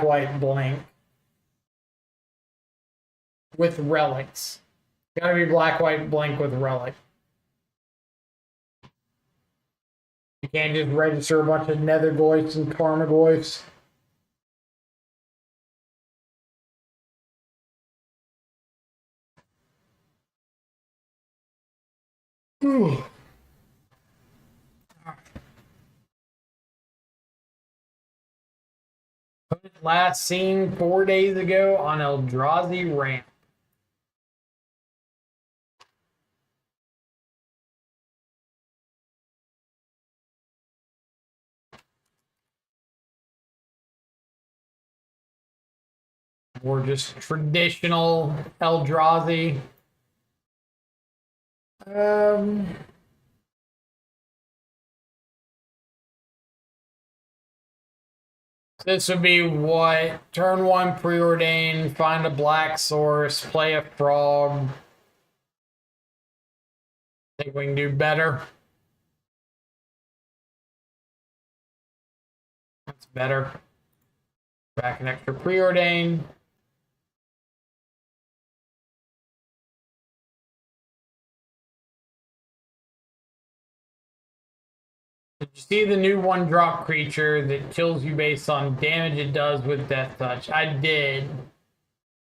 white, blank with relics. Gotta be black, white, blank with relic. You can't just register a bunch of Nethergoyfs and Tarmogoyfs. Ooh. Last seen 4 days ago on Eldrazi Ramp. Or just traditional Eldrazi. This would be what? Turn 1 Preordained, find a black source, play a frog. Think we can do better? That's better. Back an extra Preordained. Did you see the new 1-drop creature that kills you based on damage it does with Death Touch? I did.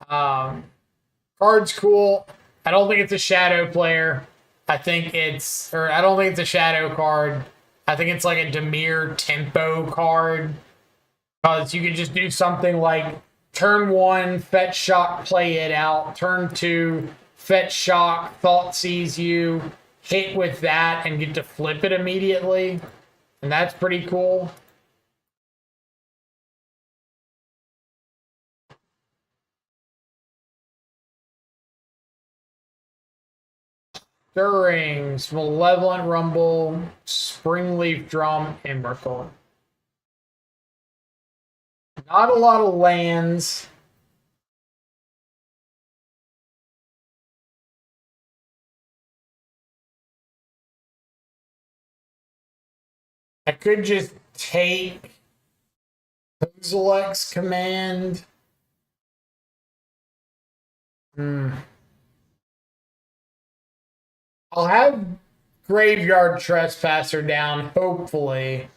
Card's cool. I don't think it's a Shadow player. I think it's, or I don't think it's a shadow card. I think it's like a Demir tempo card. Because you can just do something like turn 1, fetch shock, play it out. Turn 2, fetch shock, thought sees you, hit with that, and get to flip it immediately. And that's pretty cool. Stirrings, Malevolent Rumble, Springleaf Drum, Emrakul. Not a lot of lands. I could just take Kozilek's Command. I'll have Graveyard Trespasser down, hopefully.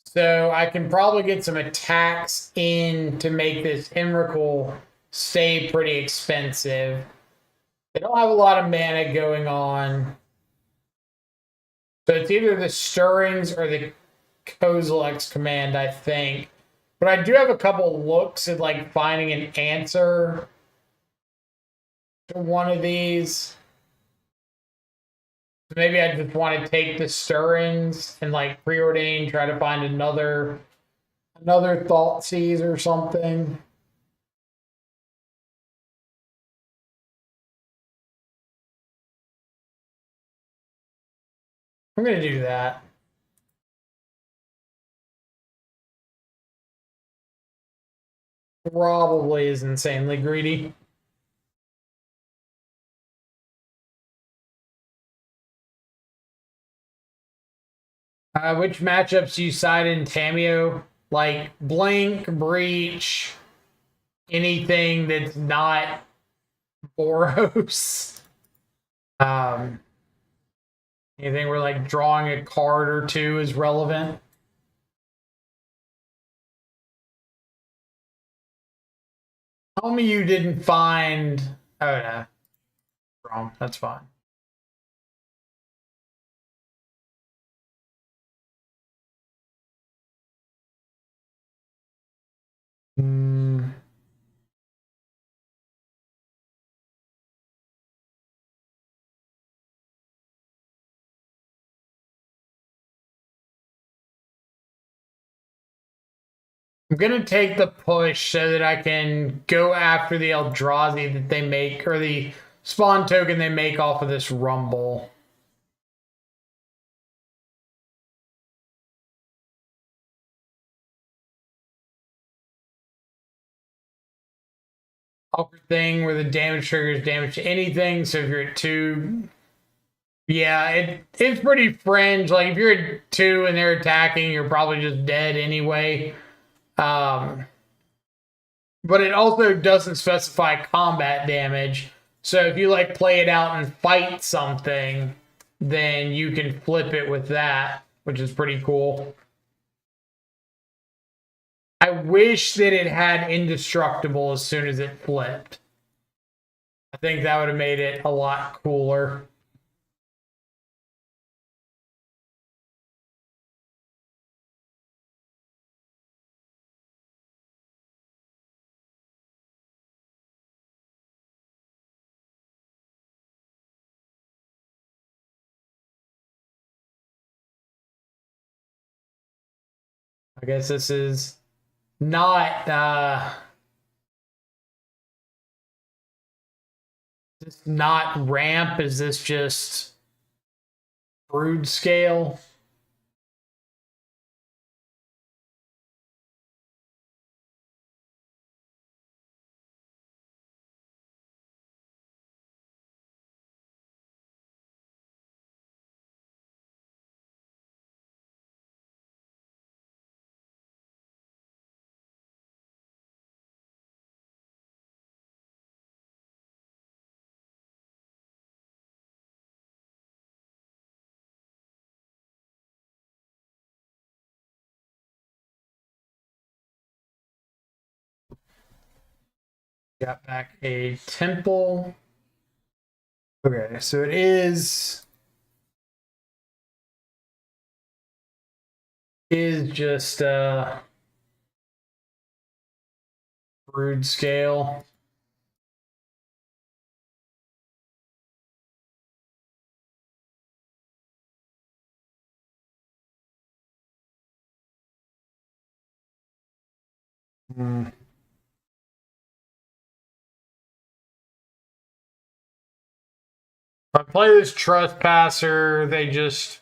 So I can probably get some attacks in to make this Emrakul stay pretty expensive. They don't have a lot of mana going on. So it's either the Stirrings or the Kozilek's Command, I think. But I do have a couple looks at like finding an answer to one of these. So maybe I just want to take the Stirrings and like preordain, try to find another Thoughtseize or something. I'm gonna do that. Probably is insanely greedy. Which matchups do you side in Tameo? Like Blink, Breach, anything that's not Boros. Anything where like drawing a card or two is relevant. Tell me you didn't find. Oh no, wrong. That's fine. Mm. I'm gonna take the push so that I can go after the Eldrazi that they make, or the spawn token they make off of this Rumble. Awkward thing where the damage triggers damage to anything. So if you're at 2, yeah, it's pretty fringe. Like if you're at 2 and they're attacking, you're probably just dead anyway. But it also doesn't specify combat damage. So if you like play it out and fight something, then you can flip it with that, which is pretty cool. I wish that it had indestructible as soon as it flipped. I think that would have made it a lot cooler. I guess this is not this not ramp. Is this just brood scale? Got back a temple. Okay, so it is is just brood scale. Hmm. If I play this trespasser, they just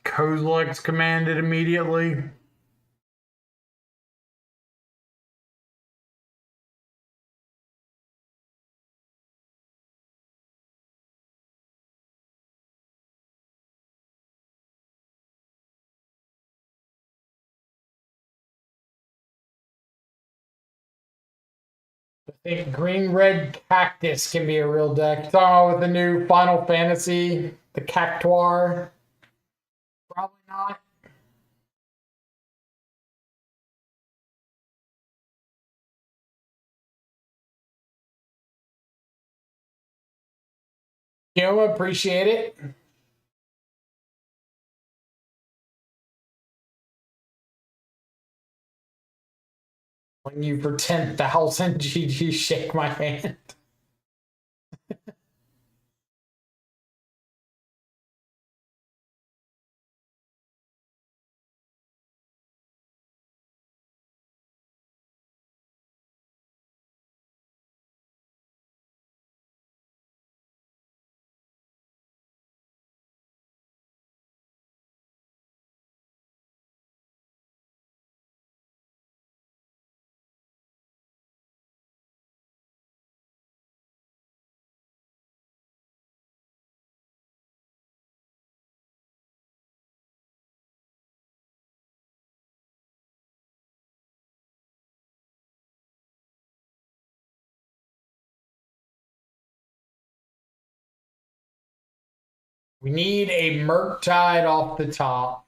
Kozilek's commanded immediately. I think green red cactus can be a real deck. Talking about with the new Final Fantasy, the Cactuar. Probably not. You know, appreciate it. When you for 10,000 GG, shake my hand. We need a Murktide off the top.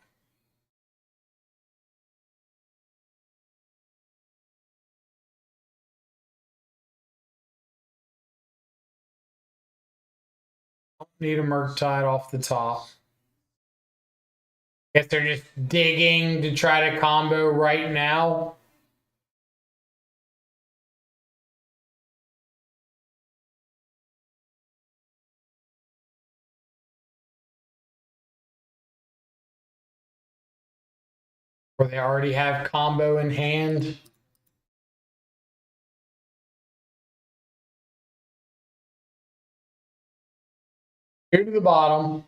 Need a Murktide off the top. Guess they're just digging to try to combo right now. Or they already have combo in hand. Go to the bottom.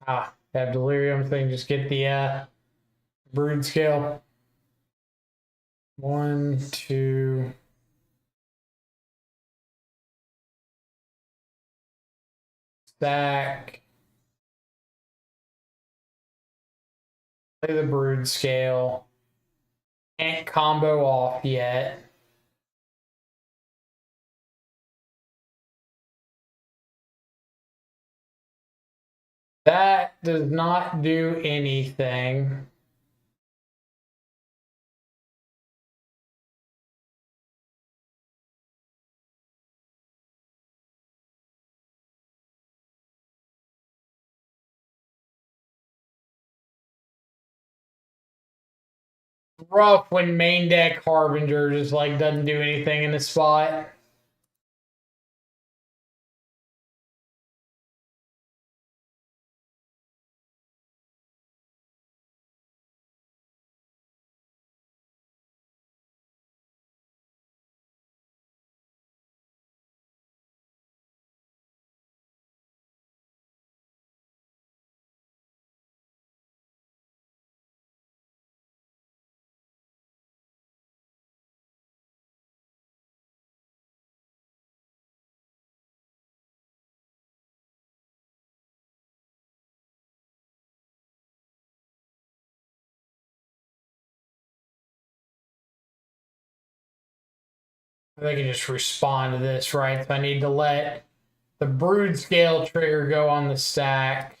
Have delirium thing. Just get the brood scale. 1, 2. Stack. Play the brood scale. Can't combo off yet. That does not do anything. Rough when main deck Harbinger just like doesn't do anything in the spot. They can just respond to this, right? If I need to let the brood scale trigger go on the stack.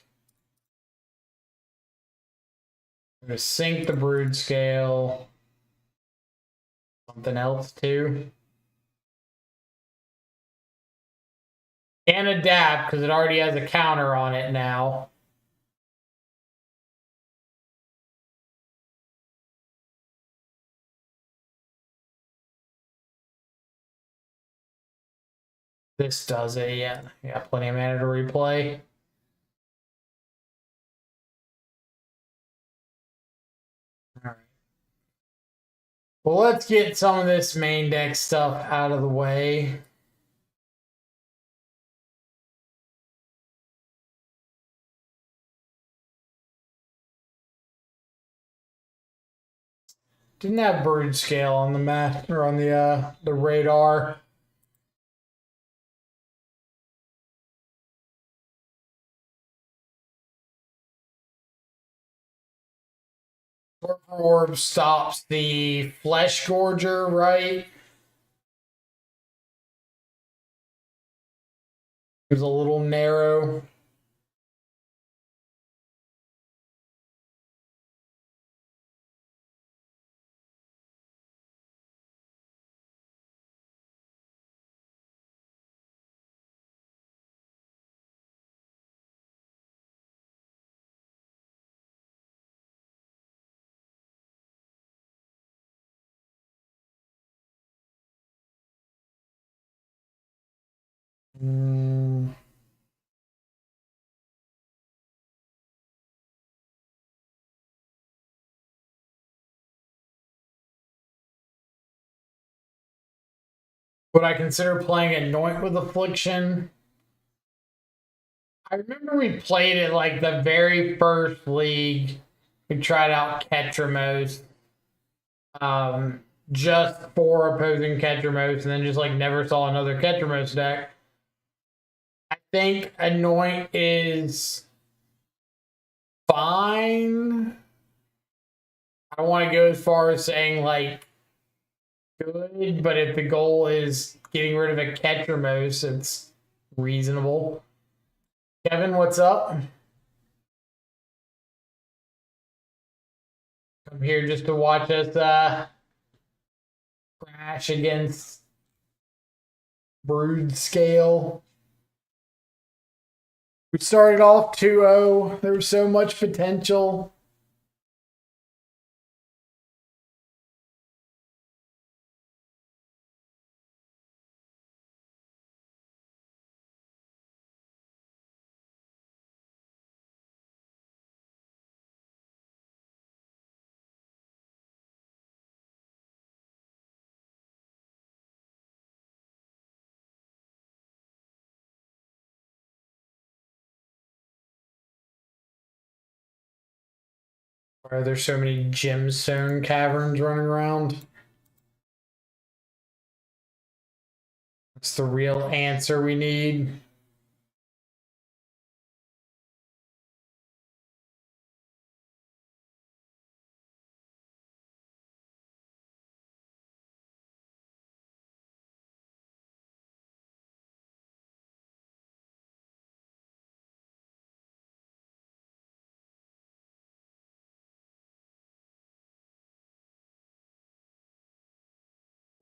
I'm going to sync the brood scale. something else too. And adapt because it already has a counter on it now. This does it, yeah. Yeah, plenty of mana to replay. Alright. Well, let's get some of this main deck stuff out of the way. Didn't have Brood Scale on the map or on the radar. Orb stops the Flesh Gorger, right? It was a little narrow. Would I consider playing Anoint with Affliction? I remember we played it like the very first league. We tried out Ketramos, just for opposing Ketramos, and then just like never saw another Ketramos deck. I think Anoint is fine. I don't want to go as far as saying like good, but if the goal is getting rid of a Ketramos, it's reasonable. Kevin, what's up? I'm here just to watch us crash against Brood Scale. We started off 2-0. There was so much potential. Why are there so many gemstone caverns running around? That's the real answer we need.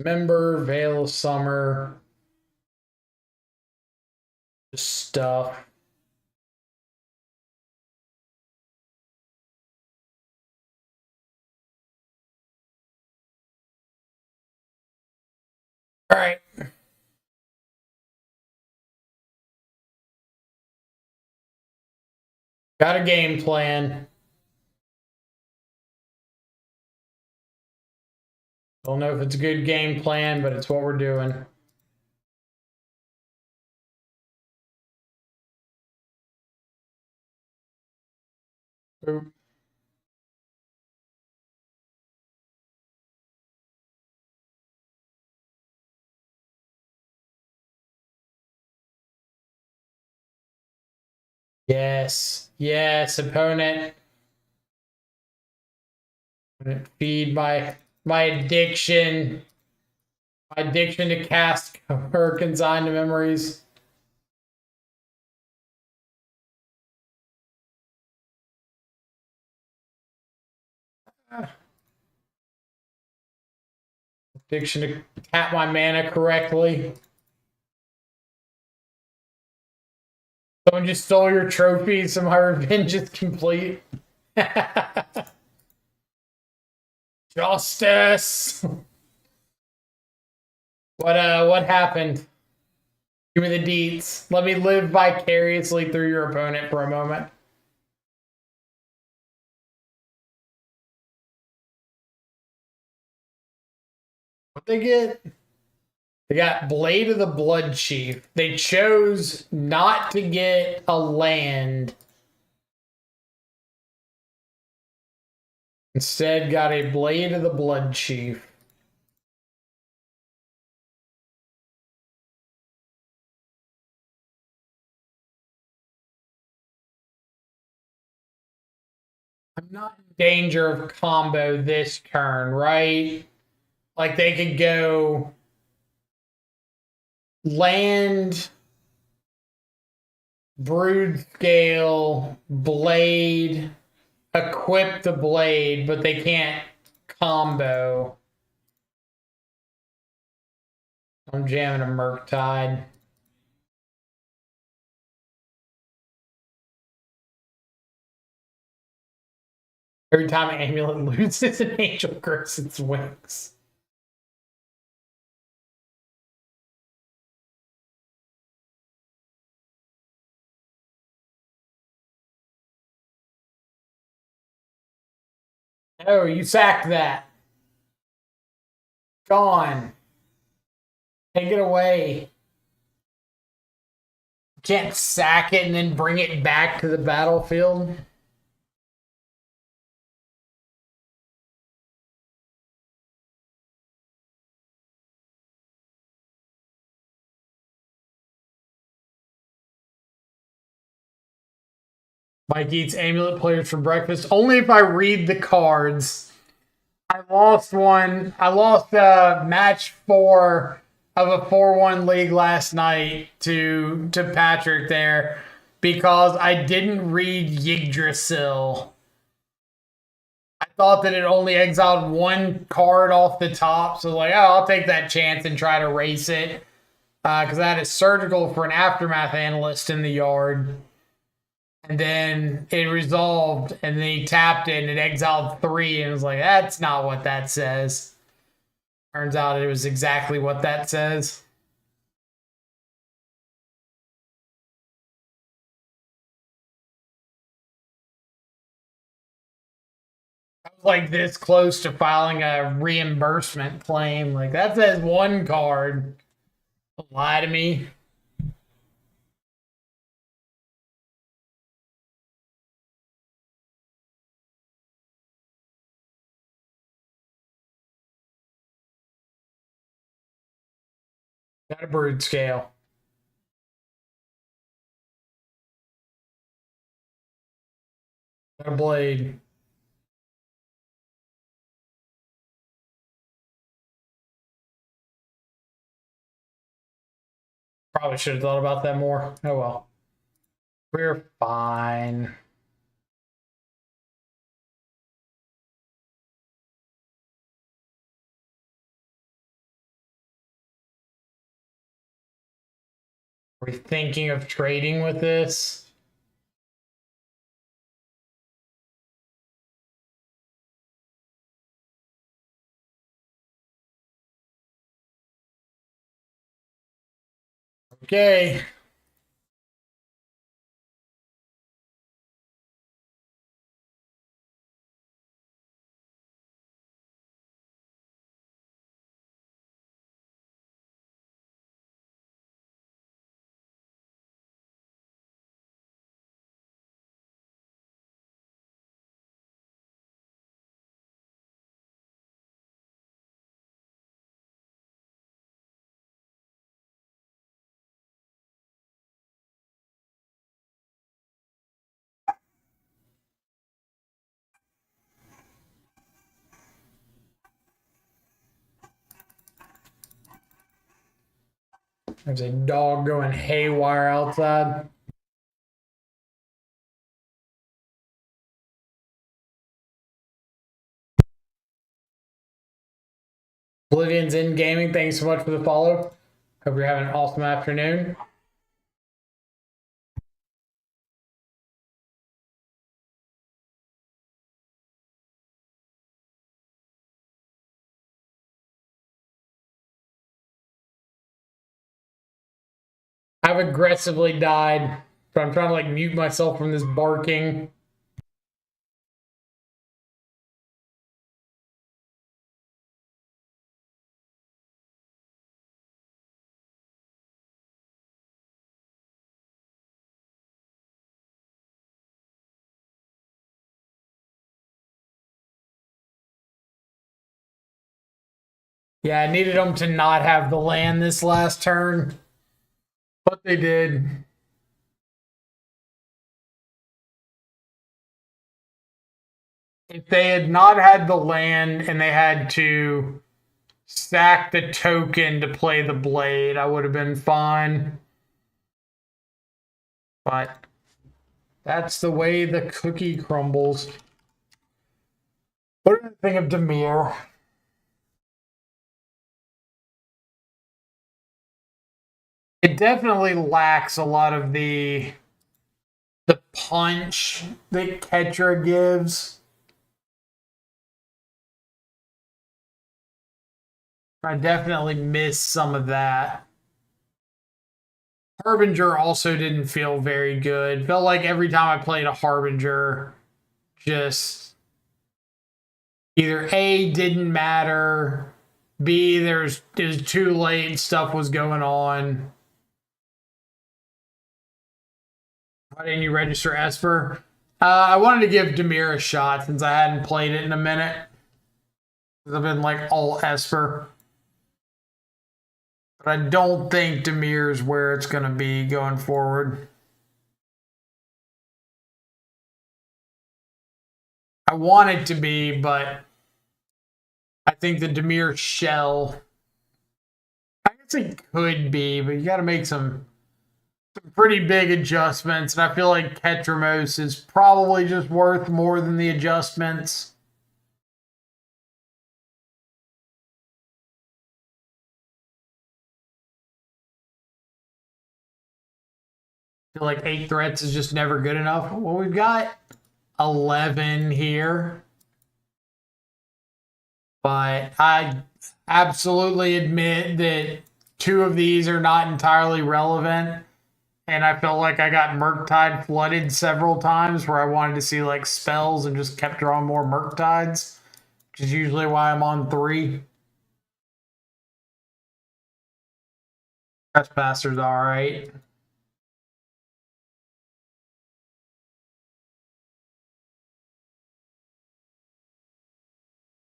Remember, Veil of Summer, stuff. All right. Got a game plan. Don't know if it's a good game plan, but it's what we're doing. Boop. Yes. Yes, opponent. Feed my addiction. My addiction to cast her consigned to memories. Prediction to tap my mana correctly. Someone just stole your trophy, so my revenge is complete. Justice. What happened? Give me the deets. Let me live vicariously through your opponent for a moment. What they get? They got Blade of the Blood Chief. They chose not to get a land. Instead, got a Blade of the Blood Chief. I'm not in danger of combo this turn, right? Like they could go land, brood scale, blade, equip the blade, but they can't combo. I'm jamming a Murktide. Every time an amulet loses an angel grows its wings. Oh, you sacked that. Gone. Take it away. Can't sack it and then bring it back to the battlefield. Mike eats amulet players for breakfast. Only if I read the cards. I lost one. I lost match 4 of a 4-1 league last night to Patrick there because I didn't read Yggdrasil. I thought that it only exiled one card off the top, so like, oh, I'll take that chance and try to race it because I had a surgical for an aftermath analyst in the yard. And then it resolved, and then he tapped it, and it exiled 3, and it was like, that's not what that says. Turns out it was exactly what that says. I was like this close to filing a reimbursement claim. Like, that says one card. Don't lie to me. Got a brood scale. Got a blade. Probably should have thought about that more. Oh well. We're fine. Are we thinking of trading with this? Okay. There's a dog going haywire outside. Oblivion's in gaming. Thanks so much for the follow. Hope you're having an awesome afternoon. I've aggressively died, but I'm trying to like mute myself from this barking. Yeah, I needed them to not have the land this last turn, but they did. If they had not had the land and they had to stack the token to play the blade, I would have been fine. But that's the way the cookie crumbles. What did I think of Demir? It definitely lacks a lot of the punch that Ketra gives. I definitely miss some of that. Harbinger also didn't feel very good. Felt like every time I played a Harbinger, just either A, didn't matter, B, it was too late, stuff was going on. Why didn't you register Esper? I wanted to give Demir a shot since I hadn't played it in a minute. I've been like all Esper. But I don't think Demir's where it's going to be going forward. I want it to be, but I think the Demir shell, I guess it could be, but you got to make some pretty big adjustments. And I feel like Ketramos is probably just worth more than the adjustments. I feel like 8 threats is just never good enough. Well, we've got 11 here. But I absolutely admit that 2 of these are not entirely relevant. And I felt like I got Murktide flooded several times where I wanted to see like spells and just kept drawing more Murktides, which is usually why I'm on 3. Trespasser's alright.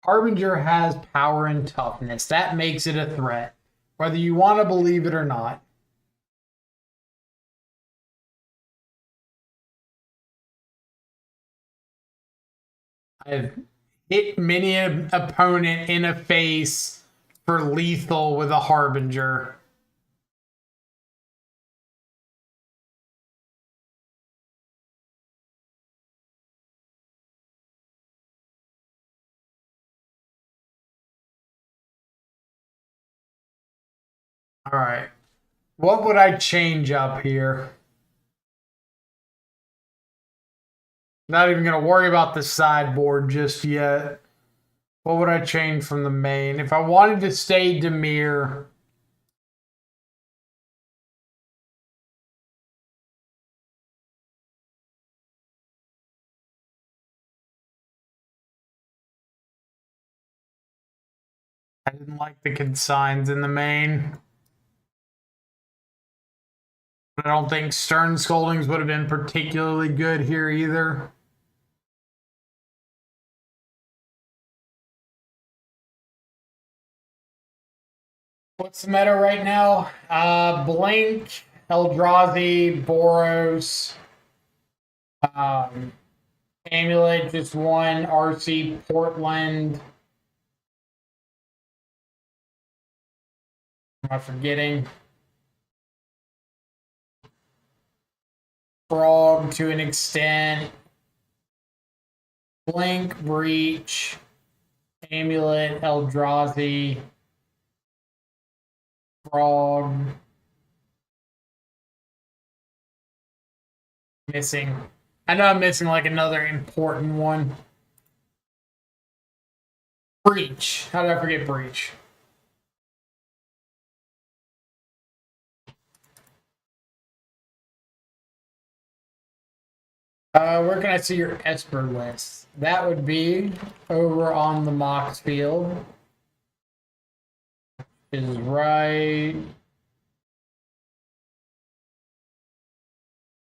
Harbinger has power and toughness. That makes it a threat, whether you want to believe it or not. I've hit many an opponent in a face for lethal with a Harbinger. All right. What would I change up here? Not even going to worry about the sideboard just yet. What would I change from the main? If I wanted to stay Demir, I didn't like the consigns in the main. I don't think Stern Scoldings would have been particularly good here either. What's the meta right now? Blink, Eldrazi, Boros, Amulet, just one, RC, Portland. Am I forgetting? Frog to an extent. Blink, Breach, Amulet, Eldrazi. Frog. Missing. I know I'm missing like another important one. Breach. How did I forget Breach? Where can I see your Esper list? That would be over on the Mox field. Is right.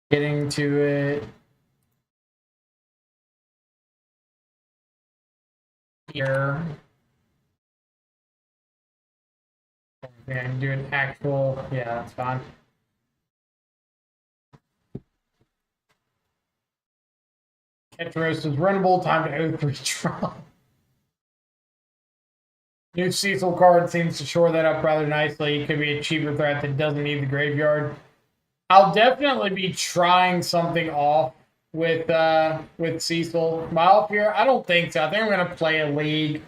Getting to it. Here. Okay, I'm doing actual. Yeah, that's fine. Ketros is runnable. Time to 03 draw. New Cecil card seems to shore that up rather nicely. It could be a cheaper threat that doesn't need the graveyard. I'll definitely be trying something off with Cecil. My off here, I don't think so. I think I'm gonna play a league.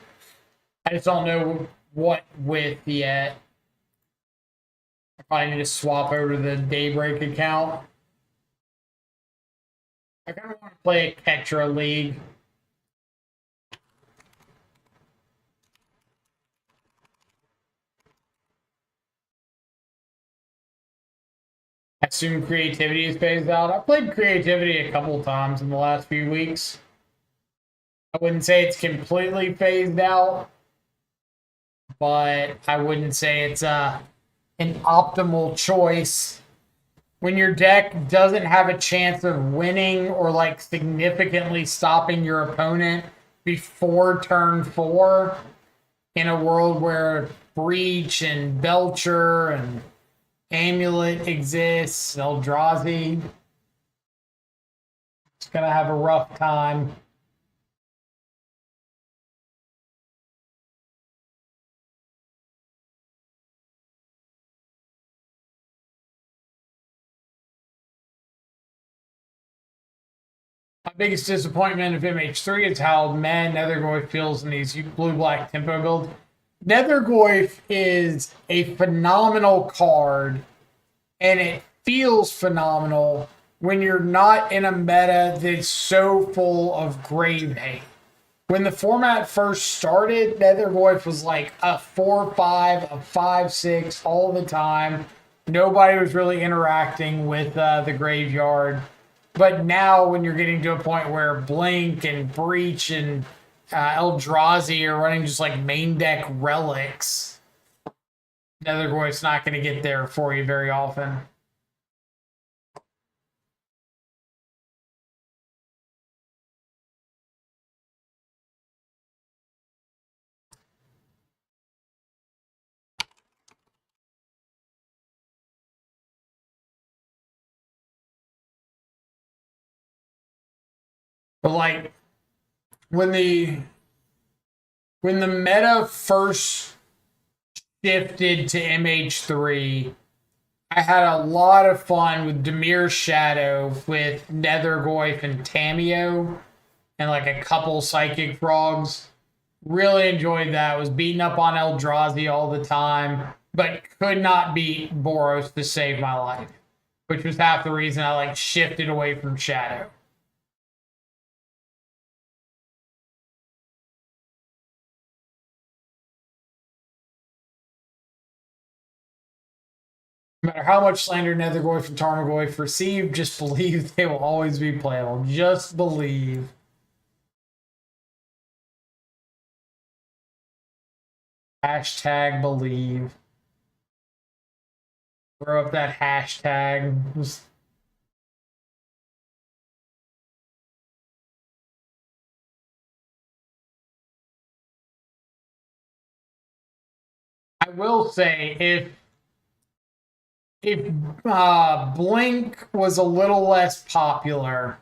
I just don't know what with yet. I probably need to swap over to the Daybreak account. I kind of want to play a Ketra league. I assume creativity is phased out. I played creativity a couple times in the last few weeks. I wouldn't say it's completely phased out, but I wouldn't say it's an optimal choice. When your deck doesn't have a chance of winning or like significantly stopping your opponent before turn 4, in a world where Breach and Belcher and Amulet exists, Eldrazi, it's gonna have a rough time. My biggest disappointment of MH3 is how mad Nethergoyf feels in these blue-black tempo builds. Nethergoyf is a phenomenal card, and it feels phenomenal when you're not in a meta that's so full of grave hate. When the format first started, Nethergoyf was like a 4-5, a 5-6 all the time. Nobody was really interacting with the graveyard. But now, when you're getting to a point where Blink and Breach and Eldrazi are running just like main deck relics, Nethergoyf's not going to get there for you very often. But like when the meta first shifted to MH3, I had a lot of fun with Demir's Shadow with Nethergoyf and Tameo and like a couple Psychic Frogs. Really enjoyed that. Was beating up on Eldrazi all the time, but could not beat Boros to save my life, which was half the reason I like shifted away from Shadow. No matter how much slander Nethergoyf and Tarmogoyf receive, just believe they will always be playable. Just believe. Hashtag believe. Throw up that hashtag. Just... I will say, if Blink was a little less popular,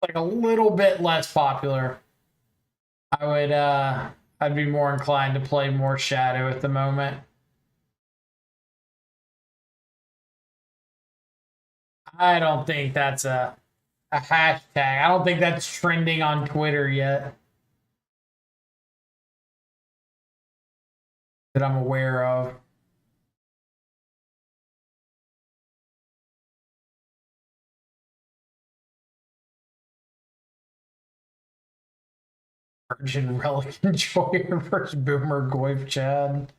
like a little bit less popular, I would I'd be more inclined to play more Shadow at the moment. I don't think that's a hashtag. I don't think that's trending on Twitter yet that I'm aware of. Virgin Relic Enjoyer versus Boomer Goif Chad.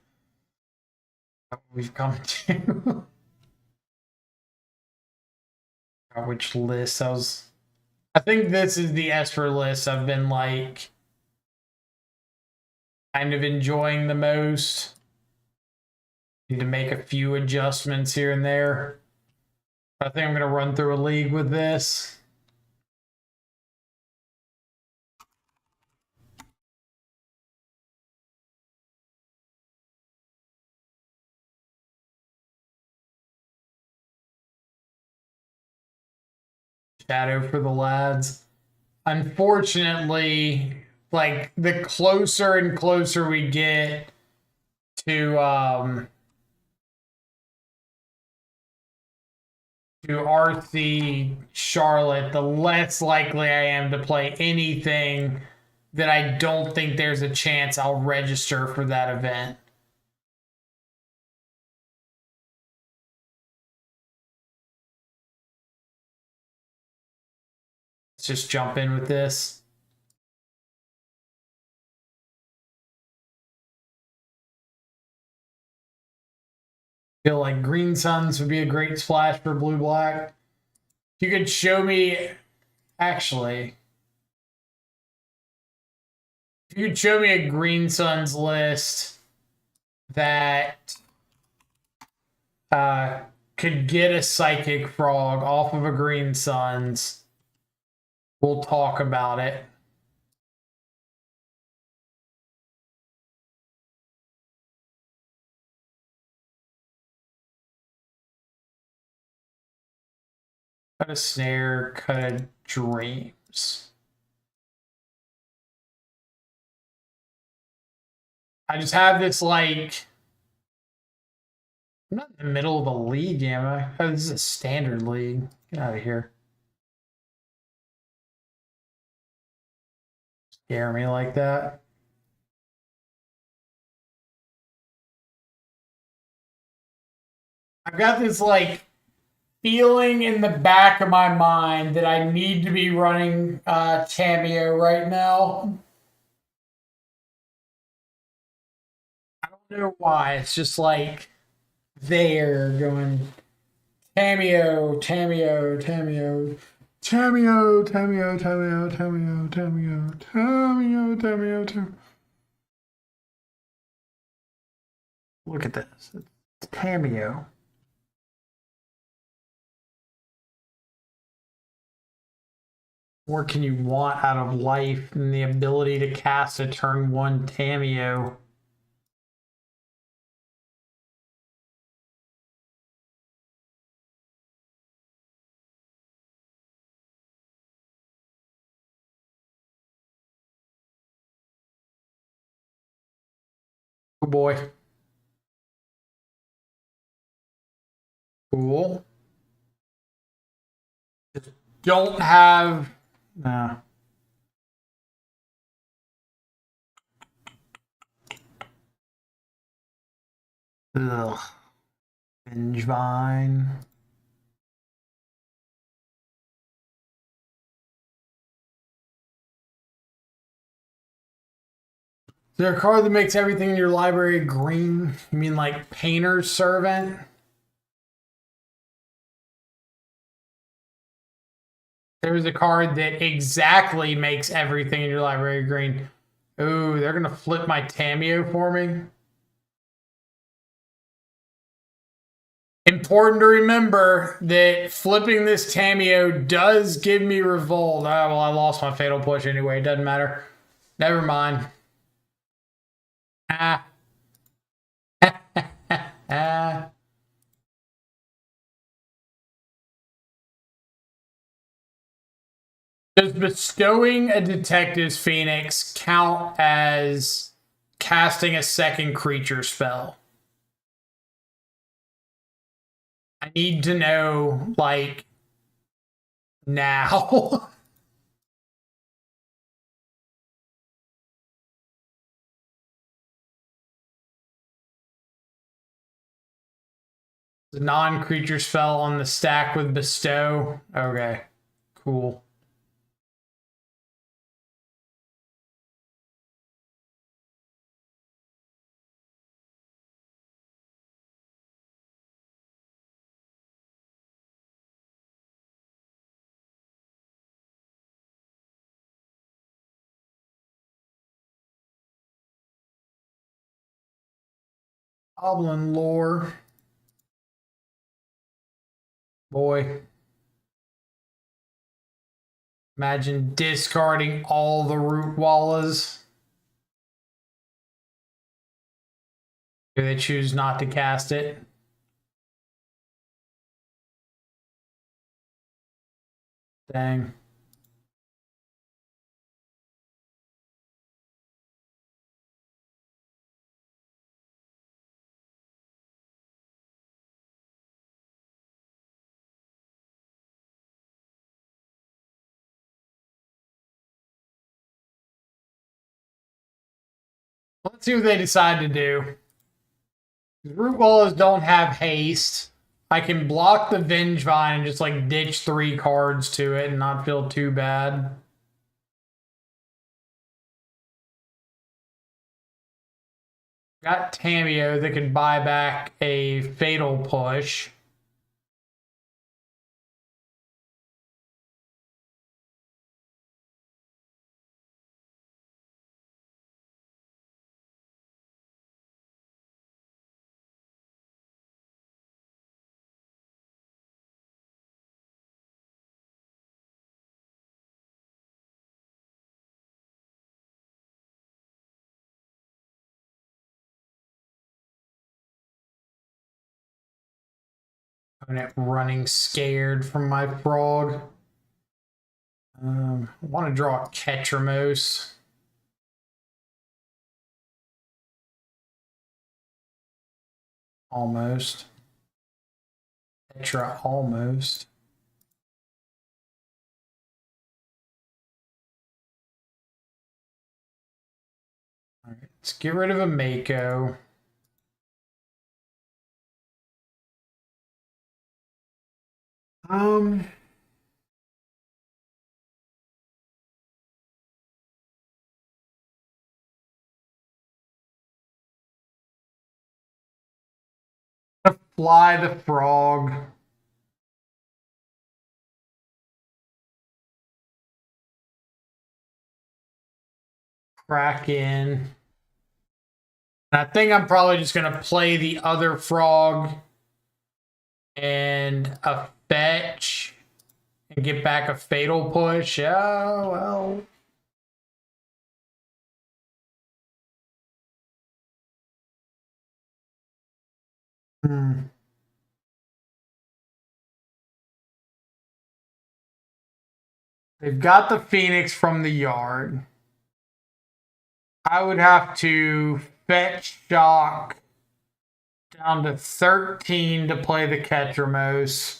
We've come to. Which list I think this is the Esper list I've been like kind of enjoying the most. Need to make a few adjustments here and there. I think I'm going to run through a league with this. Shadow for the lads. Unfortunately, like the closer and closer we get to RC Charlotte, the less likely I am to play anything that I don't think there's a chance I'll register for that event. Let's just jump in with this. Feel like Green Suns would be a great splash for Blue Black. If you could show me, actually, if you could show me a Green Suns list that could get a Psychic Frog off of a Green Suns, we'll talk about it. Cut a Snare, cut a Dreams. I just have this like, I'm not in the middle of a league, am I? Oh, this is a standard league. Get out of here. Scare me like that. I've got this like feeling in the back of my mind that I need to be running Cameo right now. I don't know why. It's just like there going Cameo, Cameo, Cameo, Cameo, Cameo, Cameo, Cameo, Cameo, Cameo, Cameo, Cameo. Look at this. It's Cameo. What can you want out of life and the ability to cast a turn 1 Cameo? Oh boy. Cool. Just don't have. Nah. Ugh. Vengevine. Is there a card that makes everything in your library green? You mean like Painter's Servant? There's a card that exactly makes everything in your library green. Ooh, they're going to flip my Cameo for me. Important to remember that flipping this Cameo does give me Revolt. Oh, well, I lost my Fatal Push anyway. It doesn't matter. Never mind. Ah. Ah. Does bestowing a Detective's Phoenix count as casting a second creature spell? I need to know, like, now. The non-creature spell on the stack with bestow. Okay, cool. Goblin lore. Boy. Imagine discarding all the root wallas. Do they choose not to cast it? Dang. Let's see what they decide to do. Root wallas don't have haste. I can block the Vengevine and just like ditch 3 cards to it and not feel too bad. Got Tameo that could buy back a Fatal Push. Opponent running scared from my frog. I want to draw a Ketramos. Almost. Ketra almost. All right, let's get rid of a Mako. Fly the frog. Crack in. I think I'm probably just going to play the other frog and a fetch and get back a Fatal Push. Oh, well. They've got the Phoenix from the yard. I would have to fetch Shock down to 13 to play the Ketramos.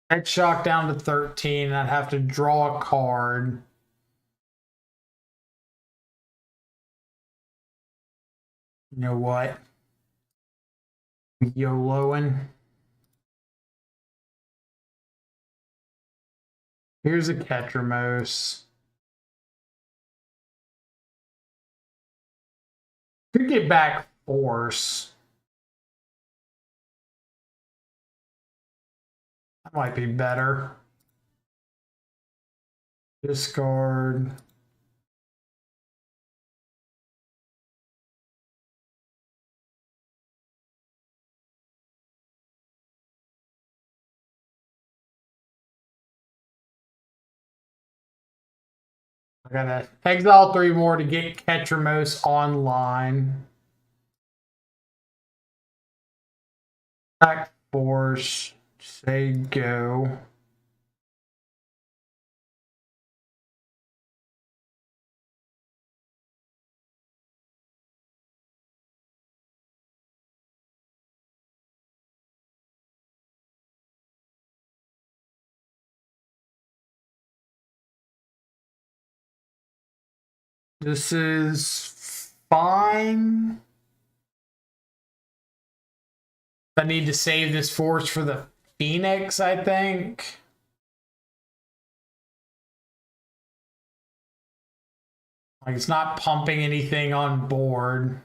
I'd shock down to 13. I'd have to draw a card. You know what? YOLOing. Here's a Ketramos. Could get back Force. That might be better. Discard. I gotta exile 3 more to get Ketramos online. Back Force. Say go. This is fine. I need to save this force for the Phoenix, I think. Like, it's not pumping anything on board.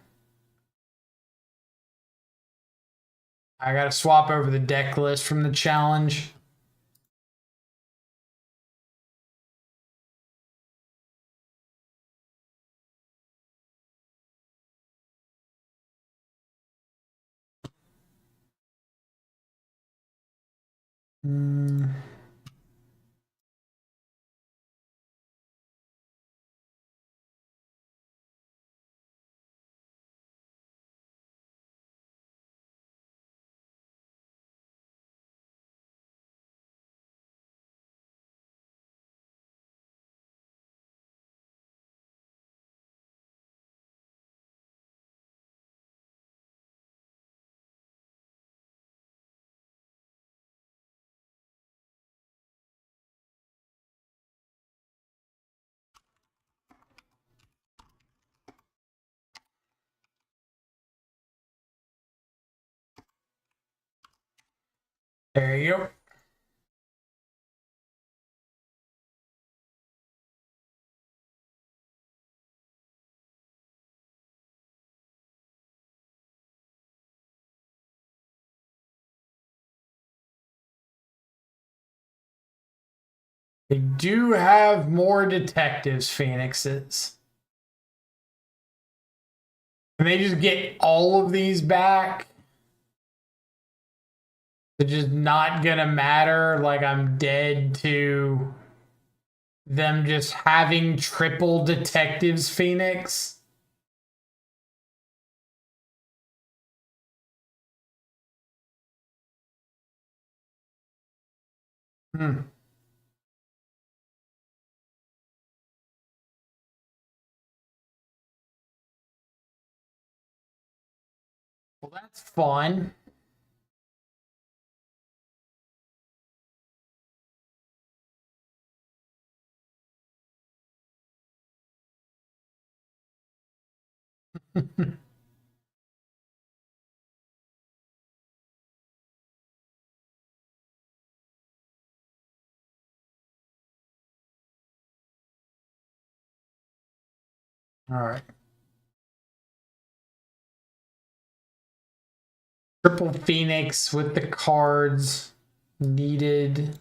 I gotta swap over the deck list from the challenge. There you go. They do have more detectives, Phoenixes. Can they just get all of these back? It's just not gonna matter. Like, I'm dead to them just having triple detectives, Phoenix. Hmm. Well, that's fun. All right. Triple Phoenix with the cards needed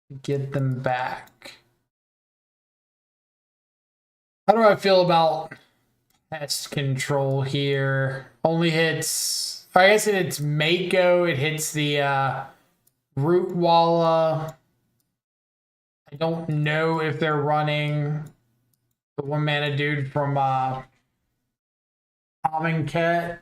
to get them back. How do I feel about pest control here? Only hits, I guess it hits Mako, it hits the Root Walla. I don't know if they're running the 1-mana dude from Cat.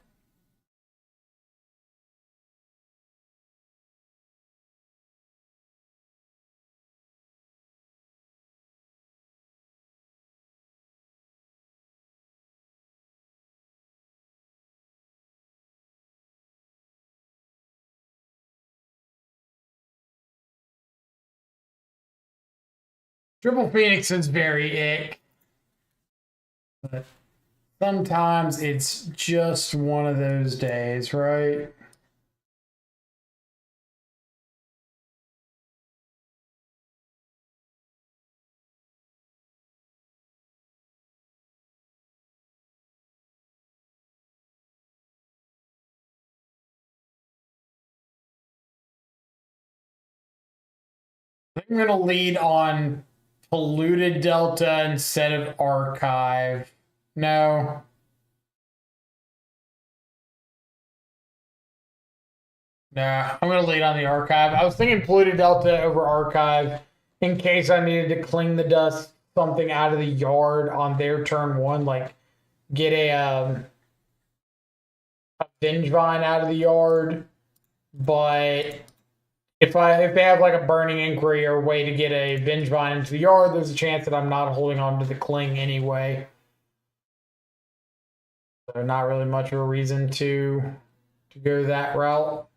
Triple Phoenix is very ick, but sometimes it's just one of those days, right? I'm gonna lead on Polluted Delta instead of Archive. No. Nah, I'm gonna lead on the Archive. I was thinking Polluted Delta over Archive in case I needed to clean the dust something out of the yard on their turn one, like get a Vengevine out of the yard. But if they have like a Burning Inquiry or a way to get a Vengevine into the yard, there's a chance that I'm not holding on to the Cling anyway. So not really much of a reason to go that route.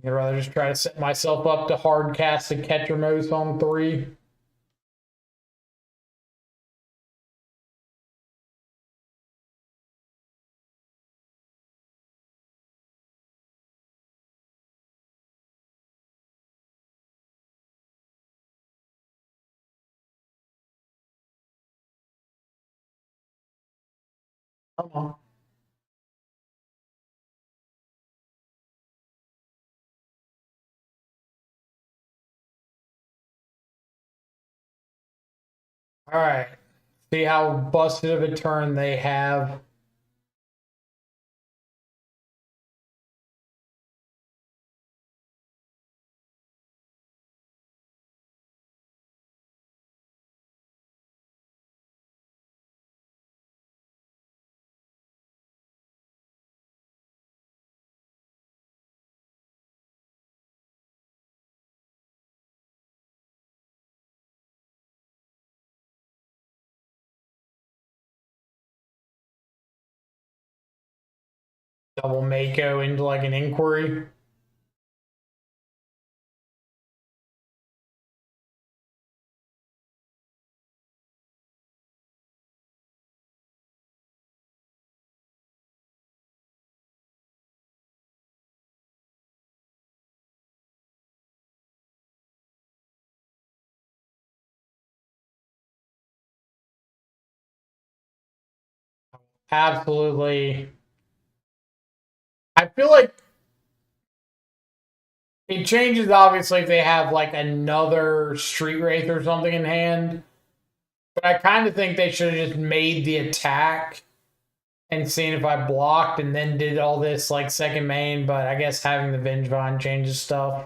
I'd rather just try to set myself up to hard cast a Ketramos on 3. Come on. All right. See how busted of a turn they have. Double Mako into like an inquiry. Absolutely. I feel like it changes obviously if they have like another Street Wraith or something in hand. But I kind of think they should have just made the attack and seen if I blocked and then did all this like second main. But I guess having the Vengevine changes stuff.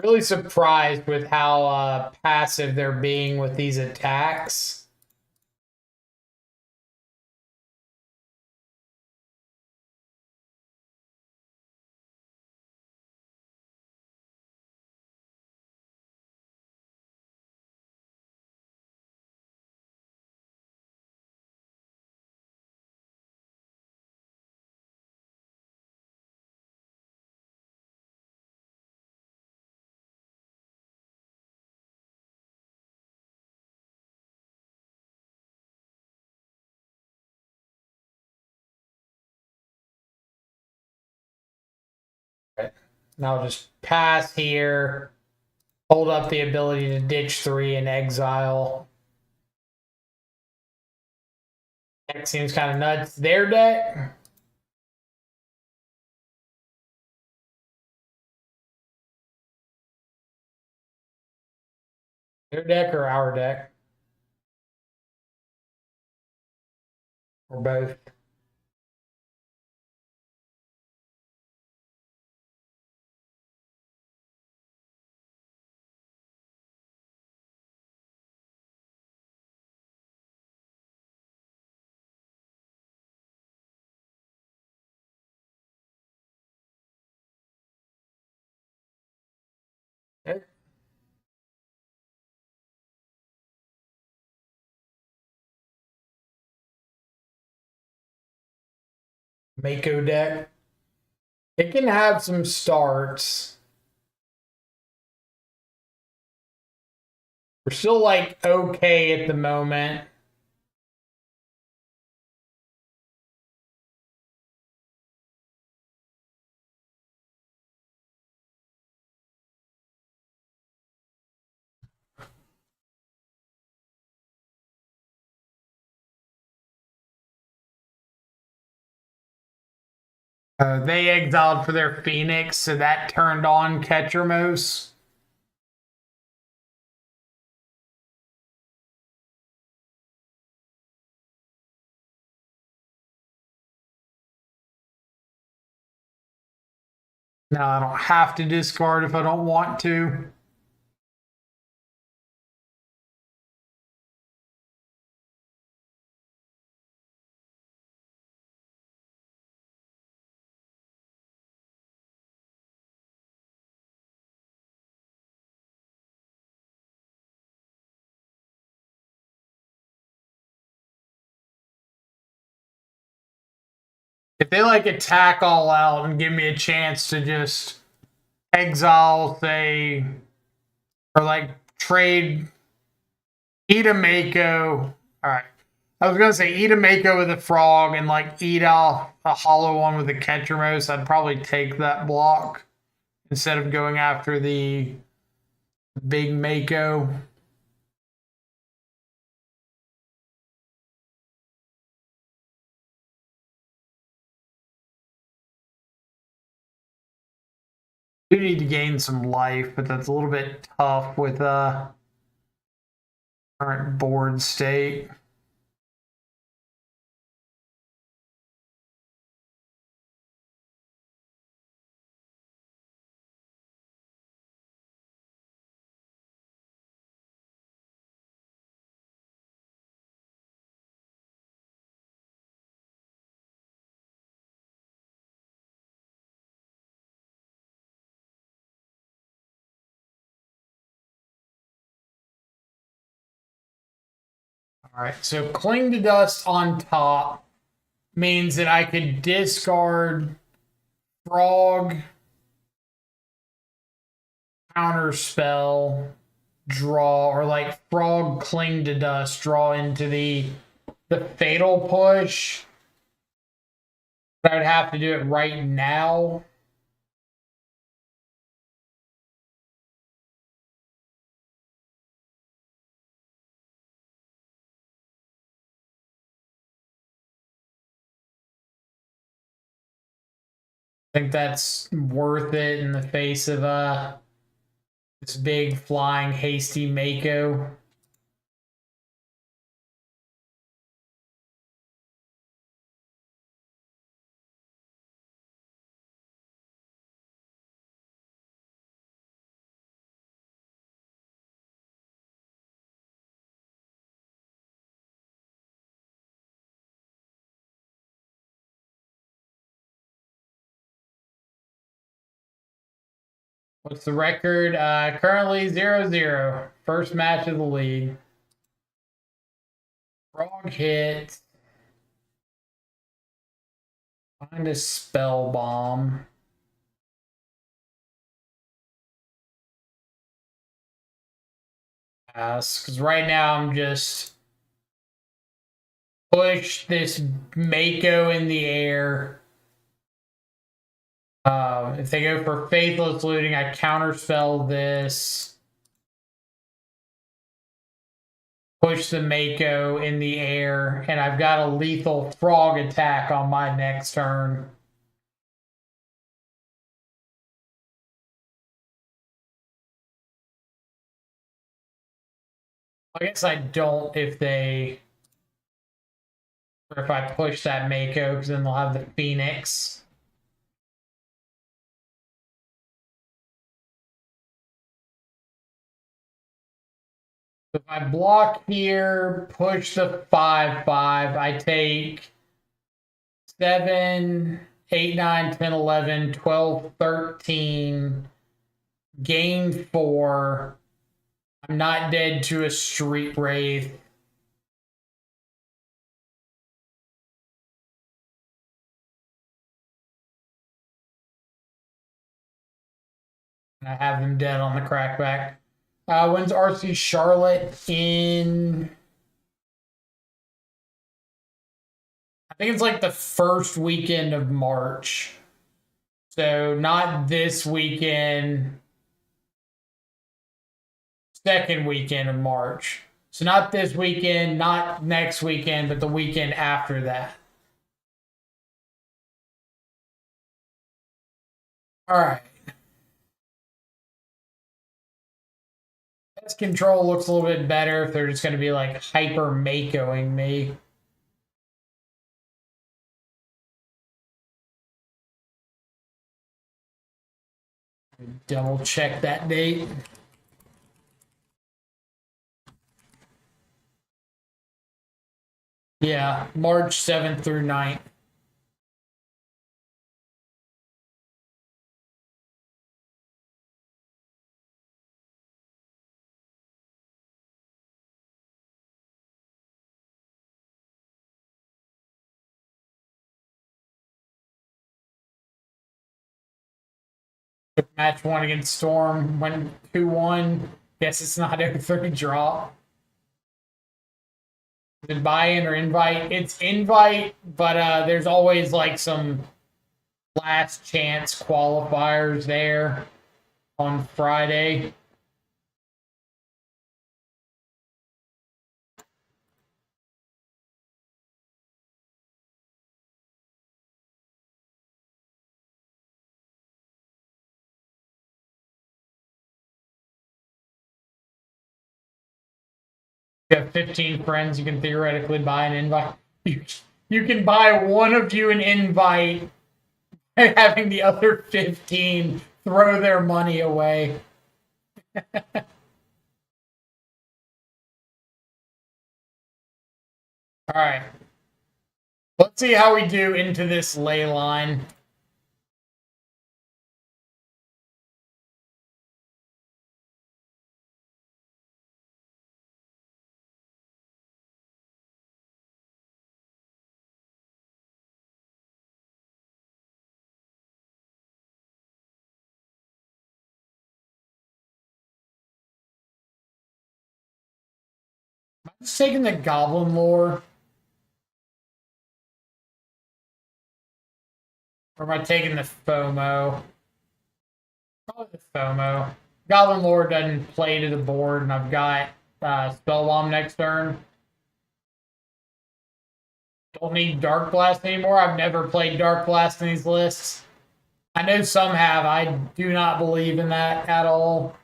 Really surprised with how passive they're being with these attacks. Now just pass here. Hold up the ability to ditch 3 and exile. Deck seems kind of nuts. Their deck. Their deck or our deck? Or both? Okay. Mako deck. It can have some starts. We're still like okay at the moment. They exiled for their Phoenix, so that turned on Ketramos. Now I don't have to discard if I don't want to. If they like attack all out and give me a chance to just exile, say, or like trade Eat a Mako. All right. I was gonna say eat a Mako with a frog and like eat off a hollow one with a Ketramos. I'd probably take that block instead of going after the big Mako. Do need to gain some life, but that's a little bit tough with current board state. All right, so cling to dust on top means that I could discard frog, counter spell, draw, or like frog cling to dust, draw into the fatal push. But I would have to do it right now. I think that's worth it in the face of this big flying hasty Mako. What's the record? Currently 0-0. First match of the league. Frog hit. Find a spell bomb. Because right now I'm just push this Mako in the air. If they go for Faithless Looting, I counterspell this. Push the Mako in the air, and I've got a lethal frog attack on my next turn. I guess I don't if they... Or if I push that Mako, because then they'll have the Phoenix. If I block here, push the 5/5, I take 7, 8, 9, 10, 11, 12, 13, gain 4. I'm not dead to a Street Wraith. I have them dead on the crackback. When's RC Charlotte in? I think it's like the first weekend of March. So not this weekend. Second weekend of March. So not this weekend, not next weekend, but the weekend after that. All right. This control looks a little bit better if they're just going to be like hyper Makoing me. Double check that date. Yeah, March 7th through 9th. Match 1 against Storm, went 2-1. Guess it's not a 3 draw. Is it buy-in or invite? It's invite, but there's always like some last chance qualifiers there on Friday. You have 15 friends, you can theoretically buy an invite. You, you can buy one of you an invite and having the other 15 throw their money away. All right. Let's see how we do into this ley line. I'm just taking the goblin lore. Or am I taking the FOMO? Probably the FOMO. Goblin lore doesn't play to the board, and I've got spell bomb next turn. Don't need Dark Blast anymore. I've never played Dark Blast in these lists. I know some have. I do not believe in that at all.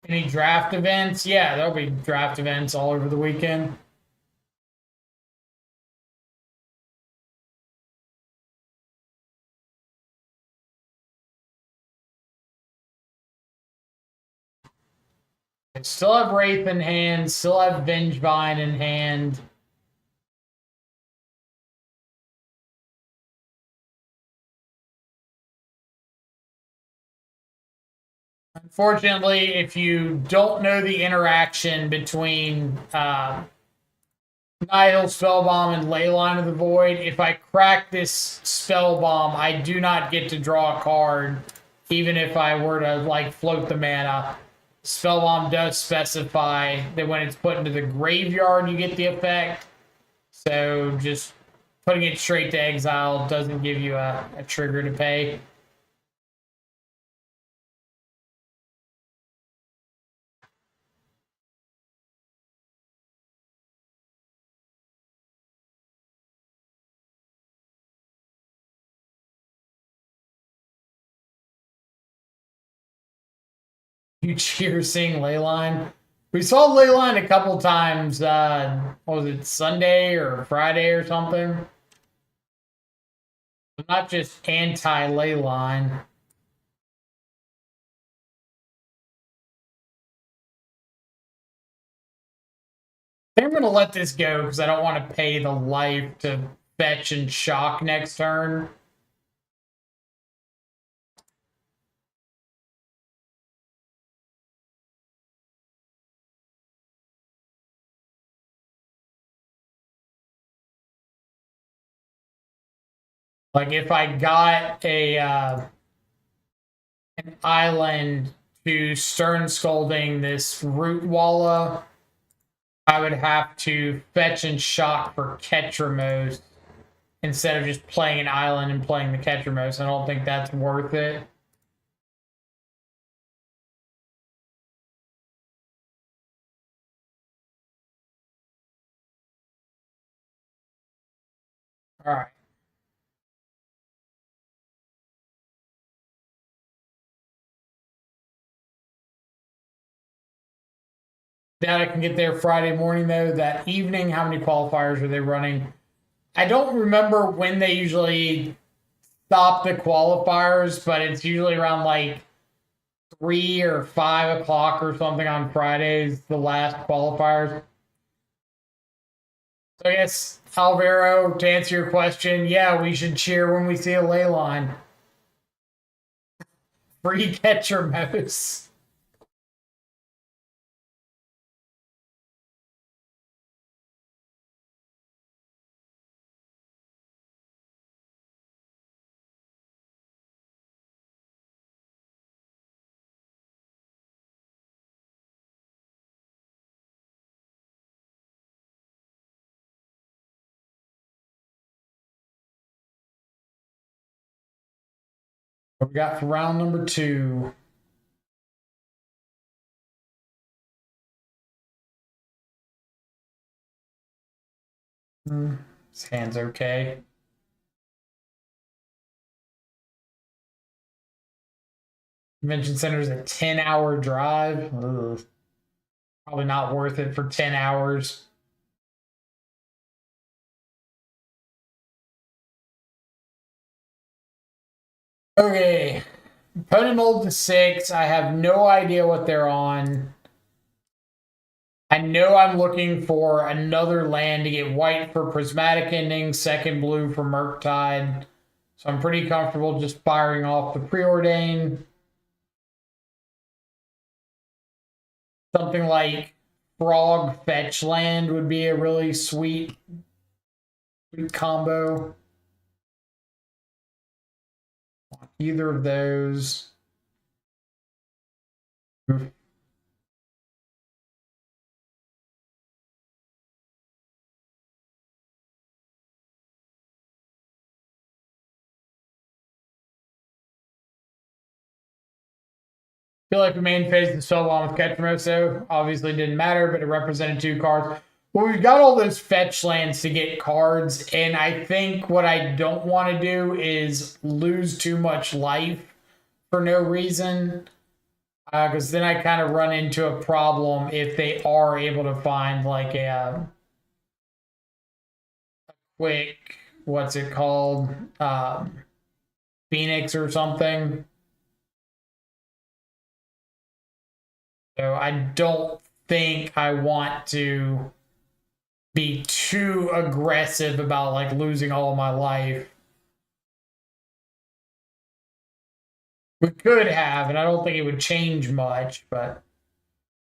Any draft events? Yeah, there'll be draft events all over the weekend. I still have Wraith in hand, still have Vengevine in hand. Unfortunately, if you don't know the interaction between Nihil Spellbomb and Leyline of the Void, if I crack this Spellbomb, I do not get to draw a card, even if I were to like float the mana. Spellbomb does specify that when it's put into the graveyard, you get the effect. So just putting it straight to exile doesn't give you a trigger to pay. You cheer seeing Leyline. We saw Leyline a couple times. What was it, Sunday or Friday or something? I'm not just anti Leyline. I'm going to let this go because I don't want to pay the life to fetch and shock next turn. Like if I got an island to Stern Scolding this Root Walla, I would have to fetch and shock for Ketramos instead of just playing an island and playing the Ketramos. I don't think that's worth it. All right. That I can get there Friday morning, though. That evening, how many qualifiers are they running? I don't remember when they usually stop the qualifiers, but it's usually around like 3 or 5 o'clock or something on Fridays, the last qualifiers. So I guess, Alvaro, to answer your question, yeah, we should cheer when we see a ley line. Free catcher mouse. What we got for round number 2? His hand's okay. Convention Center is a 10-hour drive. Ugh. Probably not worth it for 10 hours. Okay. Opponent holds a 6. I have no idea what they're on. I know I'm looking for another land to get white for Prismatic Ending, second blue for Murktide. So I'm pretty comfortable just firing off the Preordain. Something like Frog Fetch Land would be a really sweet combo. Either of those. Feel like the main phase is so long with Ketramoso. Obviously didn't matter, but it represented 2 cards. Well, we've got all those fetch lands to get cards, and I think what I don't want to do is lose too much life for no reason. Because then I kind of run into a problem if they are able to find like a quick, what's it called? Phoenix or something. So I don't think I want to be too aggressive about like losing all my life. We could have, and I don't think it would change much, but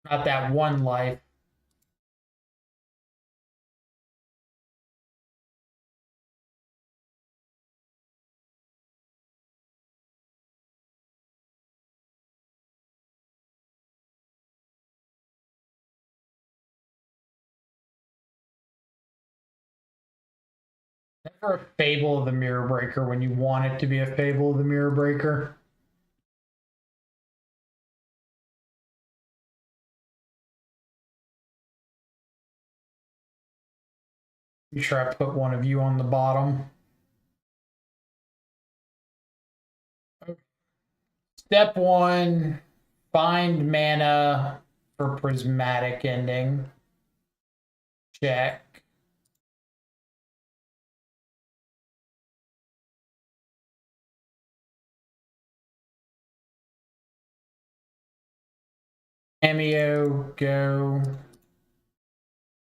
not that one life. Never a Fable of the Mirror Breaker when you want it to be a Fable of the Mirror Breaker. Be sure I put one of you on the bottom. Step 1, find mana for Prismatic Ending. Check. Cameo, go.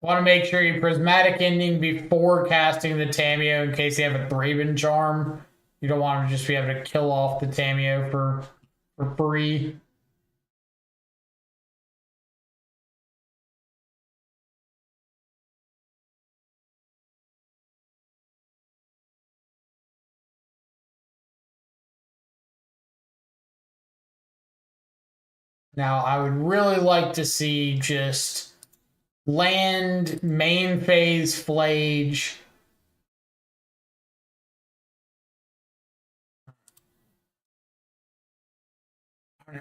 Want to make sure you Prismatic Ending before casting the Tameo in case you have a Thraben Charm. You don't want to just be able to kill off the Tameo for free. Now, I would really like to see just land, main phase, Flage.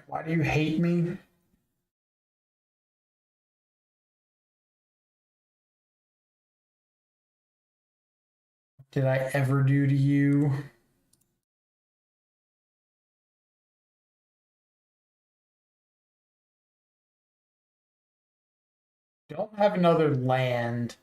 Why do you hate me? What did I ever do to you? Don't have another land.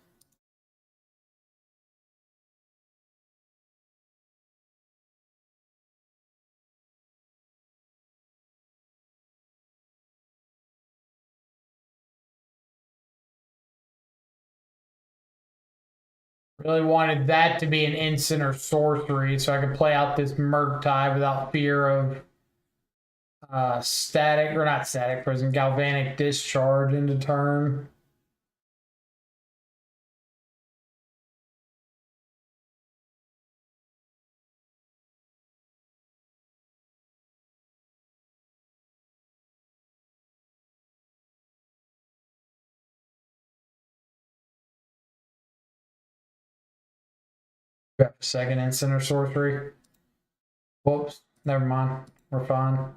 Really wanted that to be an instant or sorcery so I could play out this Murktide without fear of static, or not static prison, galvanic discharge into turn. Got second instant or sorcery. Whoops. Never mind. We're fine.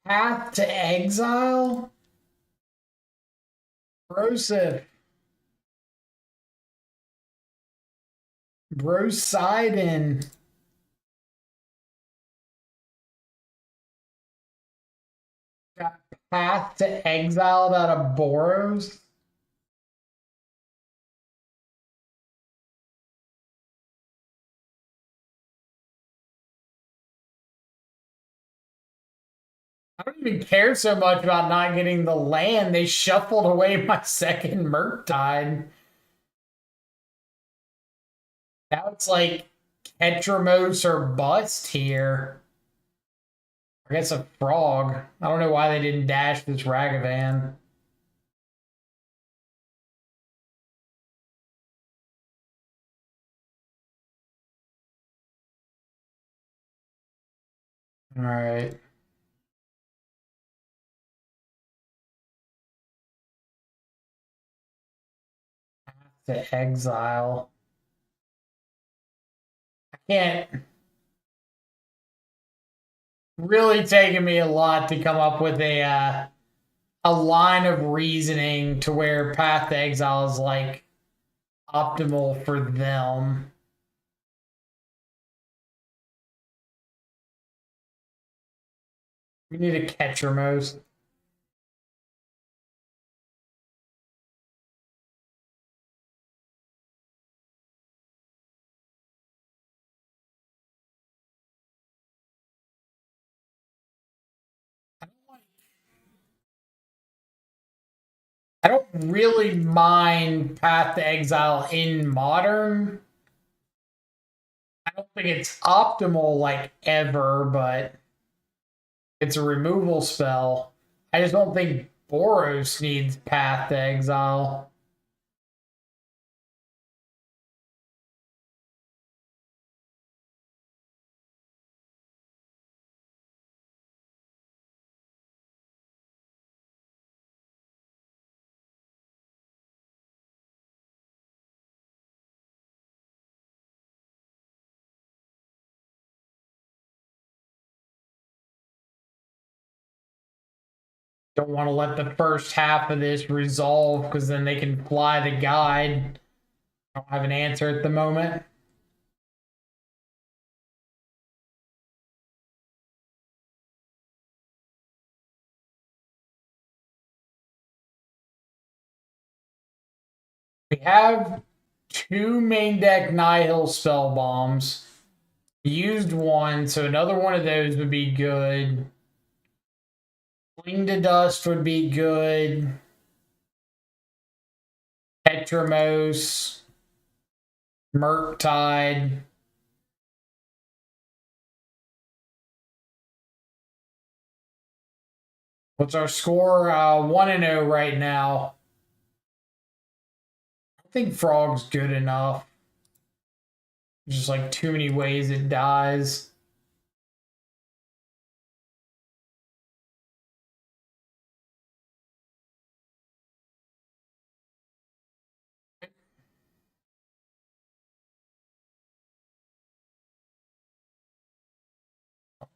Path to Exile? Brosif. Brosidon. Got Path to Exile out of Boros? I don't even care so much about not getting the land. They shuffled away my second Murktide. Now it's like Ketramos or bust here. I guess a frog. I don't know why they didn't dash this Ragavan. All right. To exile. I can't. Really taking me a lot to come up with a line of reasoning to where Path to Exile is like optimal for them. We need a Ketramos. I don't really mind Path to Exile in Modern. I don't think it's optimal like ever, but it's a removal spell. I just don't think Boros needs Path to Exile. Don't want to let the first half of this resolve because then they can fly the guide. I don't have an answer at the moment. We have two main deck Nihil spell bombs. Used one, so another one of those would be good. Fling to Dust would be good. Ketramos. Murktide. What's our score? 1-0 right now. I think Frog's good enough. Just like too many ways it dies.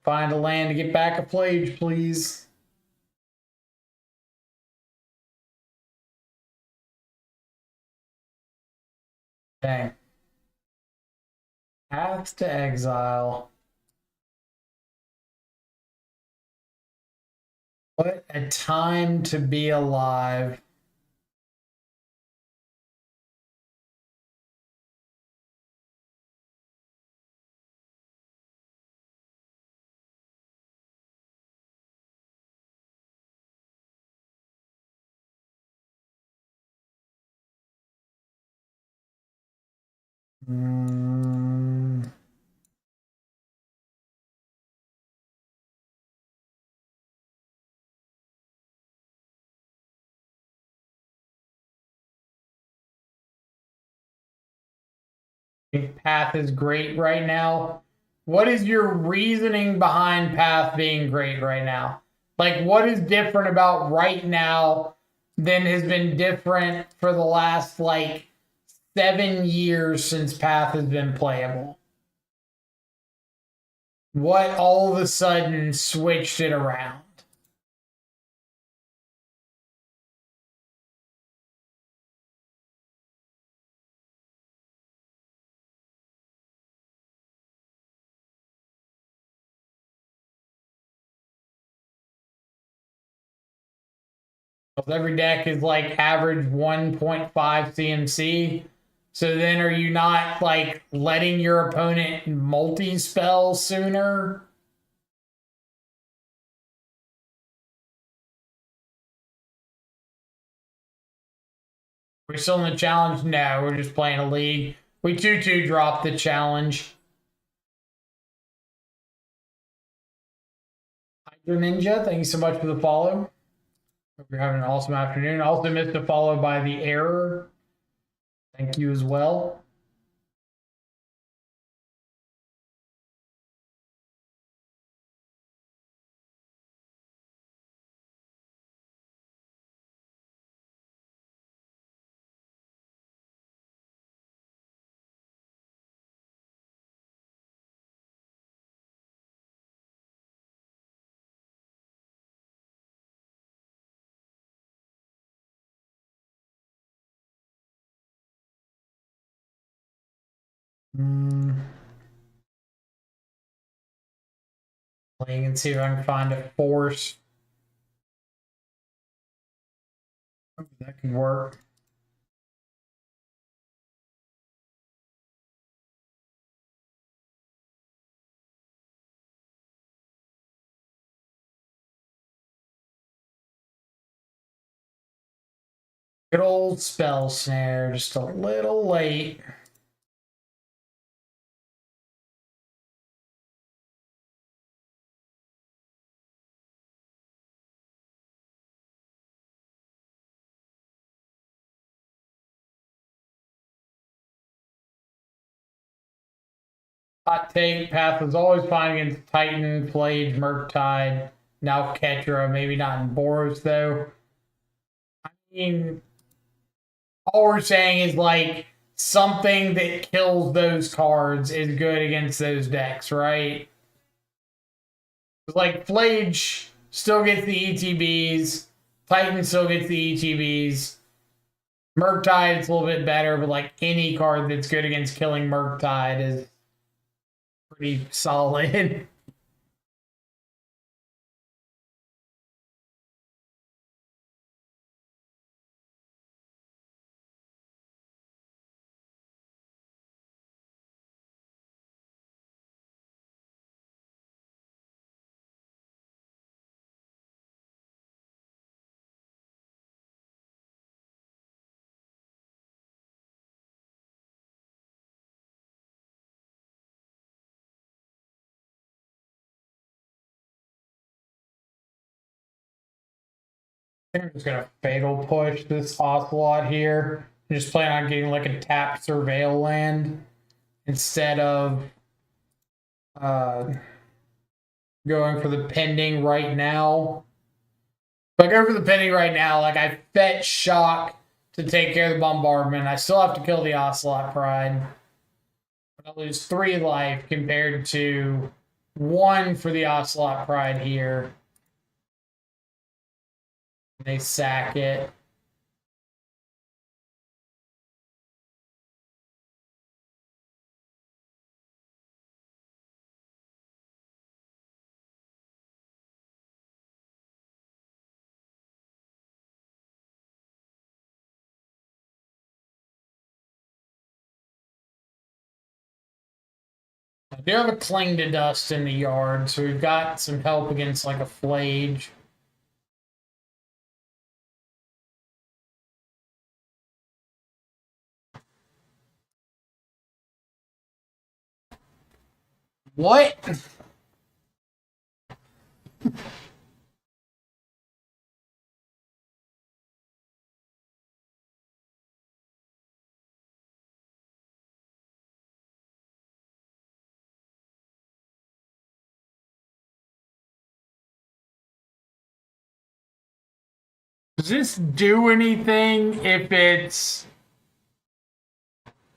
Find a land to get back a plage, please. Dang. Path to Exile. What a time to be alive. Mm. Path is great right now. What is your reasoning behind Path being great right now? Like, what is different about right now than has been different for the last, like, 7 years since Path has been playable? What all of a sudden switched it around? Because every deck is like average 1.5 CMC. So then are you not like letting your opponent multi-spell sooner? We're still in the challenge? No, we're just playing a league. We 2-2 dropped the challenge. Hydra Ninja, thank you so much for the follow. Hope you're having an awesome afternoon. Also missed a follow by the error. Thank you as well. Playing and see if I can find a force. That could work. Good old spell snare, just a little late. Hot take, Path was always fine against Titan, Flage, Murktide, now Ketra, maybe not in Boros though. I mean, all we're saying is like something that kills those cards is good against those decks, right? Like Flage still gets the ETBs, Titan still gets the ETBs. Murktide is a little bit better, but like any card that's good against killing Murktide is pretty solid. I'm just gonna fatal push this Ocelot here. I'm just planning on getting like a tap surveil land instead of uh, going for the pending right now. If I go for the pending right now, like I fetch shock to take care of the bombardment. I still have to kill the Ocelot Pride. But I lose 3 life compared to 1 for the Ocelot Pride here. They sack it. I do have a cling to dust in the yard, so we've got some help against like a flage. What? Does this do anything if it's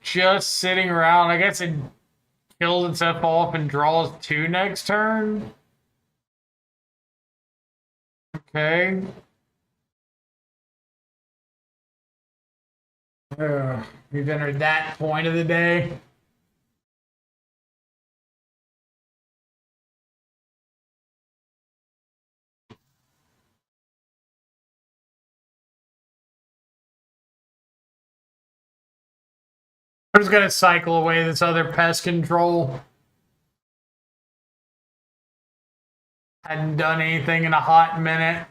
just sitting around? I guess it kills itself off and draws 2 next turn. Okay. We've entered that point of the day. I'm just gonna cycle away this other pest control. Hadn't done anything in a hot minute.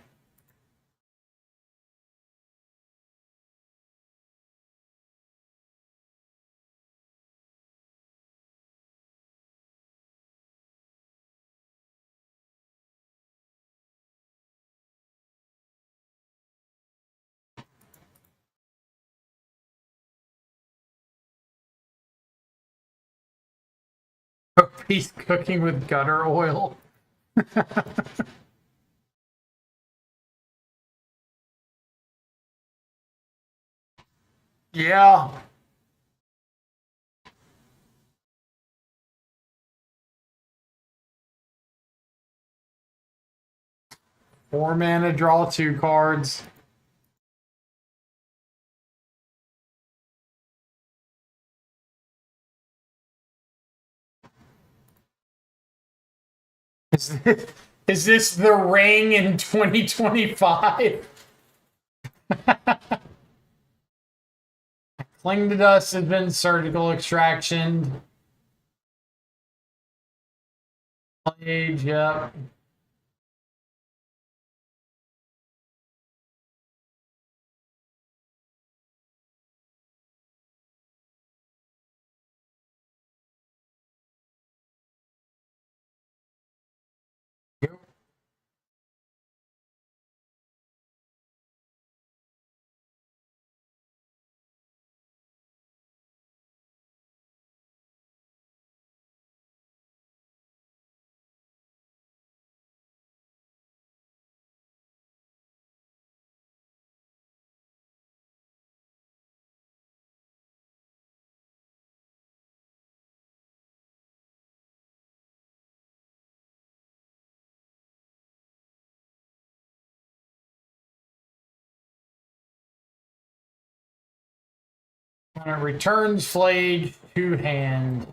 He's cooking with gutter oil. Yeah. Four mana, draw 2 cards. Is this the ring in 2025? Cling to Dust has been surgical extraction. Age, yep. When it returns Flayed to hand.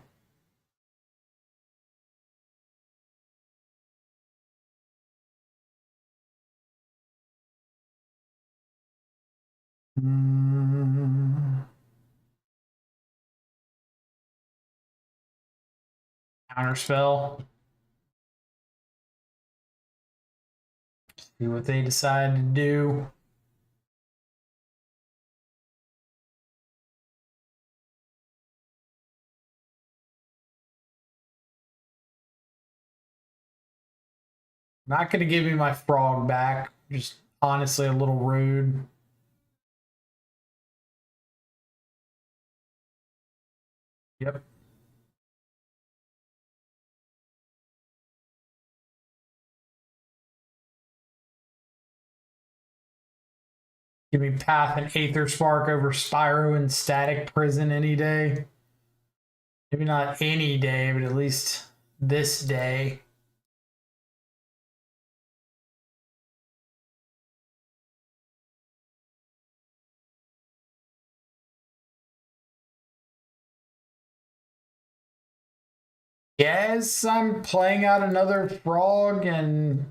Counterspell. See what they decide to do. Not going to give me my frog back. Just honestly a little rude. Yep. Give me Path and Aether Spark over Spyro and Static Prison any day. Maybe not any day, but at least this day. Yes, I'm playing out another frog and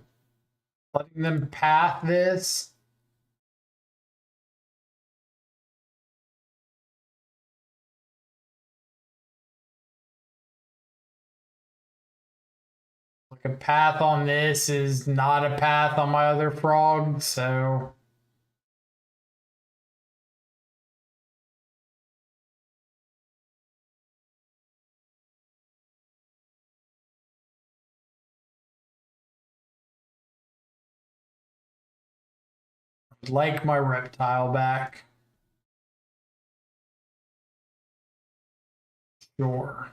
letting them path this. Like a path on this is not a path on my other frog, so I'd like my reptile back. Sure.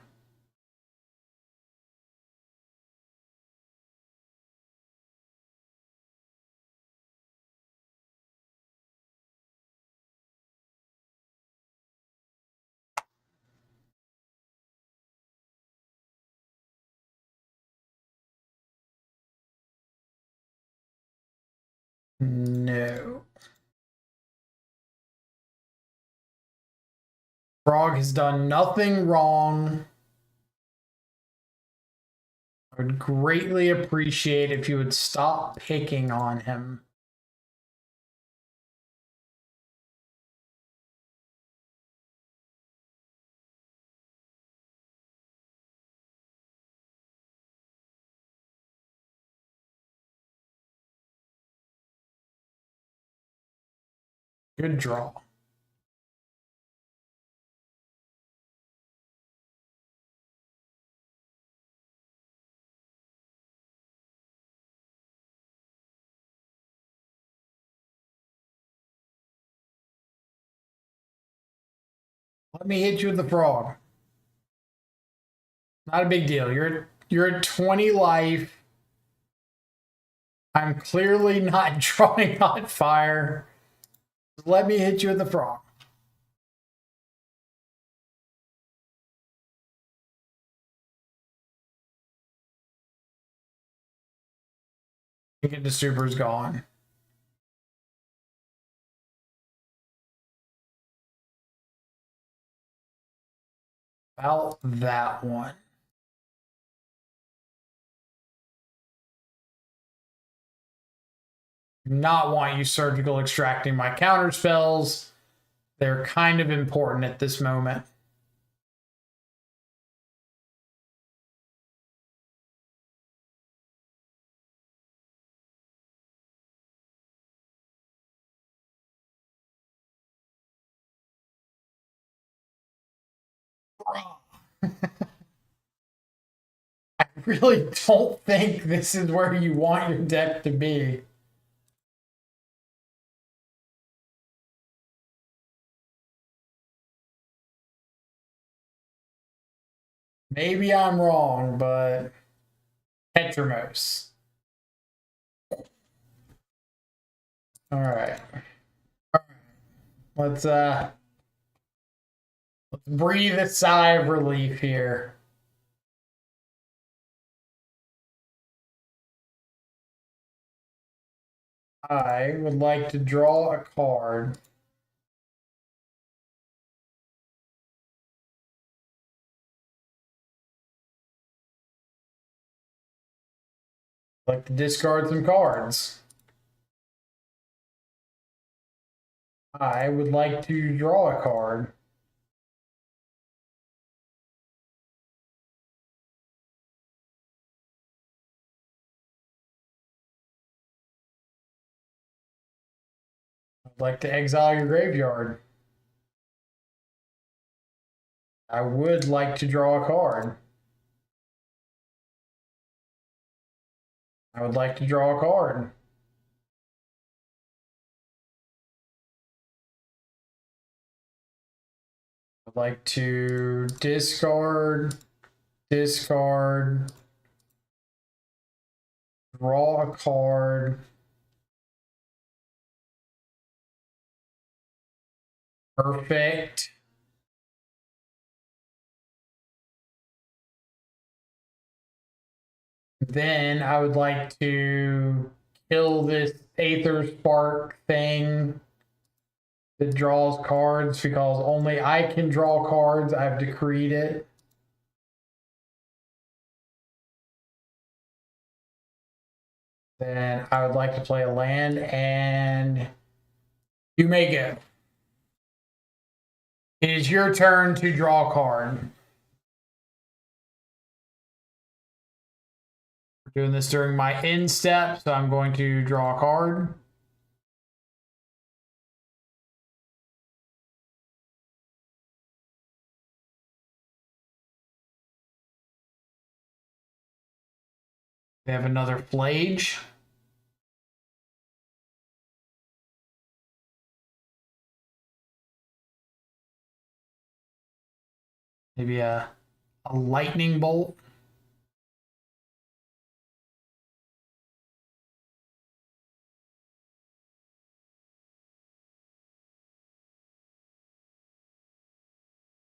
No. Frog has done nothing wrong. I would greatly appreciate if you would stop picking on him. Good draw. Let me hit you with the frog. Not a big deal. You're at 20 life. I'm clearly not drawing hot fire. Let me hit you with the frog. Get the super's gone. About that one. Not want you surgical extracting my counter spells. They're kind of important at this moment. I really don't think this is where you want your deck to be. Maybe I'm wrong, but Ketramos. All right. Let's breathe a sigh of relief here. I would like to draw a card. I'd like to discard some cards. I would like to draw a card. I'd like to exile your graveyard. I would like to draw a card. I would like to draw a card. I'd like to discard, draw a card. Perfect. Then I would like to kill this Aether Spark thing that draws cards because only I can draw cards. I've decreed it. Then I would like to play a land, and you may go. It is your turn to draw a card. We're doing this during my end step, so I'm going to draw a card. We have another Flage. Maybe a lightning bolt.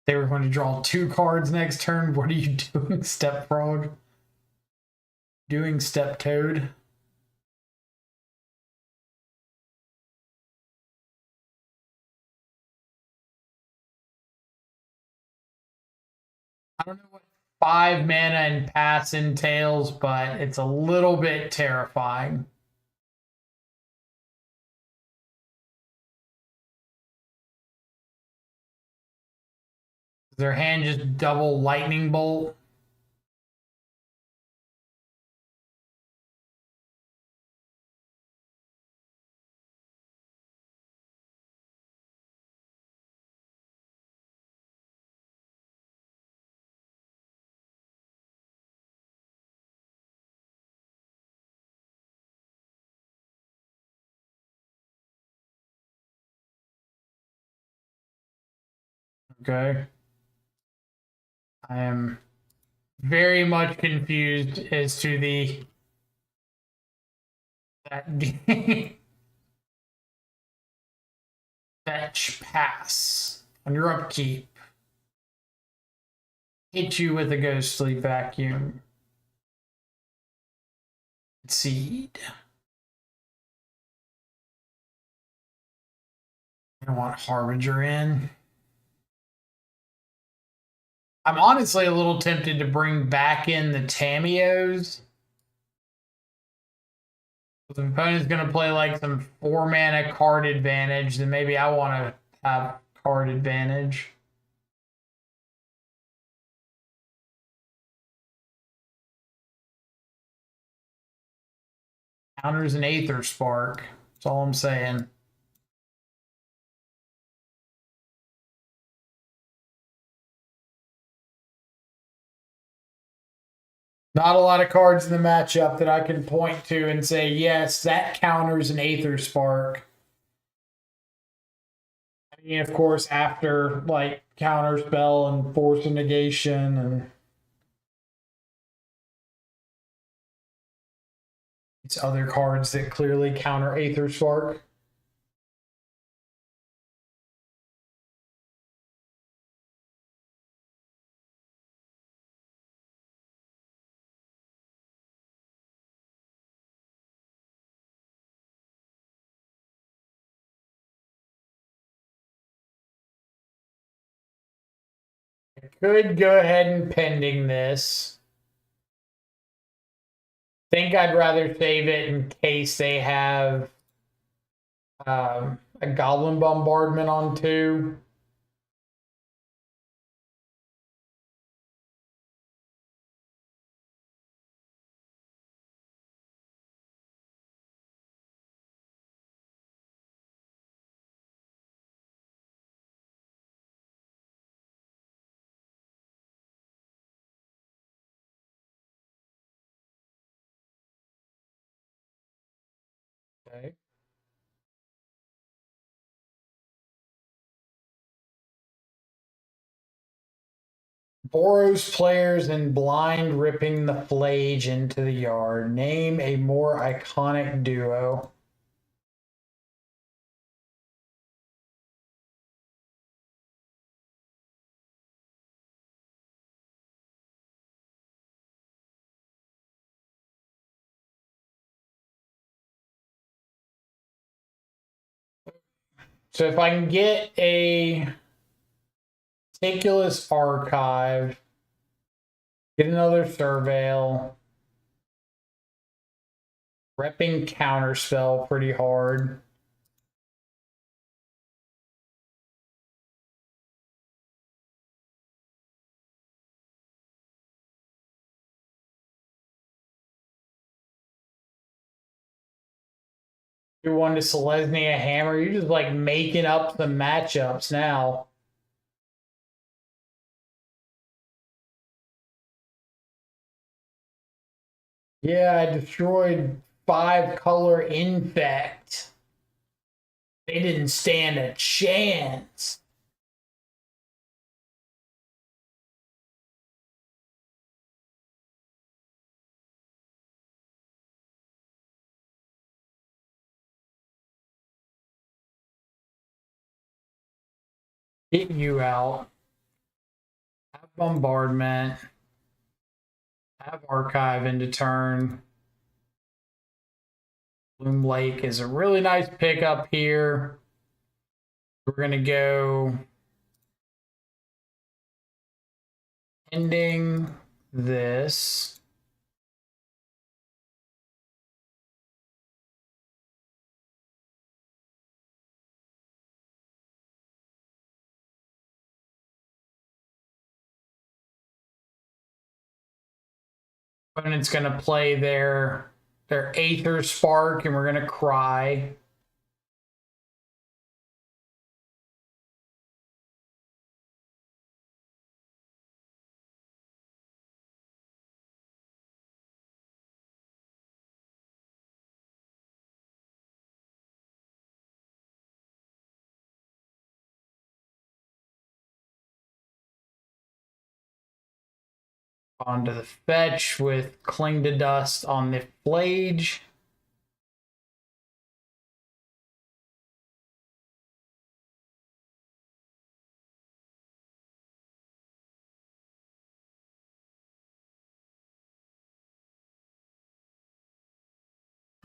They were going to draw 2 cards next turn. What are you doing, Step Frog? Doing Step Toad? I don't know what 5 mana and pass entails, but it's a little bit terrifying. Their hand just double lightning bolt. Okay. I am very much confused as to the that game. Fetch pass on your upkeep. Hit you with a ghostly vacuum. Seed. I want Harbinger in. I'm honestly a little tempted to bring back in the Tamios. If the opponent's going to play like some 4 mana card advantage, then maybe I want to have card advantage. Counters an Aether Spark. That's all I'm saying. Not a lot of cards in the matchup that I can point to and say, yes, that counters an Aether Spark. I mean, of course, after like Counterspell and Force of Negation and these other cards that clearly counter Aether Spark. I could go ahead and pending this. Think I'd rather save it in case they have a Goblin Bombardment on 2. Okay. Boros players and blind ripping the Flage into the yard. Name a more iconic duo. So if I can get a Meticulous Archive, get another Surveil, repping Counterspell pretty hard. You want to Selesnya Hammer, you're just like making up the matchups now. Yeah, I destroyed 5-color Infect. They didn't stand a chance. Get you out. Have Bombardment. Have Archive into turn. Bloom Lake is a really nice pickup here. We're going to go Ending this. Opponent's gonna play their Aether Spark, and we're gonna cry. Onto the fetch with Cling to Dust on the Flage.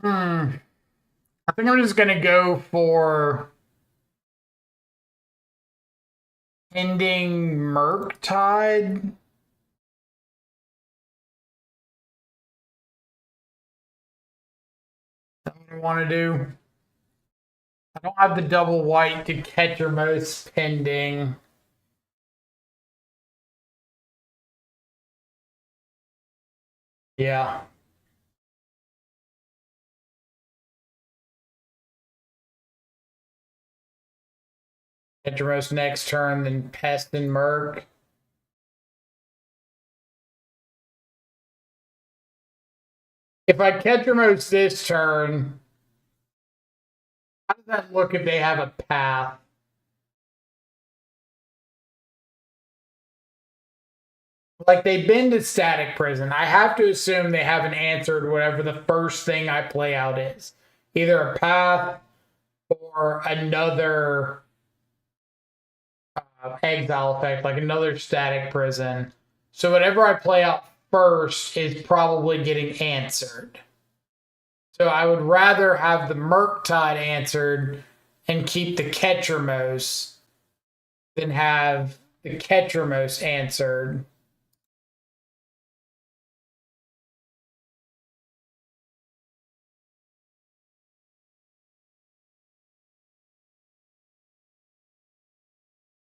I think I'm just gonna go for ending Murktide. That's what I want to do. I don't have the double white to KetramoseTide pending. Yeah. Ketramos next turn, then Pest and Murk. If I Ketramos this turn, how does that look if they have a path? Like they've been to Static Prison. I have to assume they haven't answered whatever the first thing I play out is. Either a path or another exile effect, like another Static Prison. So whatever I play out first is probably getting answered. So I would rather have the Murktide answered and keep the Ketramos than have the Ketramos answered.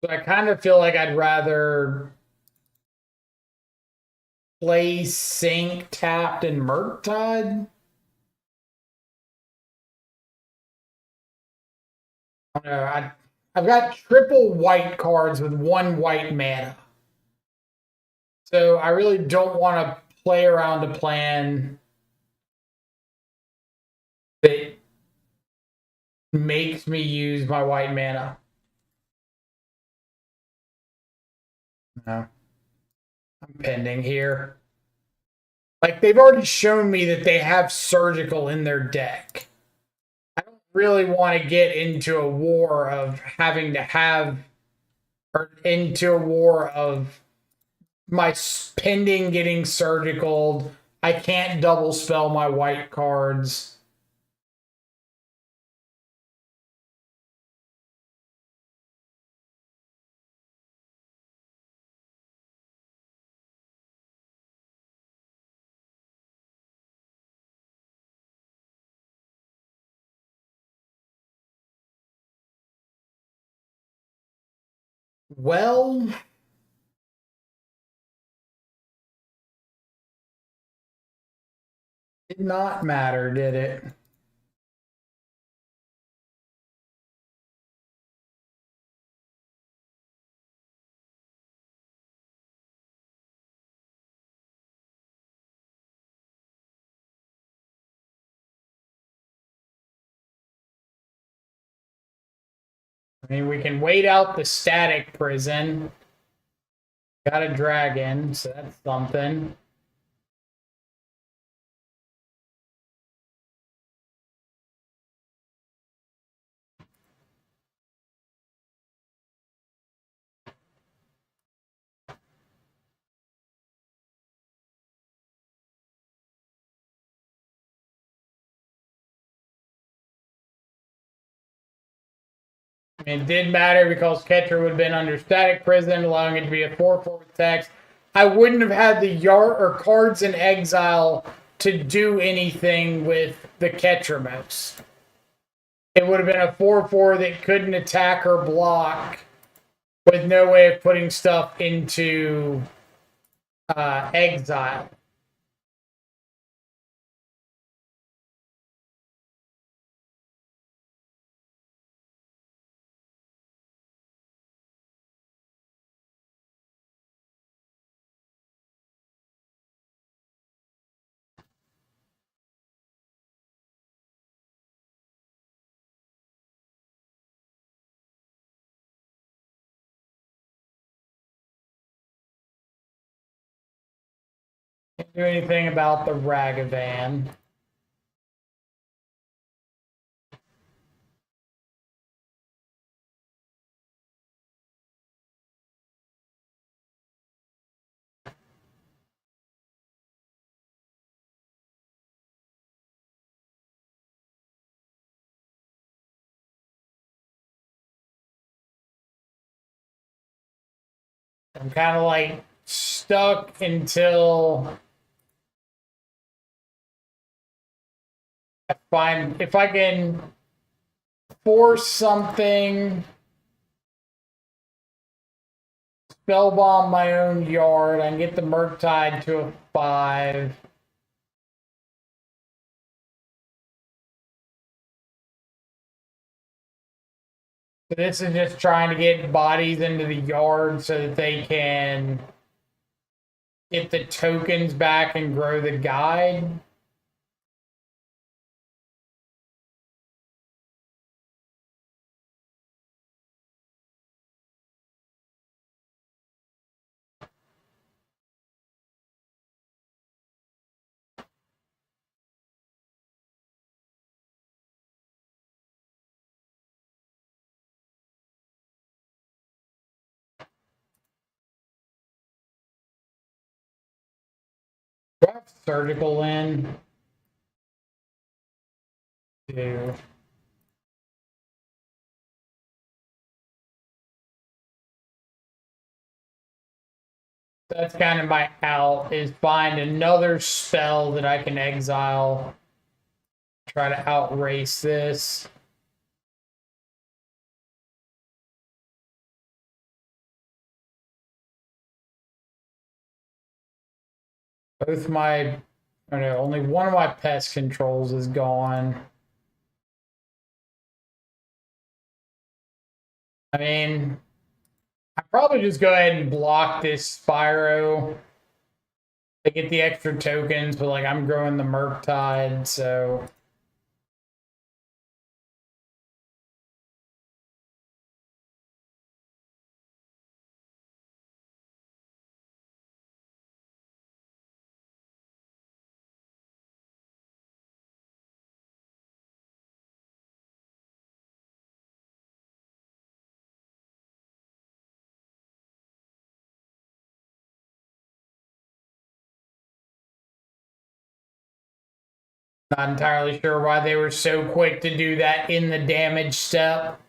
So I kind of feel like I'd rather play Sync tapped and Murktide. I don't know. I've got triple white cards with one white mana. So I really don't want to play around a plan that makes me use my white mana. No. I'm pending here. Like, they've already shown me that they have Surgical in their deck. I don't really want to get into a war of having to have, or into a war of my pending getting Surgical. I can't double spell my white cards. Well, did not matter, did it? I mean, we can wait out the Static Prison. Got a dragon, so that's something. It did matter because Ketra would have been under Static Prison, allowing it to be a 4/4 text. I wouldn't have had the yard or cards in exile to do anything with the Ketramos. It would have been a 4/4 that couldn't attack or block with no way of putting stuff into exile. Can't do anything about the Ragavan. I'm kind of like stuck until I find if I can force something, spell bomb my own yard, I can get the Murktide to a 5. So this is just trying to get bodies into the yard so that they can get the tokens back and grow the guide. Do I have surgical in? Do. That's kind of my out, is find another spell that I can exile. Try to outrace this. Both my, I don't know, only one of my pest controls is gone. I mean, I probably just go ahead and block this Spyro to get the extra tokens, but like I'm growing the Murktide, so. Not entirely sure why they were so quick to do that in the damage step.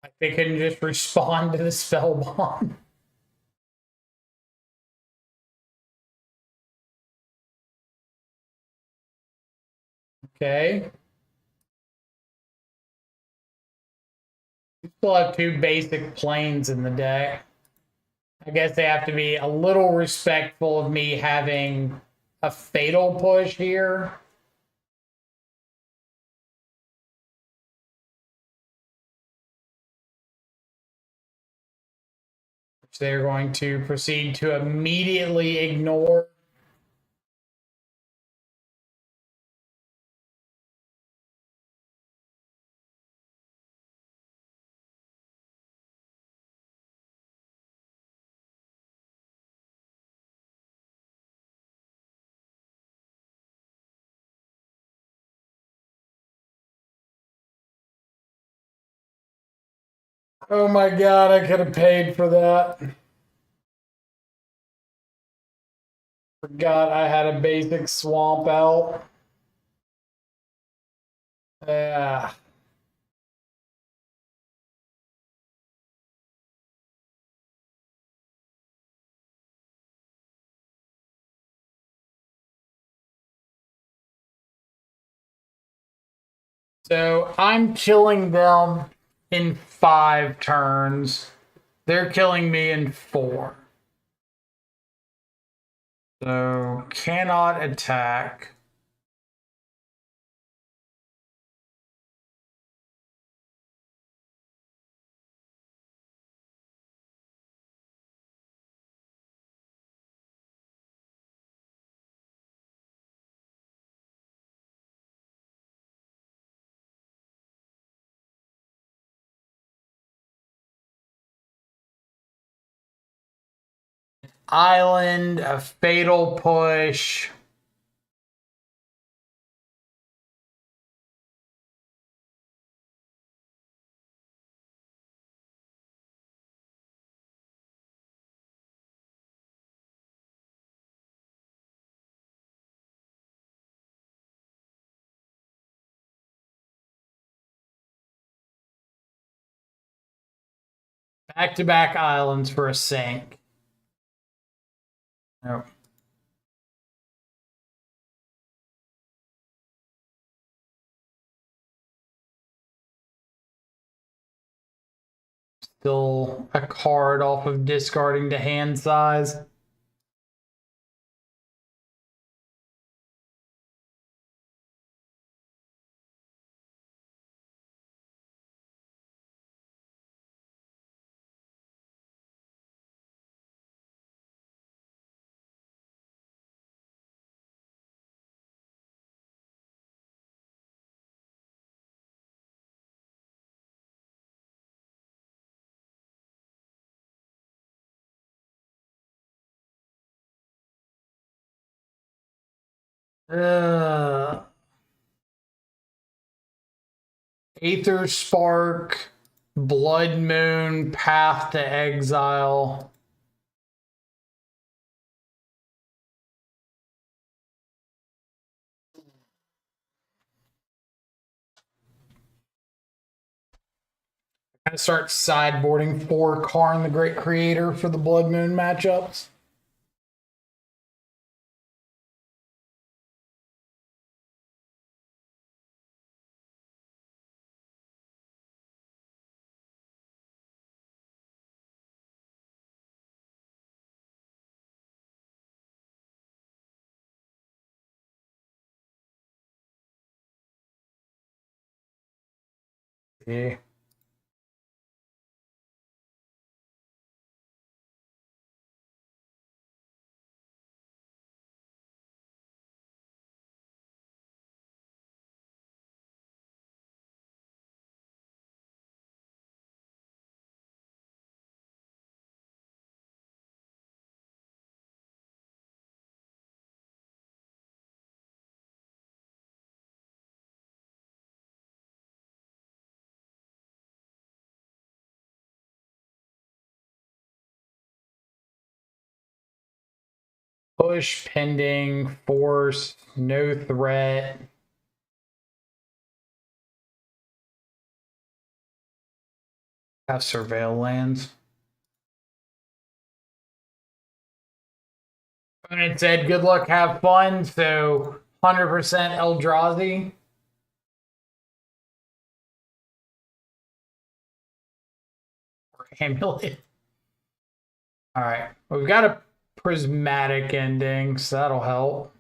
Like they couldn't just respond to the spell bomb. Okay. We still have 2 basic planes in the deck. I guess they have to be a little respectful of me having a fatal push here. Which they're going to proceed to immediately ignore. Oh my god, I could have paid for that. Forgot I had a basic swamp out. Yeah. So I'm killing them in 5 turns. They're killing me in 4. So cannot attack. Island, a fatal push. Back-to-back islands for a sink. Nope. Still a card off of discarding to hand size. Uh, Aether Spark, Blood Moon, Path to Exile. I'm gonna start sideboarding 4 Karn the Great Creator for the Blood Moon matchups. Yeah. Push, pending, force, no threat. Have surveil lands. And it said, good luck, have fun. So 100% Eldrazi. Or Amulet. All right. We've got a prismatic ending, so that'll help.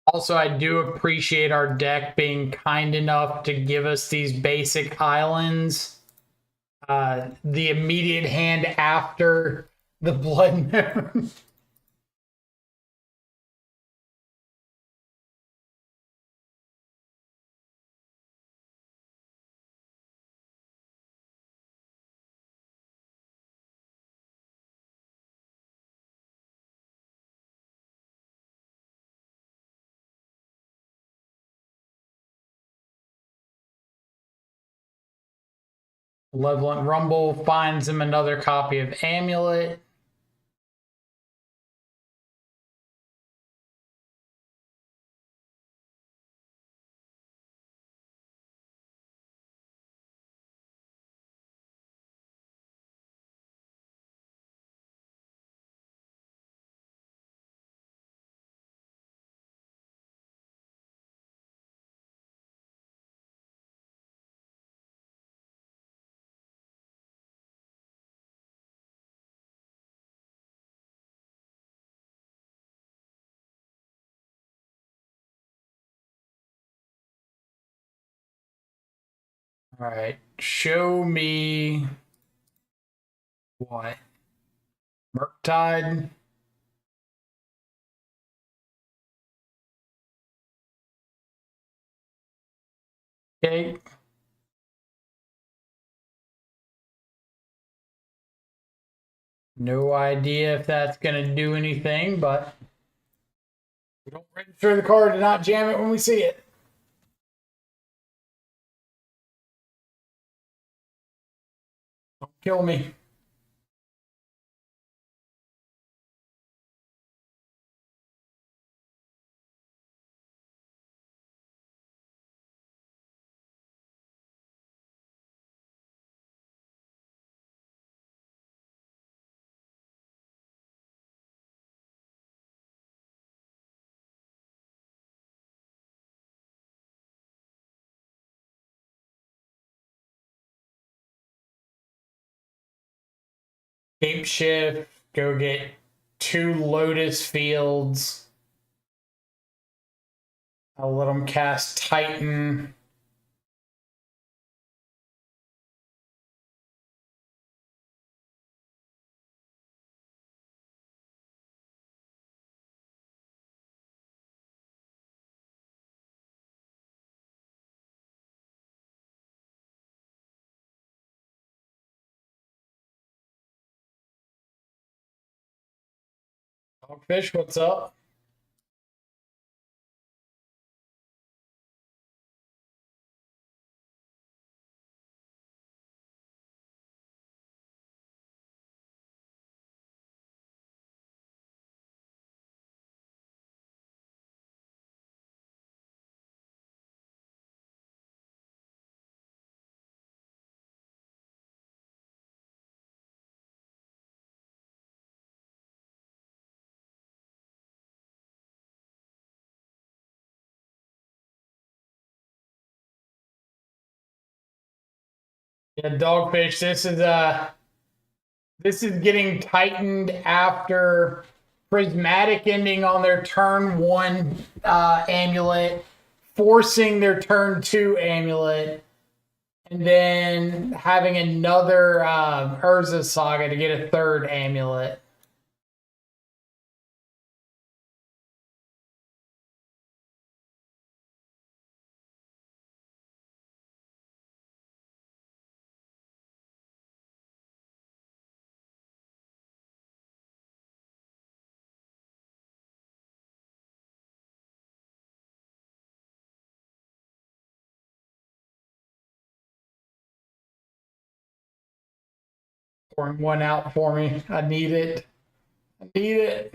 Also, I do appreciate our deck being kind enough to give us these basic islands. The immediate hand after the Blood Moon. Malevolent Rumble finds him another copy of Amulet. All right. Show me what? Murktide. Okay. No idea if that's going to do anything, but we don't register the card to not jam it when we see it. Don't kill me. Cape shift. Go get 2 Lotus Fields. I'll let them cast Titan. Dogfish, what's up? Yeah, Dogfish, this is getting tightened after Prismatic ending on their turn 1 amulet, forcing their turn 2 amulet, and then having another Urza Saga to get a 3rd amulet. Pouring 1 out for me. I need it. I need it.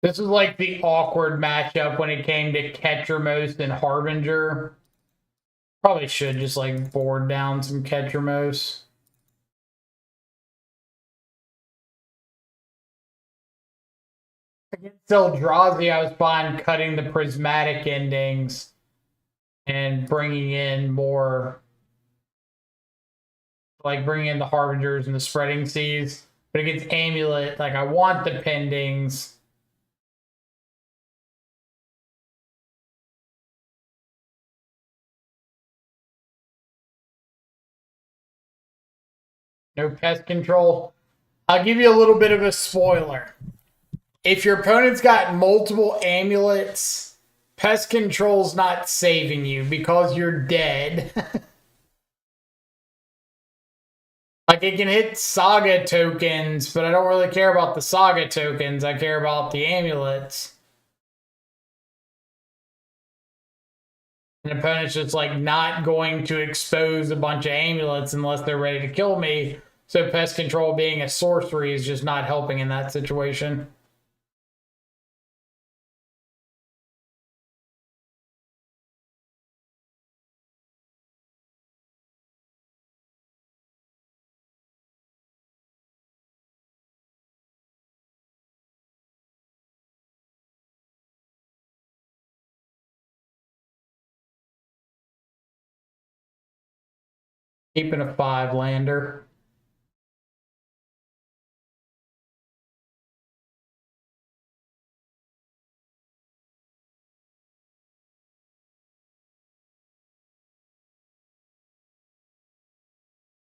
This was like the awkward matchup when it came to Ketramos and Harbinger. Probably should just like board down some Ketramos. Against Eldrazi, I was fine cutting the prismatic endings and bringing in more, like bringing in the Harbingers and the Spreading Seas. But against Amulet, like I want the pendings. No pest control. I'll give you a little bit of a spoiler. If your opponent's got multiple amulets, pest control's not saving you because you're dead. Like it can hit Saga tokens, but I don't really care about the Saga tokens. I care about the amulets. An opponent's just like not going to expose a bunch of amulets unless they're ready to kill me. So pest control being a sorcery is just not helping in that situation. Keeping a 5-lander.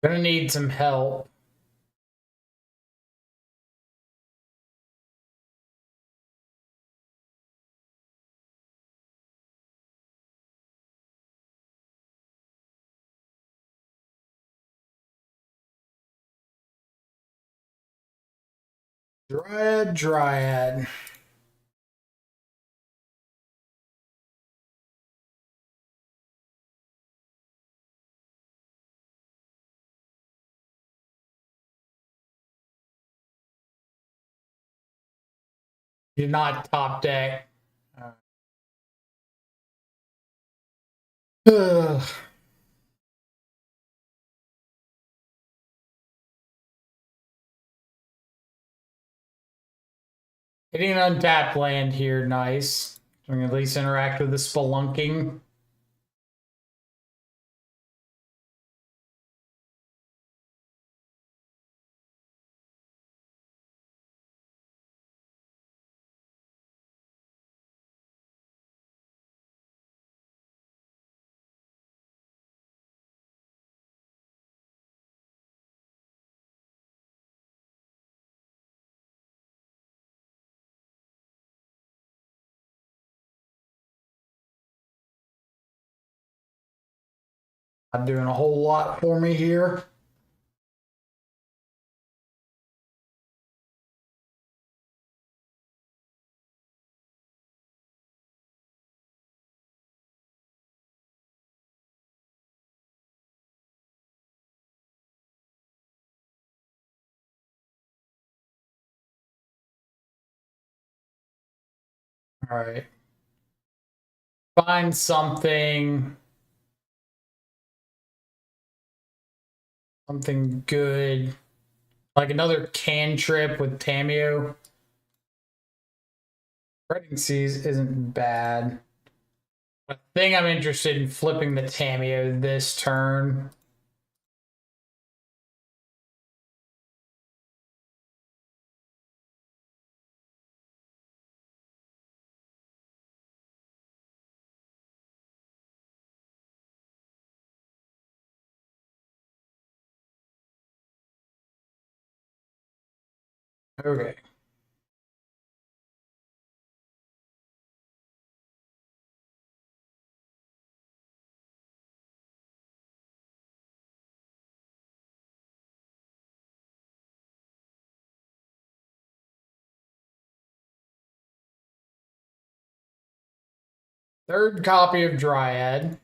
Gonna need some help. Dryad. You're not top deck. Ugh. Getting an untapped land here, nice. So we can at least interact with the spelunking. Not doing a whole lot for me here. All right. Find something. Something good. Like another cantrip with Tameo. Spreading Seas isn't bad. I think I'm interested in flipping the Tameo this turn. Okay. Third copy of Dryad.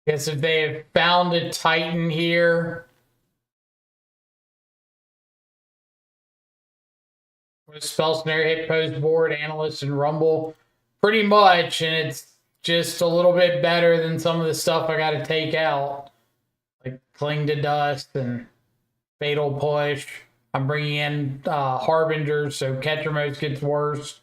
Guess if they have found a Titan here with Spell Snare, Hit Post Board, Analyst, and Rumble, pretty much, and it's just a little bit better than some of the stuff I got to take out, like Cling to Dust and Fatal Push. I'm bringing in Harbinger, so Ketramos gets worse.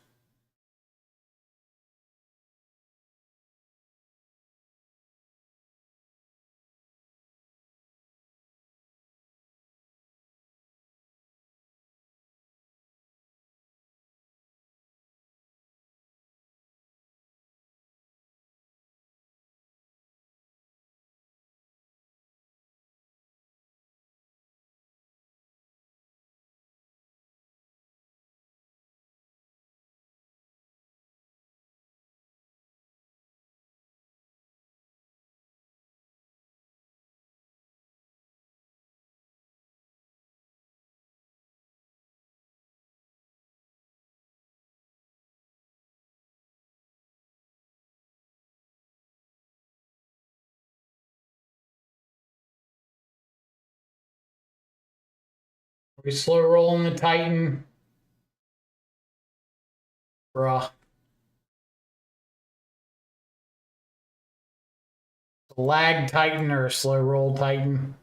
We slow rolling the Titan. Bruh. A lag Titan or a slow roll Titan?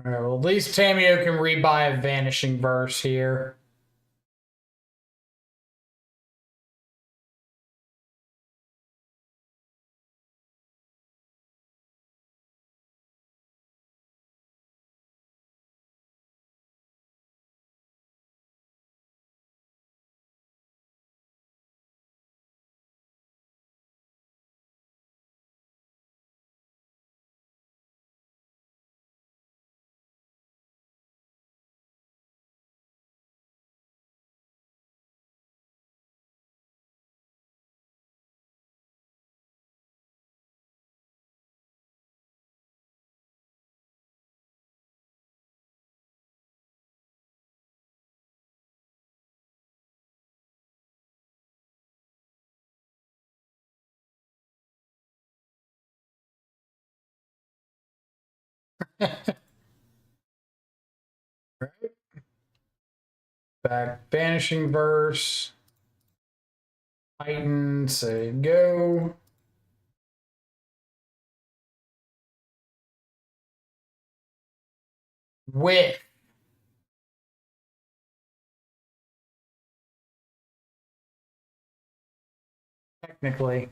All right, well, at least Tamio can rebuy a Vanishing Verse here. Back Vanishing Verse. Titan, say go. With. Technically.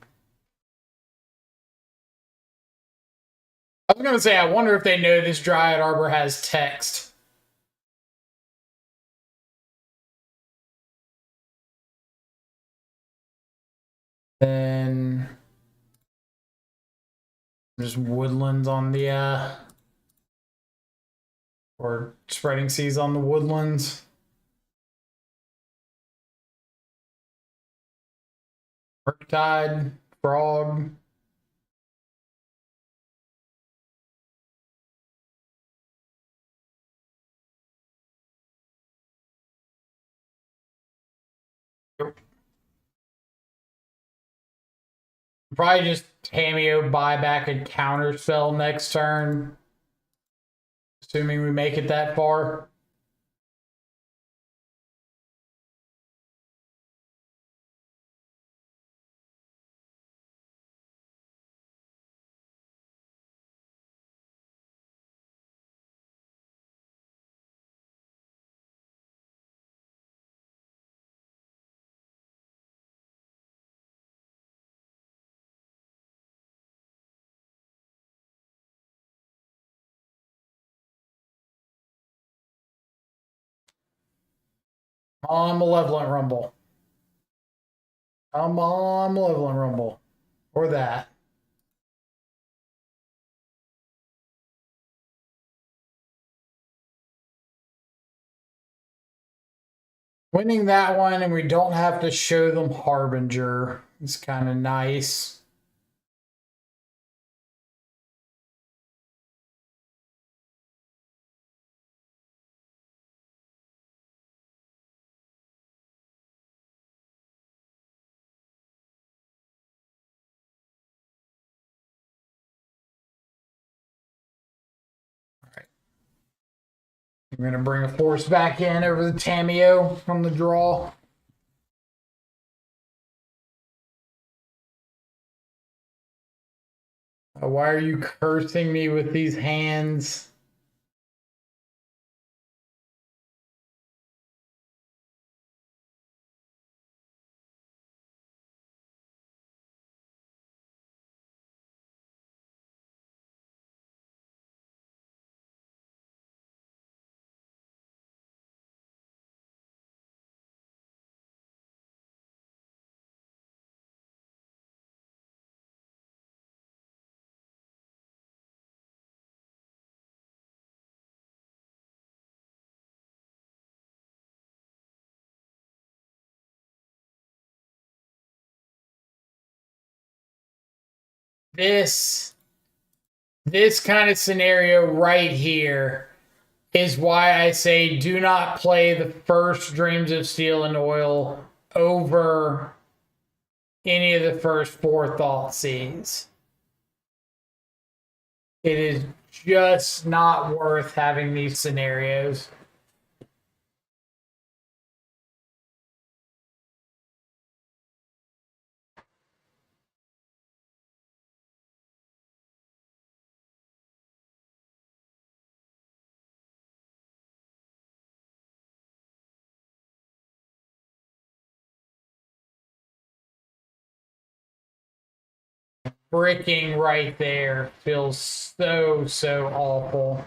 I was going to say, I wonder if they know this Dryad Arbor has text. Then just woodlands on the or spreading seas on the woodlands. Murktide, frog. Probably just Tamio buy back a counter spell next turn. Assuming we make it that far. On Malevolent Rumble. Come on, Malevolent Rumble. Or that. Winning that one, and we don't have to show them Harbinger. It's kind of nice. All right. I'm going to bring a force back in over the Tamio from the draw. Why are you cursing me with these hands? This kind of scenario right here is why I say do not play the first Dreams of Steel and Oil over any of the first 4 Thoughtseas. It is just not worth having these scenarios. bricking right there feels so, so awful.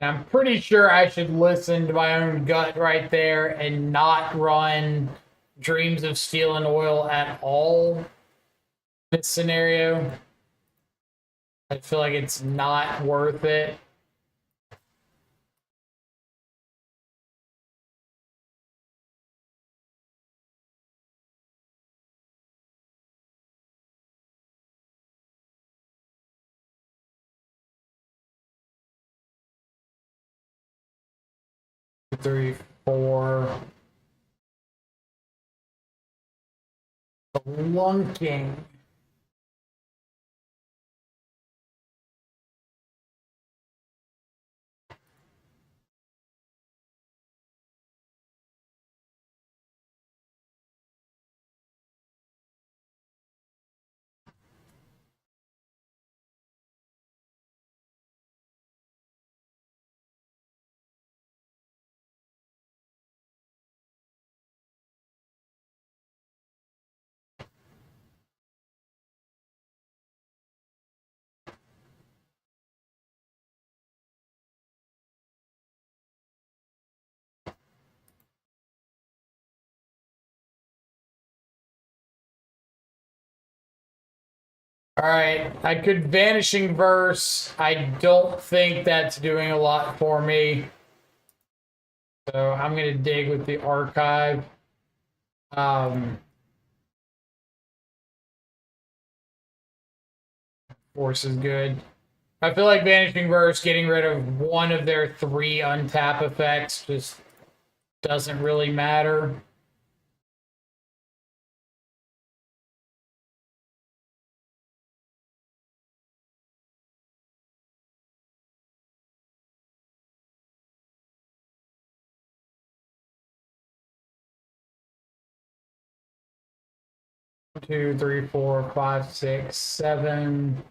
And I'm pretty sure I should listen to my own gut right there and not run Dreams of Steel and Oil at all in this scenario. I feel like it's not worth it. Three, four. Lunking. All right, I could Vanishing Verse. I don't think that's doing a lot for me. So I'm going to dig with the archive. Force is good. I feel like Vanishing Verse getting rid of one of their 3 untap effects just doesn't really matter. Two, three, four, five, six, seven.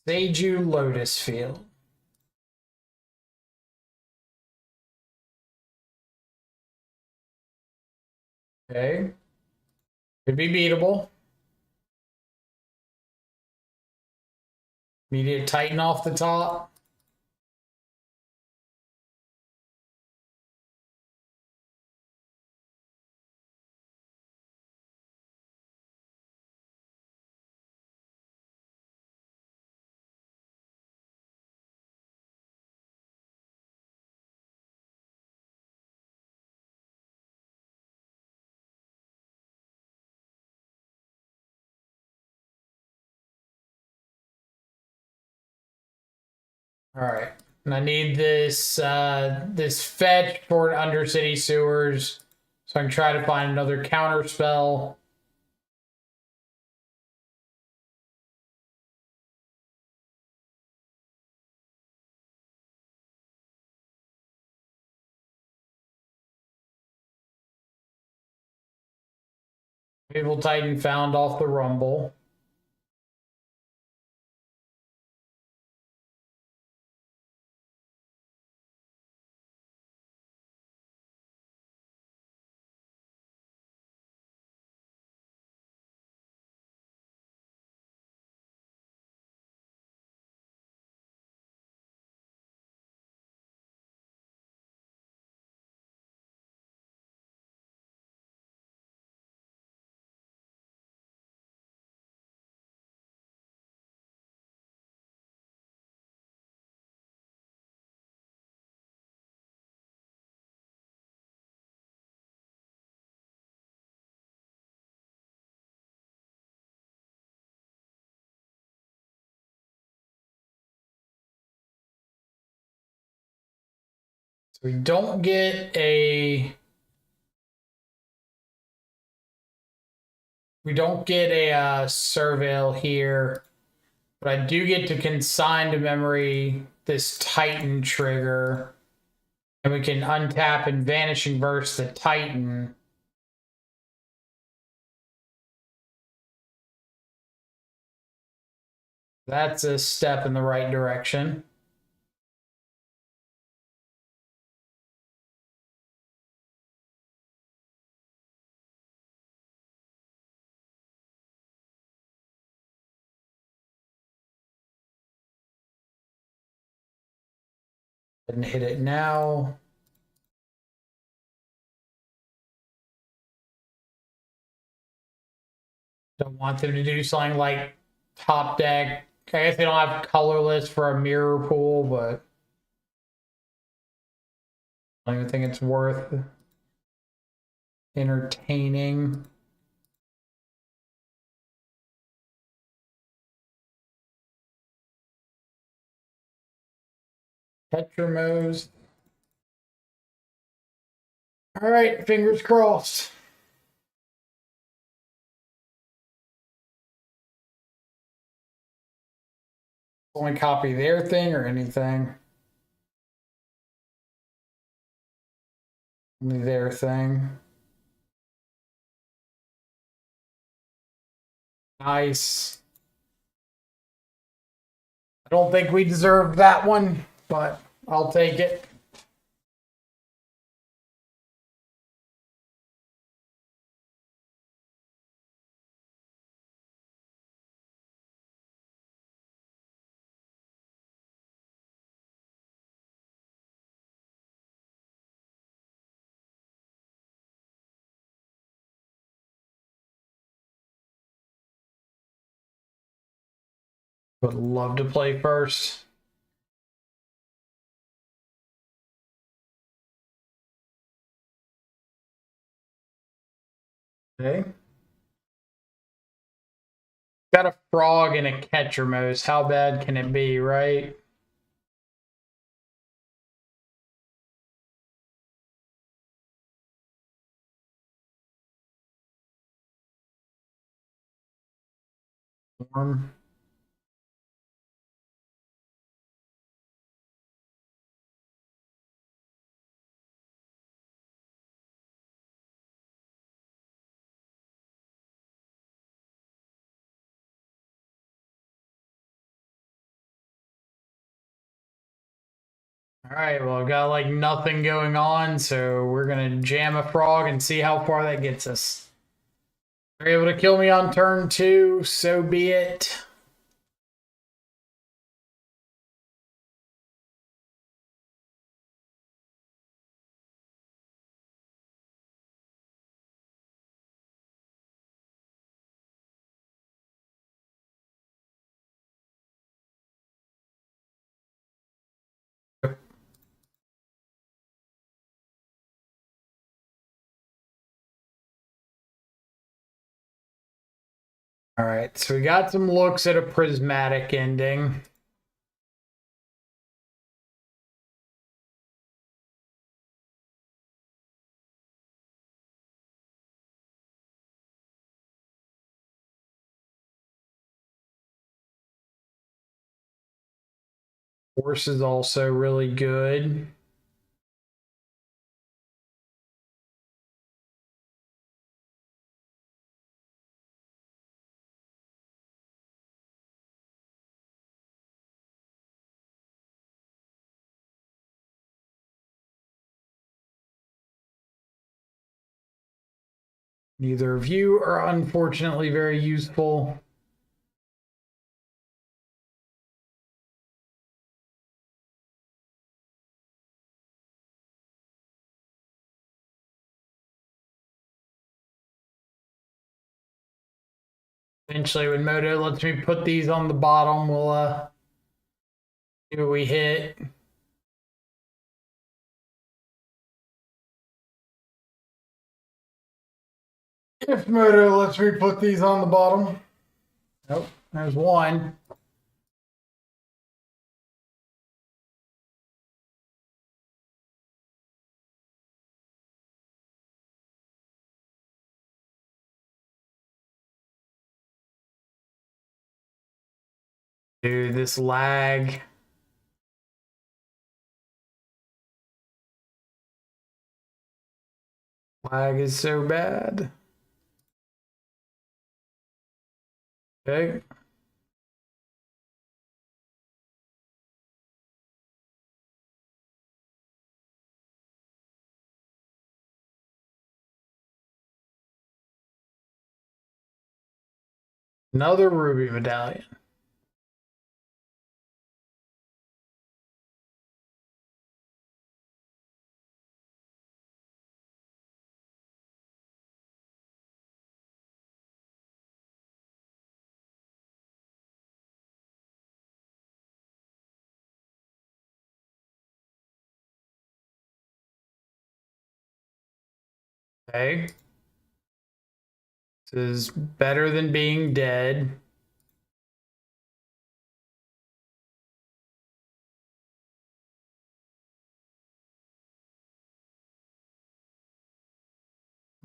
Seiju Lotus Field. Okay. Could be beatable. Immediate Titan off the top. All right. And I need this this fetch for Undercity Sewers, so I can try to find another counter spell. Evil Titan found off the Rumble. We don't get a surveil here, but I do get to consign to memory this Titan trigger, and we can untap and vanishing verse the Titan. That's a step in the right direction. And hit it now. Don't want them to do something like top deck. I guess they don't have colorless for a mirror pool, but I don't even think it's worth entertaining. Ketramos. All right, fingers crossed. Only copy their thing or anything. Only their thing. Nice. I don't think we deserved that one, but I'll take it. Would love to play first. Okay. Got a frog and a Ketramos. How bad can it be, right? Warm. All right, well, I've got like nothing going on, so we're gonna jam a frog and see how far that gets us. They're able to kill me on turn 2, so be it. All right, so we got some looks at a prismatic ending. Force is also really good. Neither of you are unfortunately very useful. Eventually, when Moto lets me put these on the bottom, we'll see what we hit. If Moto lets me put these on the bottom. Nope, there's one. Dude, this lag. Lag is so bad. Okay. Another ruby medallion. Okay. This is better than being dead.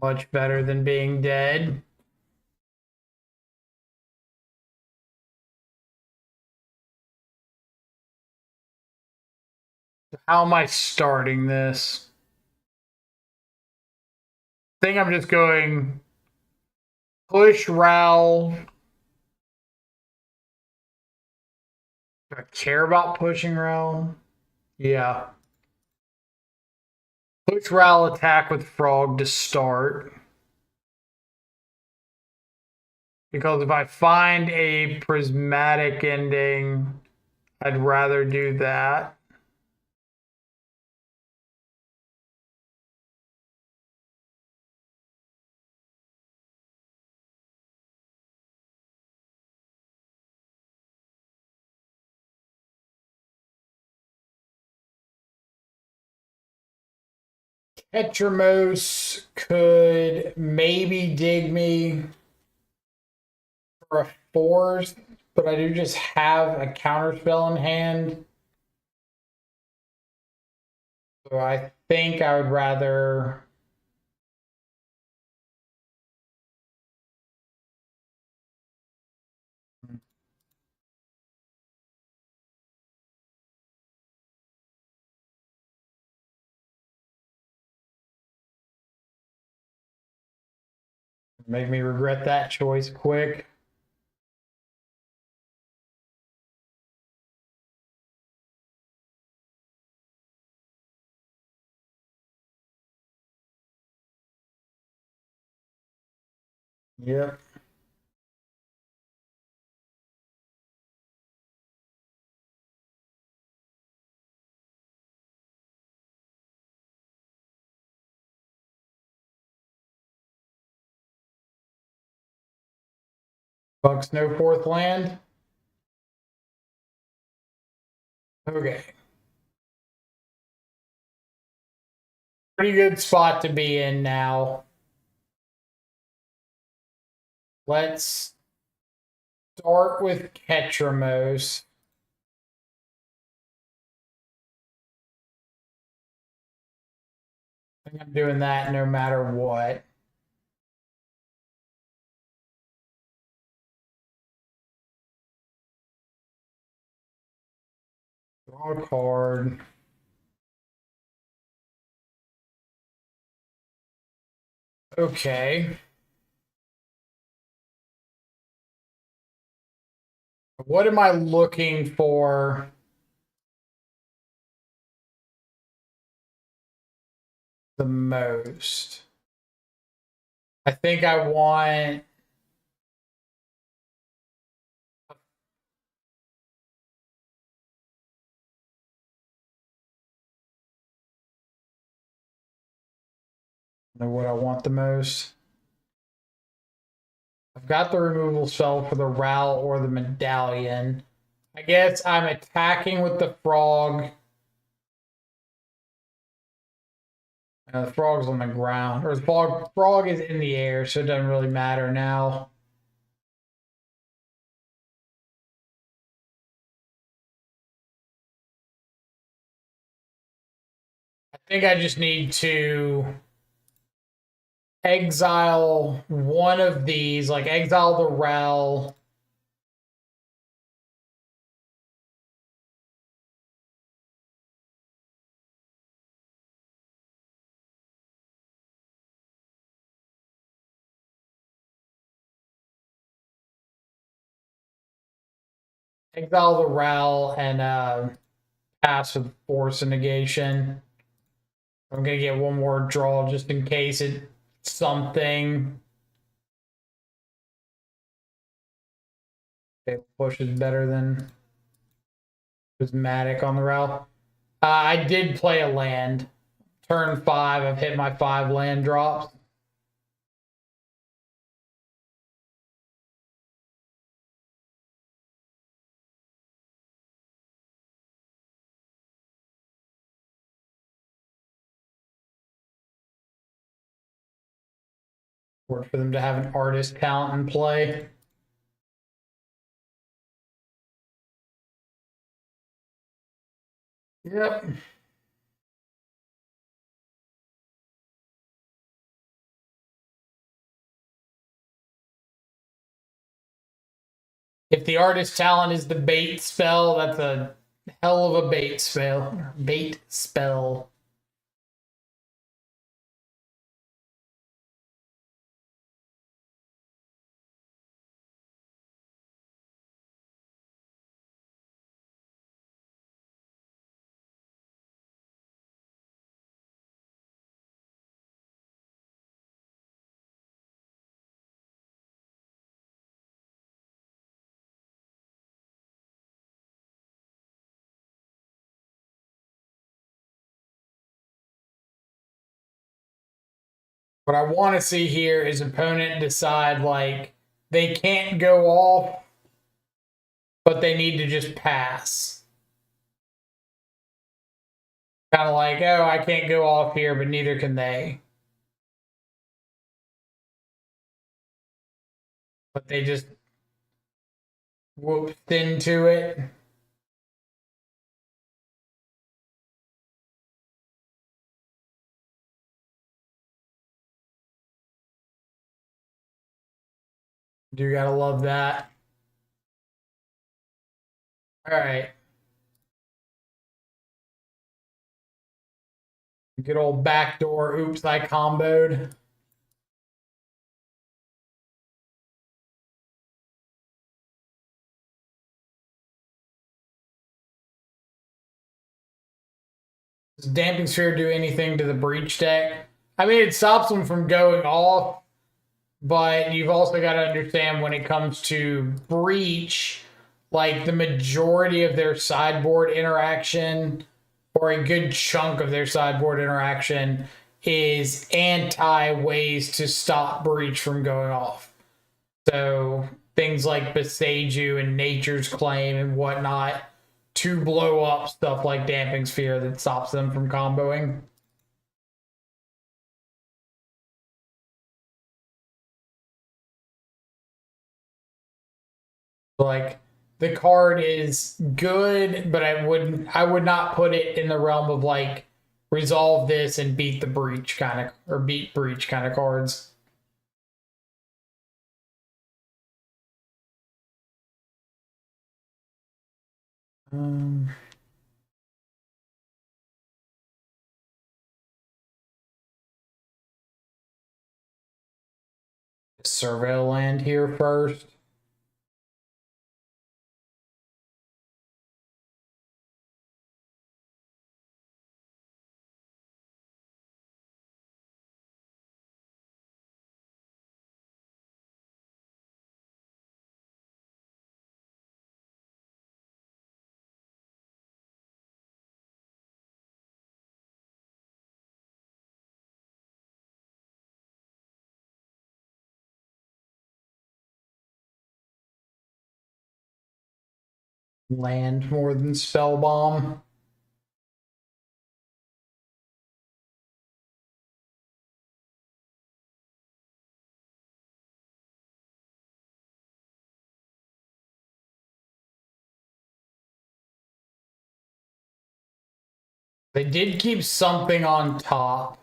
Much better than being dead. How am I starting this? I think I'm just going push Ral. Do I care about pushing Ral? Yeah. Push Ral, attack with Frog to start. Because if I find a prismatic ending, I'd rather do that. Ketramos could maybe dig me for a fourth, but I do just have a counterspell in hand. So I think I would rather. Make me regret that choice quick. Yep. Bucks no fourth land. Okay. Pretty good spot to be in now. Let's start with Ketramos. I think I'm doing that no matter what. Draw a card. Okay. What am I looking for? The most. I think I want. Know what I want the most. I've got the removal spell for the Ral or the medallion. I guess I'm attacking with the frog. The frog's on the ground, or the frog is in the air, so it doesn't really matter now. I think I just need to exile one of these, like exile the Rel. exile the Ral and pass with force and negation. I'm gonna get one more draw just in case it's something. Okay, push is better than prismatic on the Ral. I did play a land. Turn 5, I've hit my 5 land drops. Work for them to have an artist talent in play. Yep. If the artist talent is the bait spell, that's a hell of a bait spell. Bait spell. What I want to see here is opponent decide like they can't go off, but they need to just pass. Kind of like, oh, I can't go off here, but neither can they. But they just whooped into it. Do gotta love that. All right. Good old backdoor. Oops, I comboed. Does Damping Sphere do anything to the breach deck? I mean, it stops them from going off, but you've also got to understand when it comes to breach, like the majority of their sideboard interaction, or a good chunk of their sideboard interaction, is anti ways to stop breach from going off. So things like Besage and Nature's Claim and whatnot to blow up stuff like Damping Sphere that stops them from comboing. Like the card is good, but I would not put it in the realm of like resolve this and beat the breach kind of or beat breach kind of cards. Um, Surveil land here first. Land more than spell bomb. They did keep something on top.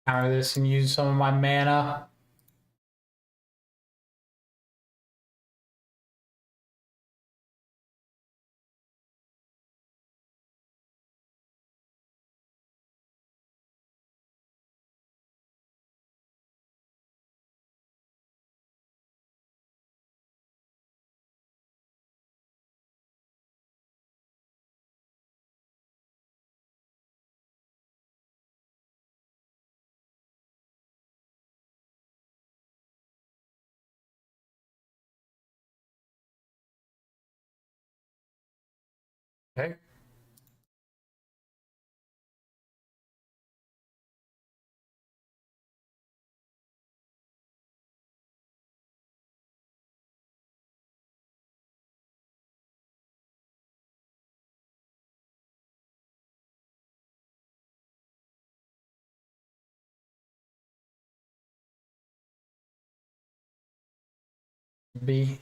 Counter this and use some of my mana. Okay.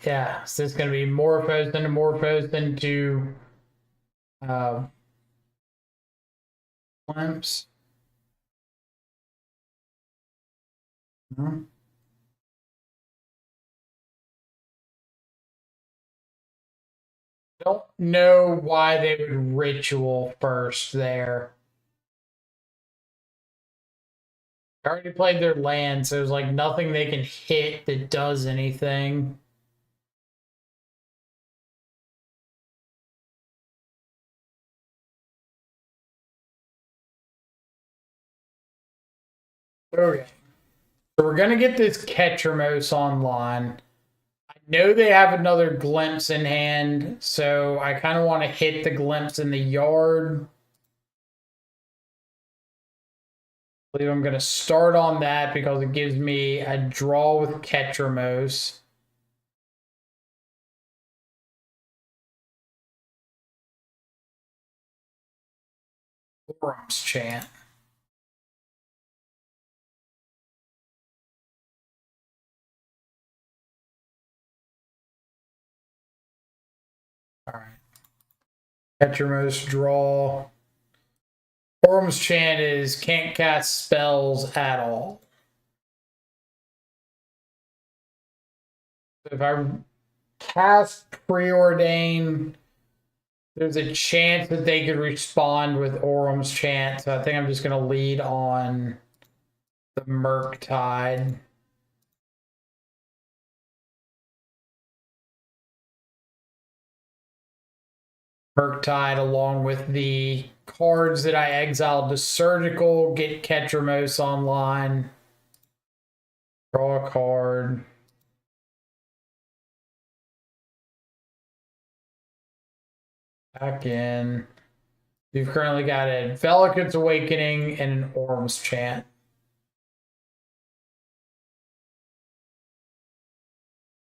Yeah, so it's going to be morphos into uh, glimpse. Mhm. Don't know why they would ritual first there. I already played their land, so there's like nothing they can hit that does anything. Okay. So we're gonna get this Ketramos online. I know they have another glimpse in hand, so I kind of want to hit the glimpse in the yard. I believe I'm gonna start on that because it gives me a draw with Ketramos. Forums chant. All right. Ketramos draw. Forums chant is can't cast spells at all. If I cast preordain, there's a chance that they could respond with Orum's chant. So I think I'm just going to lead on the Murktide. Murktide, along with the cards that I exiled to Surgical, get Ketramos online. Draw a card. Back in. You've currently got a Velikut's Awakening and an Orm's Chant.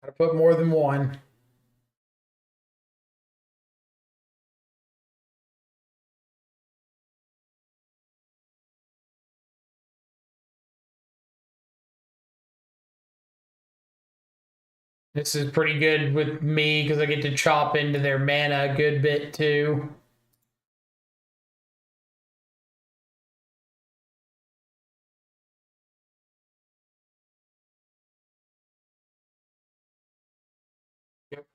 Gotta put more than one. This is pretty good with me because I get to chop into their mana a good bit too. Yep.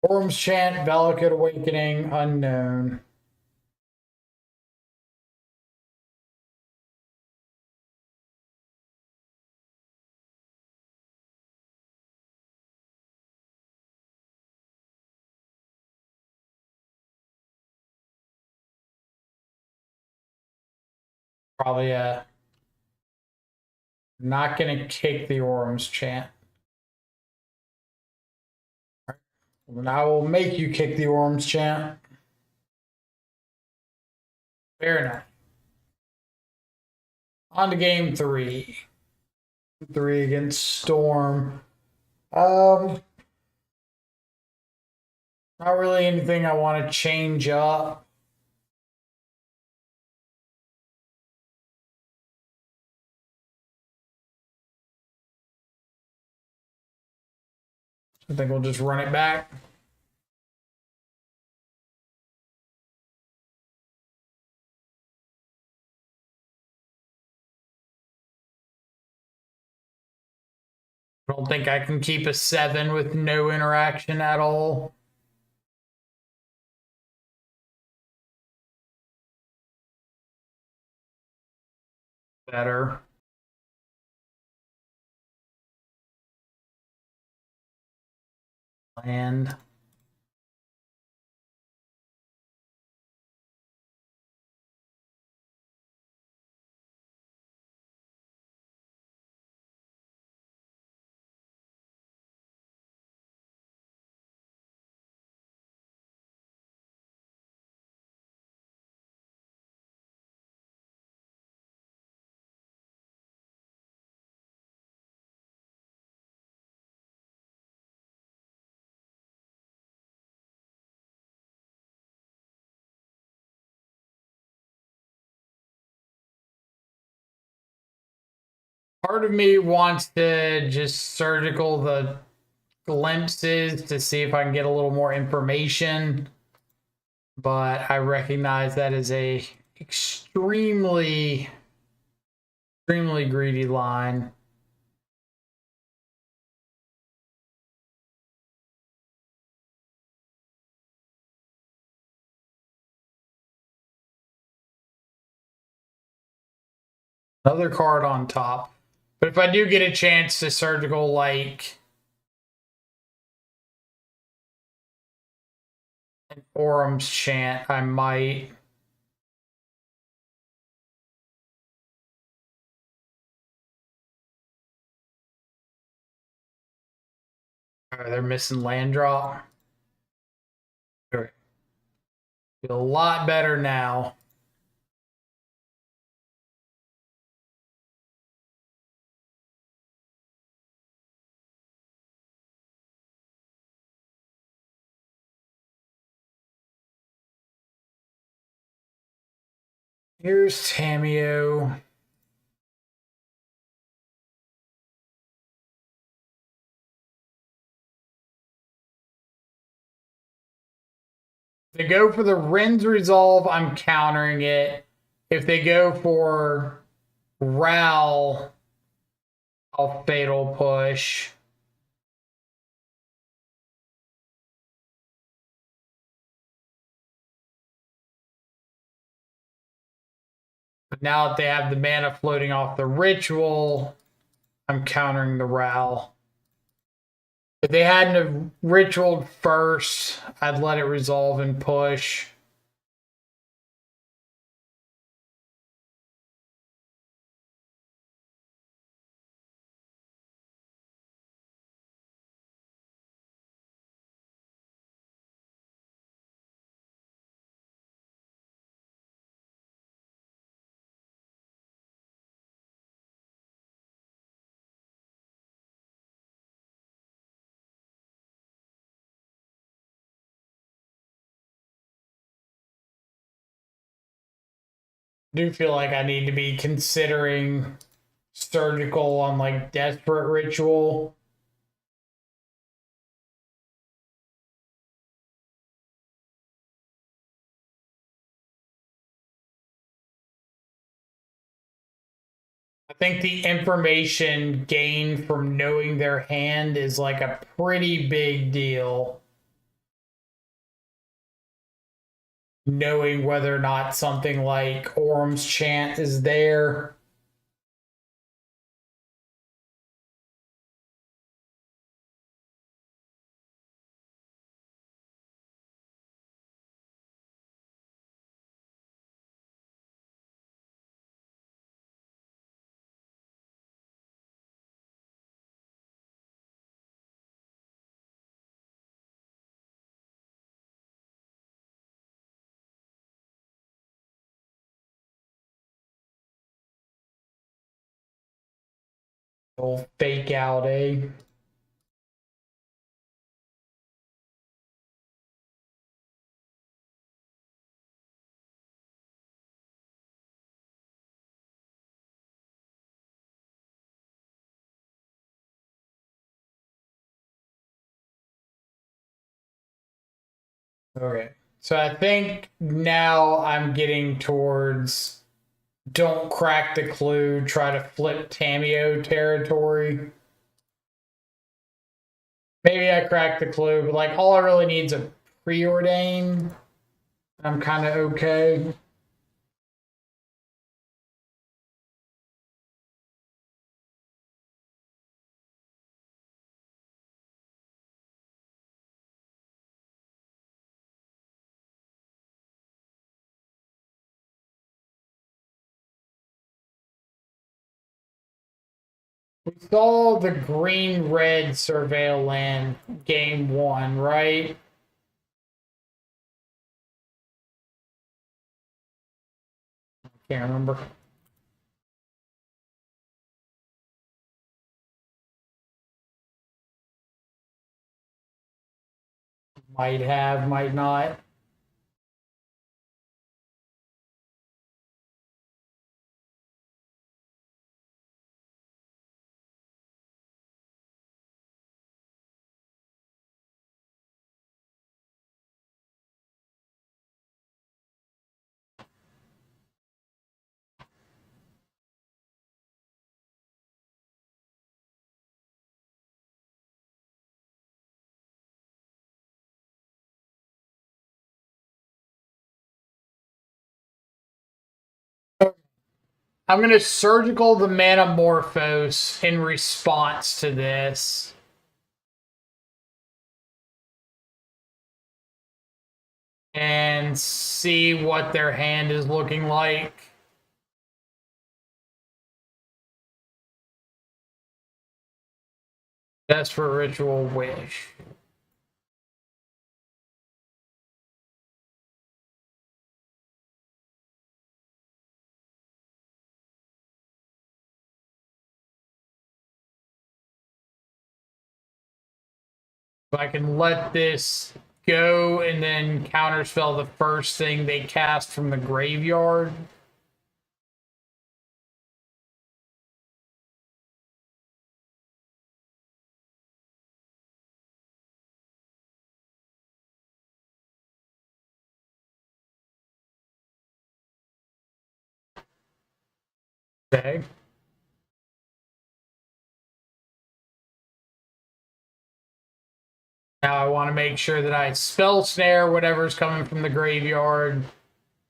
Orm's Chant, Velikut Awakening, unknown. Probably not gonna kick the Orm's Chant. Well, I will make you kick the Orm's Chant. Fair enough. On to game three. 3 against Storm. Not really anything I want to change up. I think we'll just run it back. I don't think I can keep a 7 with no interaction at all. Better. Land. Part of me wants to just surgical the glimpses to see if I can get a little more information, but I recognize that is a extremely greedy line. Another card on top. But if I do get a chance to surgical like an Orum's Chant, I might. They're missing land drop. Feel a lot better now. Here's Tamio. If they go for the Ren's Resolve, I'm countering it. If they go for Ral, I'll Fatal Push. But now that they have the mana floating off the Ritual, I'm countering the Ral. If they hadn't ritualed first, I'd let it resolve and push. I do feel like I need to be considering surgical on like desperate ritual. I think the information gained from knowing their hand is like a pretty big deal. Knowing whether or not something like Orum's Chant is there. They'll fake out, eh? Okay. So I think now I'm getting towards don't crack the clue, try to flip Tamio territory. Maybe I cracked the clue, but like all I really need is a preordain. I'm kind of okay. We saw the green red surveil land game one, right? Can't remember. Might have, might not. I'm going to surgical the Manamorphose in response to this. And see what their hand is looking like. That's for Ritual Wish. If I can let this go and then counterspell the first thing they cast from the graveyard. Okay. Now I want to make sure that I spell snare whatever's coming from the graveyard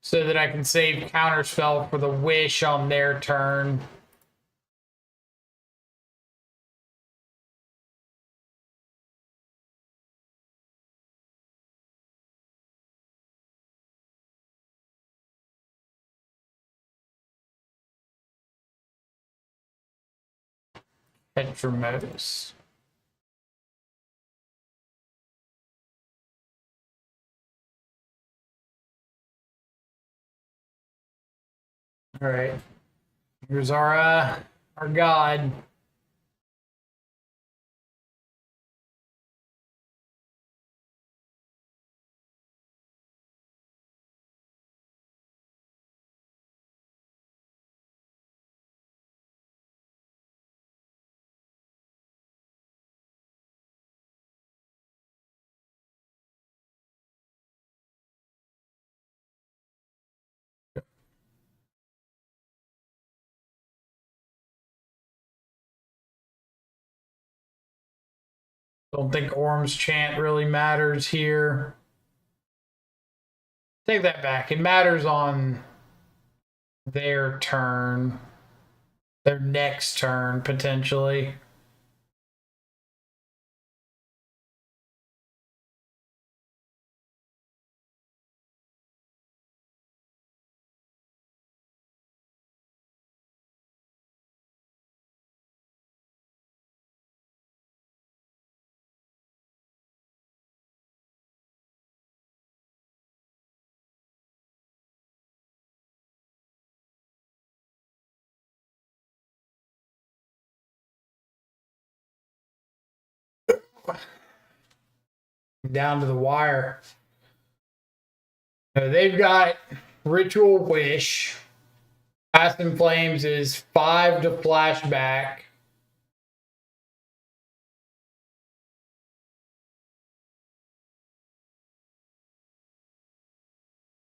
so that I can save counterspell for the wish on their turn. Ketromose. All right. Here's our god. Don't think Orm's chant really matters here. Take that back. It matters on their turn. Their next turn, potentially. Down to the wire. They've got Ritual Wish. Past in Flames is 5 to flashback.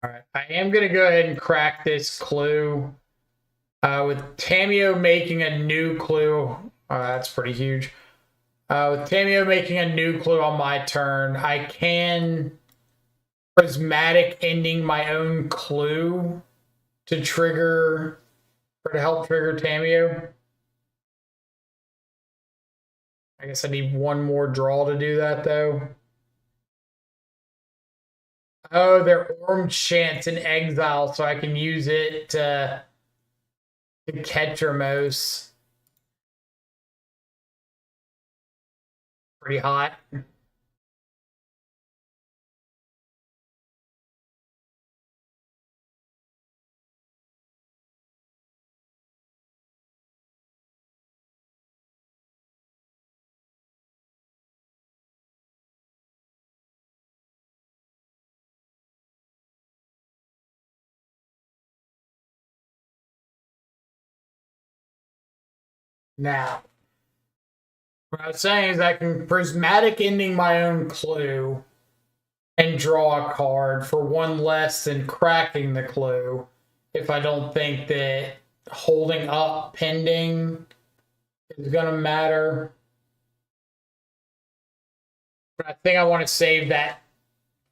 All right, I am going to go ahead and crack this clue. With Tamiyo making a new clue. That's pretty huge. With Tamiyo making a new clue on my turn, I can prismatic ending my own clue to trigger, or to help trigger Tamiyo. I guess I need one more draw to do that, though. Oh, their Orm chance in exile, so I can use it to Ketramos. Pretty hot. Now, what I was saying is I can prismatic ending my own clue and draw a card for one less than cracking the clue if I don't think that holding up pending is going to matter. But I think I want to save that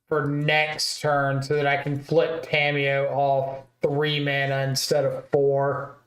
for next turn so that I can flip Tamiyo off 3 mana instead of 4.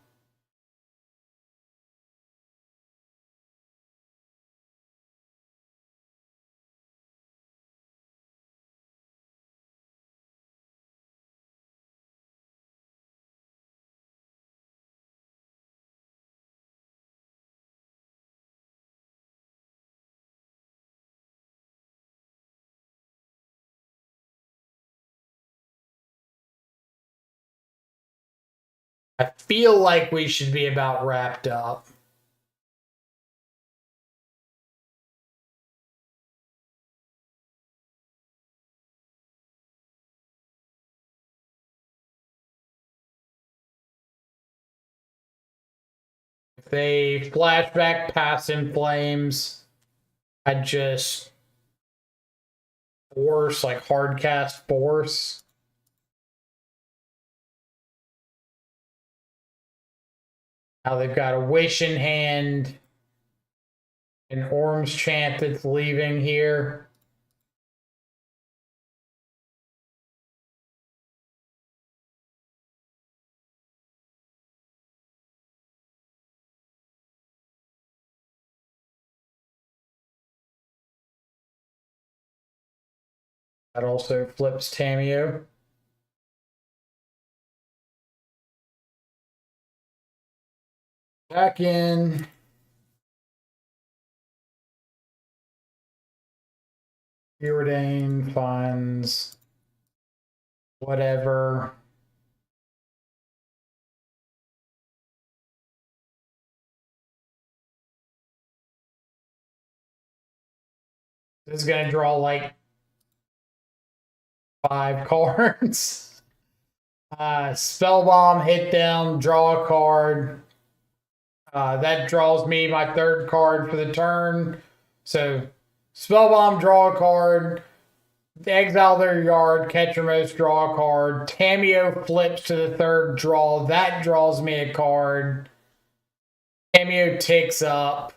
I feel like we should be about wrapped up. If they flashback past In Flames, I just force, like hard cast force. Now they've got a Wish in hand, an Orm's Chant that's leaving here. That also flips Tameo. Back in. Preordain funds. Whatever. This is going to draw like 5 cards. Spellbomb, hit them, draw a card. That draws me my 3rd card for the turn. So, Spellbomb, draw a card. Exile their yard, Ketramos, draw a card. Tameo flips to the 3rd draw. That draws me a card. Tameo ticks up.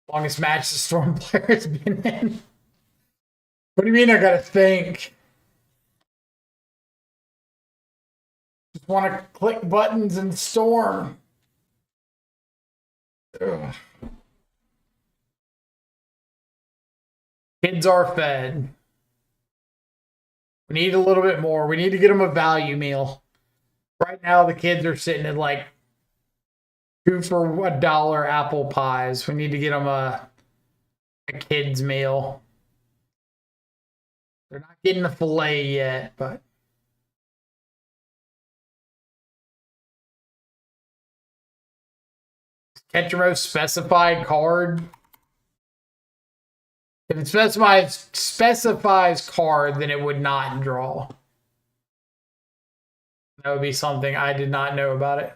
Longest match the Storm player has been in. What do you mean I gotta think? Just want to click buttons and Storm. Ugh. Kids are fed. We need a little bit more. We need to get them a value meal. Right now, the kids are sitting at like 2 for $1 apple pies. We need to get them a kid's meal. They're not getting the filet yet, but Ketramos specified card. If it specifies card, then it would not draw. That would be something I did not know about it.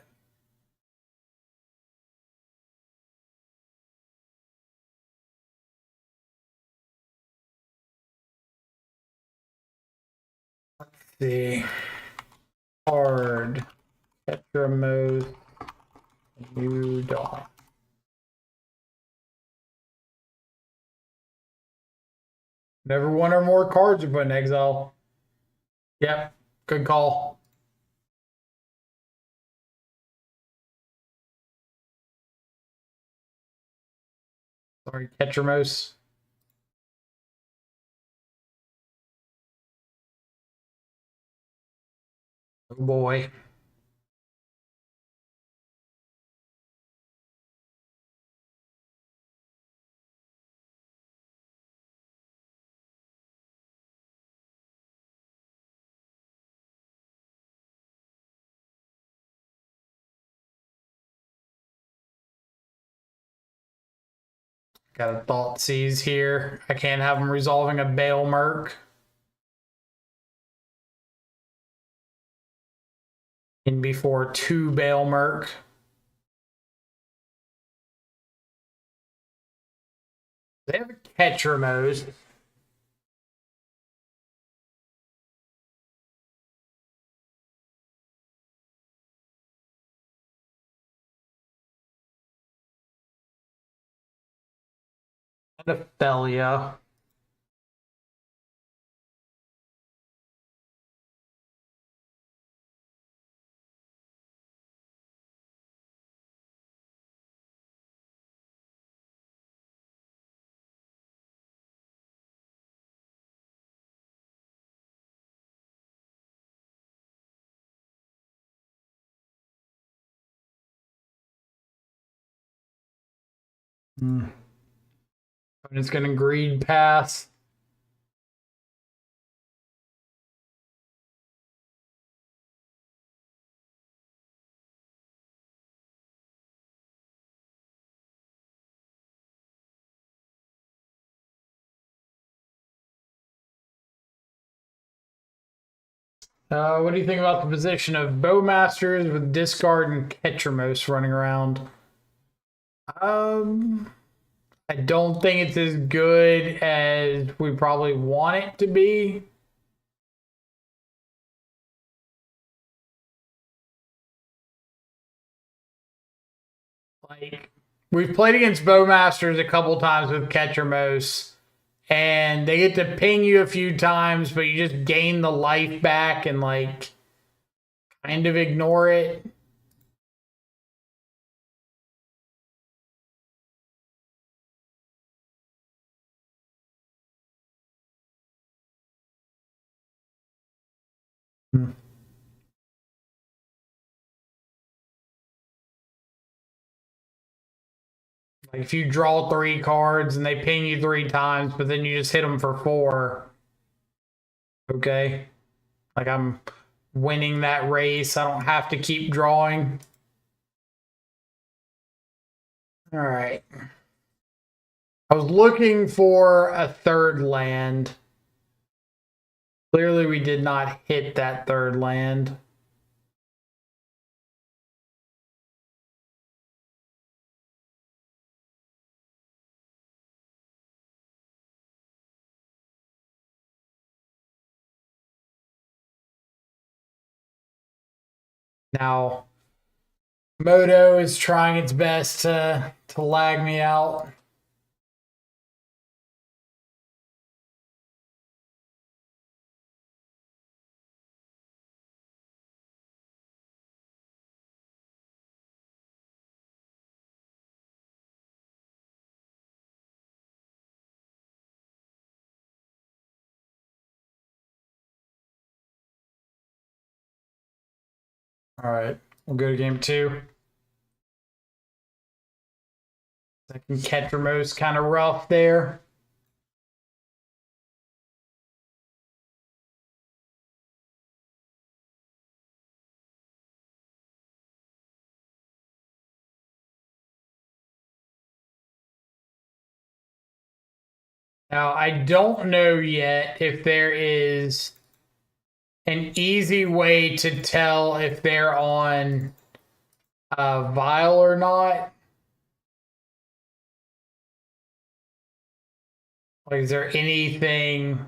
Let's see. Card. Ketramos. New dog. Never 1 or more cards are put in exile. Yep, good call. Sorry, Ketramos. Oh boy. Got a Thought Seize here. I can't have him resolving a Bale Merc. In before 2 Bale Merc. They have a Ketramos. And a Thalia. And it's going to greed pass. What do you think about the position of Bowmasters with Discard and Ketramos running around? I don't think it's as good as we probably want it to be. Like, we've played against Bowmasters a couple times with Ketramos, and they get to ping you a few times, but you just gain the life back and, like, kind of ignore it. Hmm. Like, if you draw 3 cards and they ping you 3 times, but then you just hit them for 4, okay? Like, I'm winning that race. I don't have to keep drawing. All right. I was looking for a third land. Clearly, we did not hit that third land. Now, Moto is trying its best to lag me out. All right, we'll go to game 2. Second Ketramos kind of rough there. Now, I don't know yet if there is an easy way to tell if they're on Vial or not. Like, is there anything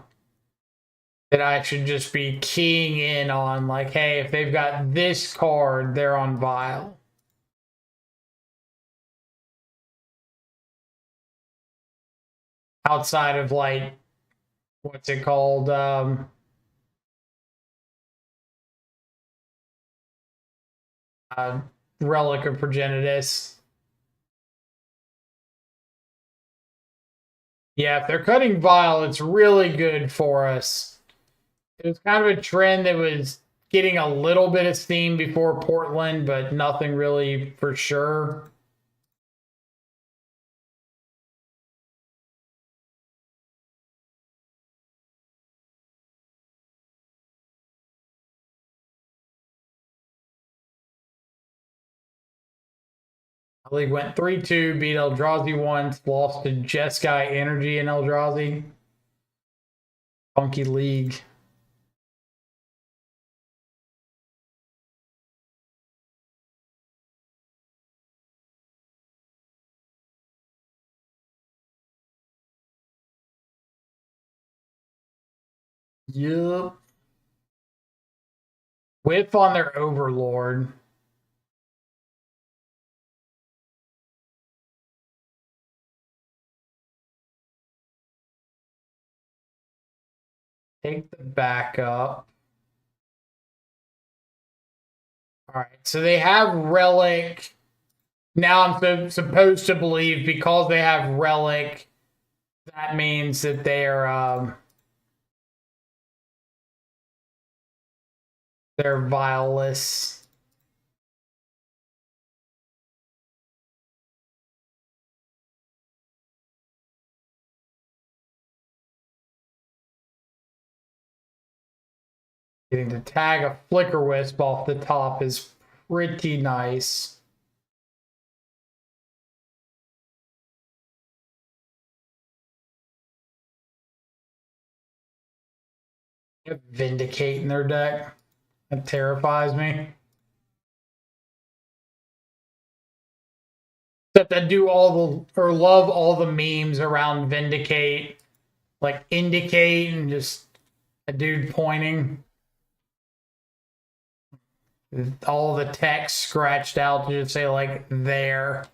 that I should just be keying in on? Like, hey, if they've got this card, they're on Vial. Outside of, like, what's it called? Relic of Progenitus. Yeah, if they're cutting Vial, it's really good for us. It was kind of a trend that was getting a little bit of steam before Portland, but nothing really for sure. The league went 3-2, beat Eldrazi once, lost to Jeskai Energy in Eldrazi. Funky league. Yup. Whiff on their Overlord. Take the backup. All right, so they have Relic. Now I'm supposed to believe because they have Relic, that means that they're Vialless. Getting to tag a Flicker Wisp off the top is pretty nice. Vindicate in their deck. That terrifies me. Except I do all the, or love all the memes around Vindicate, like indicate and just a dude pointing. All the text scratched out to just say like there.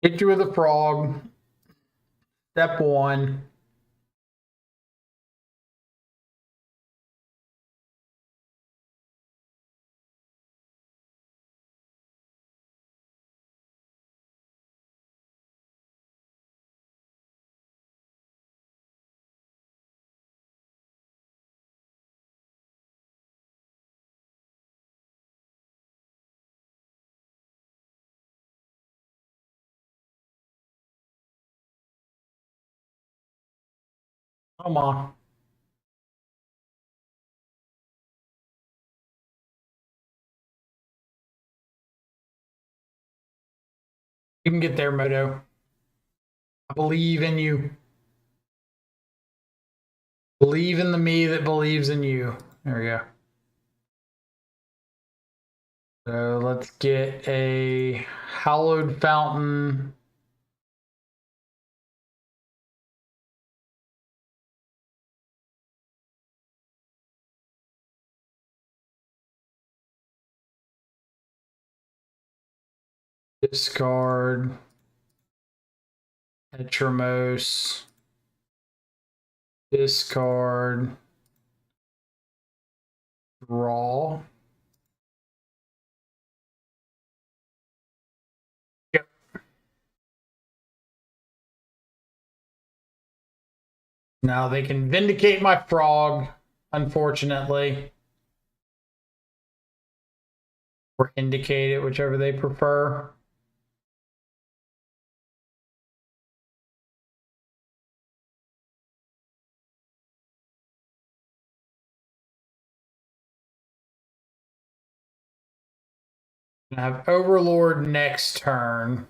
Hit you with a frog. Step one. Come on. You can get there, Moto. I believe in you. Believe in the me that believes in you. There we go. So let's get a hallowed fountain. Discard. Ketramos. Discard. Draw. Yep. Now they can vindicate my frog, unfortunately. Or indicate it, whichever they prefer. I have Overlord next turn.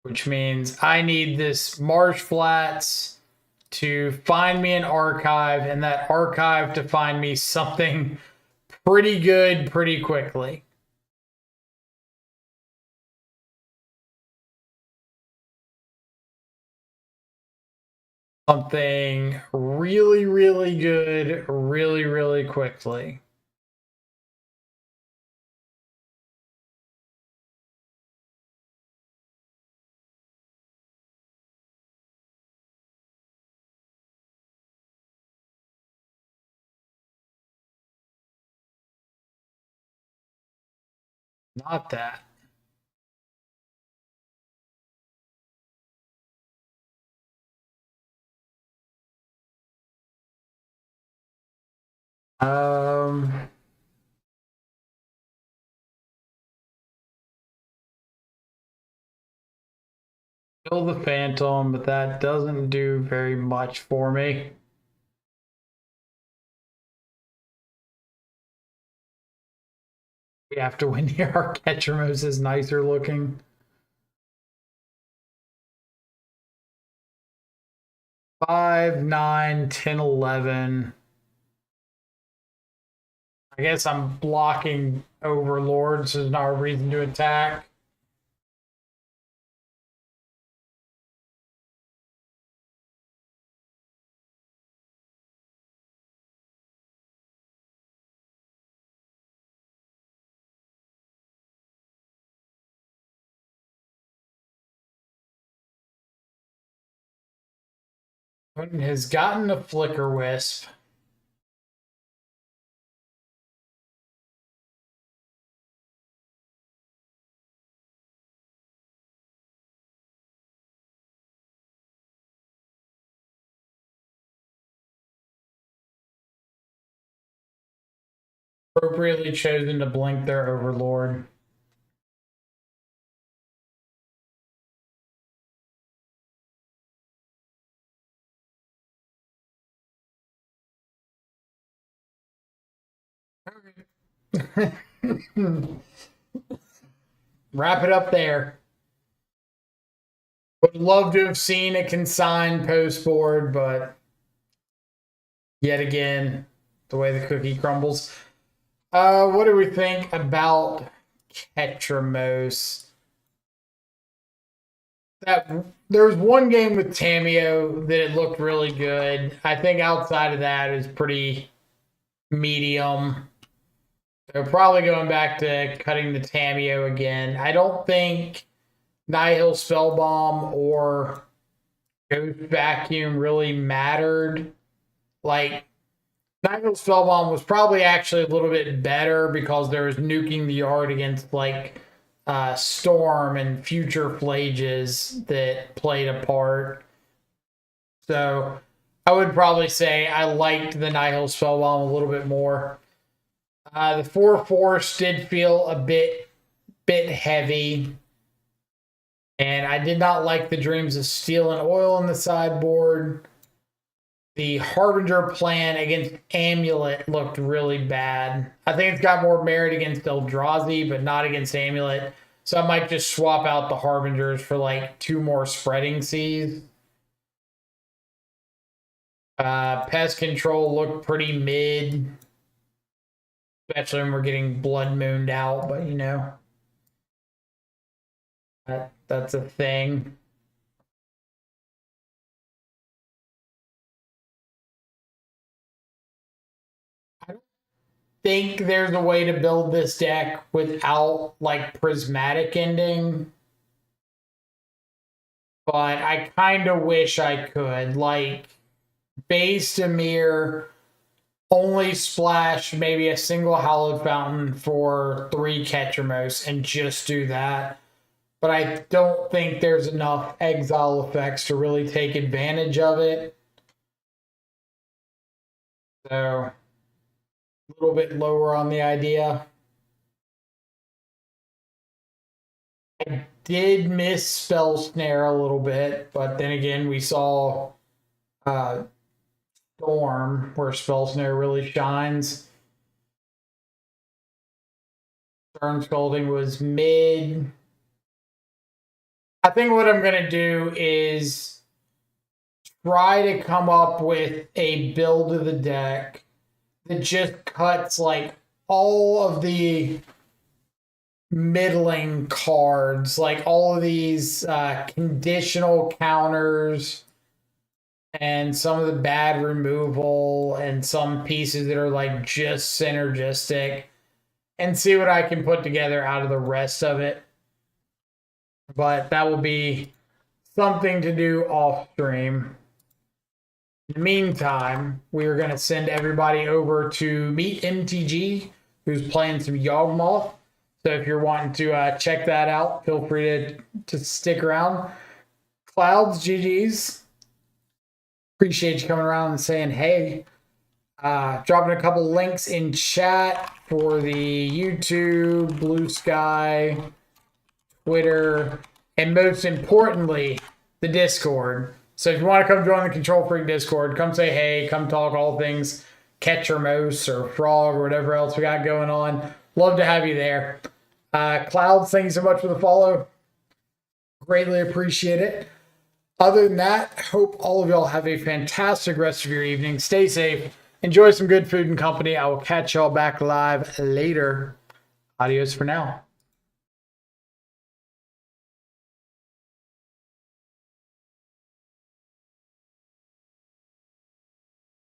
Which means I need this Marsh Flats to find me an archive, and that archive to find me something pretty good pretty quickly. Something really, really good, really, really quickly. Not that. Um, Kill the Phantom, but that doesn't do very much for me. We have to win here. Our Ketramos is nicer looking. 5, 9, 10, 11. I guess I'm blocking Overlord, so there's not a reason to attack. Putin has gotten a Flicker Wisp. Appropriately chosen to blink their overlord. Wrap it up there. Would love to have seen a consigned post board, but yet again, the way the cookie crumbles. What do we think about Ketramos? That there was one game with Tameo that it looked really good. I think outside of that is pretty medium. So probably going back to cutting the Tameo again. I don't think Nihil Spellbomb or Ghost Vacuum really mattered. Like, Nihil Spellbomb was probably actually a little bit better because there was nuking the yard against, like, Storm and Future Flages that played a part. So I would probably say I liked the Nihil Spellbomb a little bit more. The 4-Force did feel a bit heavy. And I did not like the Dreams of Steel and Oil in the sideboard. The Harbinger plan against Amulet looked really bad. I think it's got more merit against Eldrazi, but not against Amulet. So I might just swap out the Harbingers for like 2 more Spreading Seas. Pest Control looked pretty mid. Especially when we're getting Blood Mooned out, but you know. That's a thing. I don't think there's a way to build this deck without like Prismatic Ending. But I kind of wish I could. Like, base Demir, only splash maybe a single Hallowed Fountain for 3 Ketramos and just do that. But I don't think there's enough exile effects to really take advantage of it. So, a little bit lower on the idea. I did miss Spell Snare a little bit, but then again, we saw Storm, where Spell Snare really shines. Stern Scolding was mid. I think what I'm going to do is try to come up with a build of the deck that just cuts like all of the middling cards, like all of these conditional counters and some of the bad removal and some pieces that are like just synergistic, and see what I can put together out of the rest of it. But that will be something to do off stream. In the meantime, we are going to send everybody over to meet MTG, who's playing some Yawgmoth. So if you're wanting to check that out, feel free to stick around. Clouds, GG's. Appreciate you coming around and saying hey. Dropping a couple links in chat for the YouTube, Blue Sky, Twitter, and most importantly, the Discord. So if you want to come join the Control Freak Discord, come say hey, come talk all things Ketramos or Frog or whatever else we got going on. Love to have you there. Clouds, thank you so much for the follow. Greatly appreciate it. Other than that, hope all of y'all have a fantastic rest of your evening. Stay safe. Enjoy some good food and company. I will catch y'all back live later. Adios for now.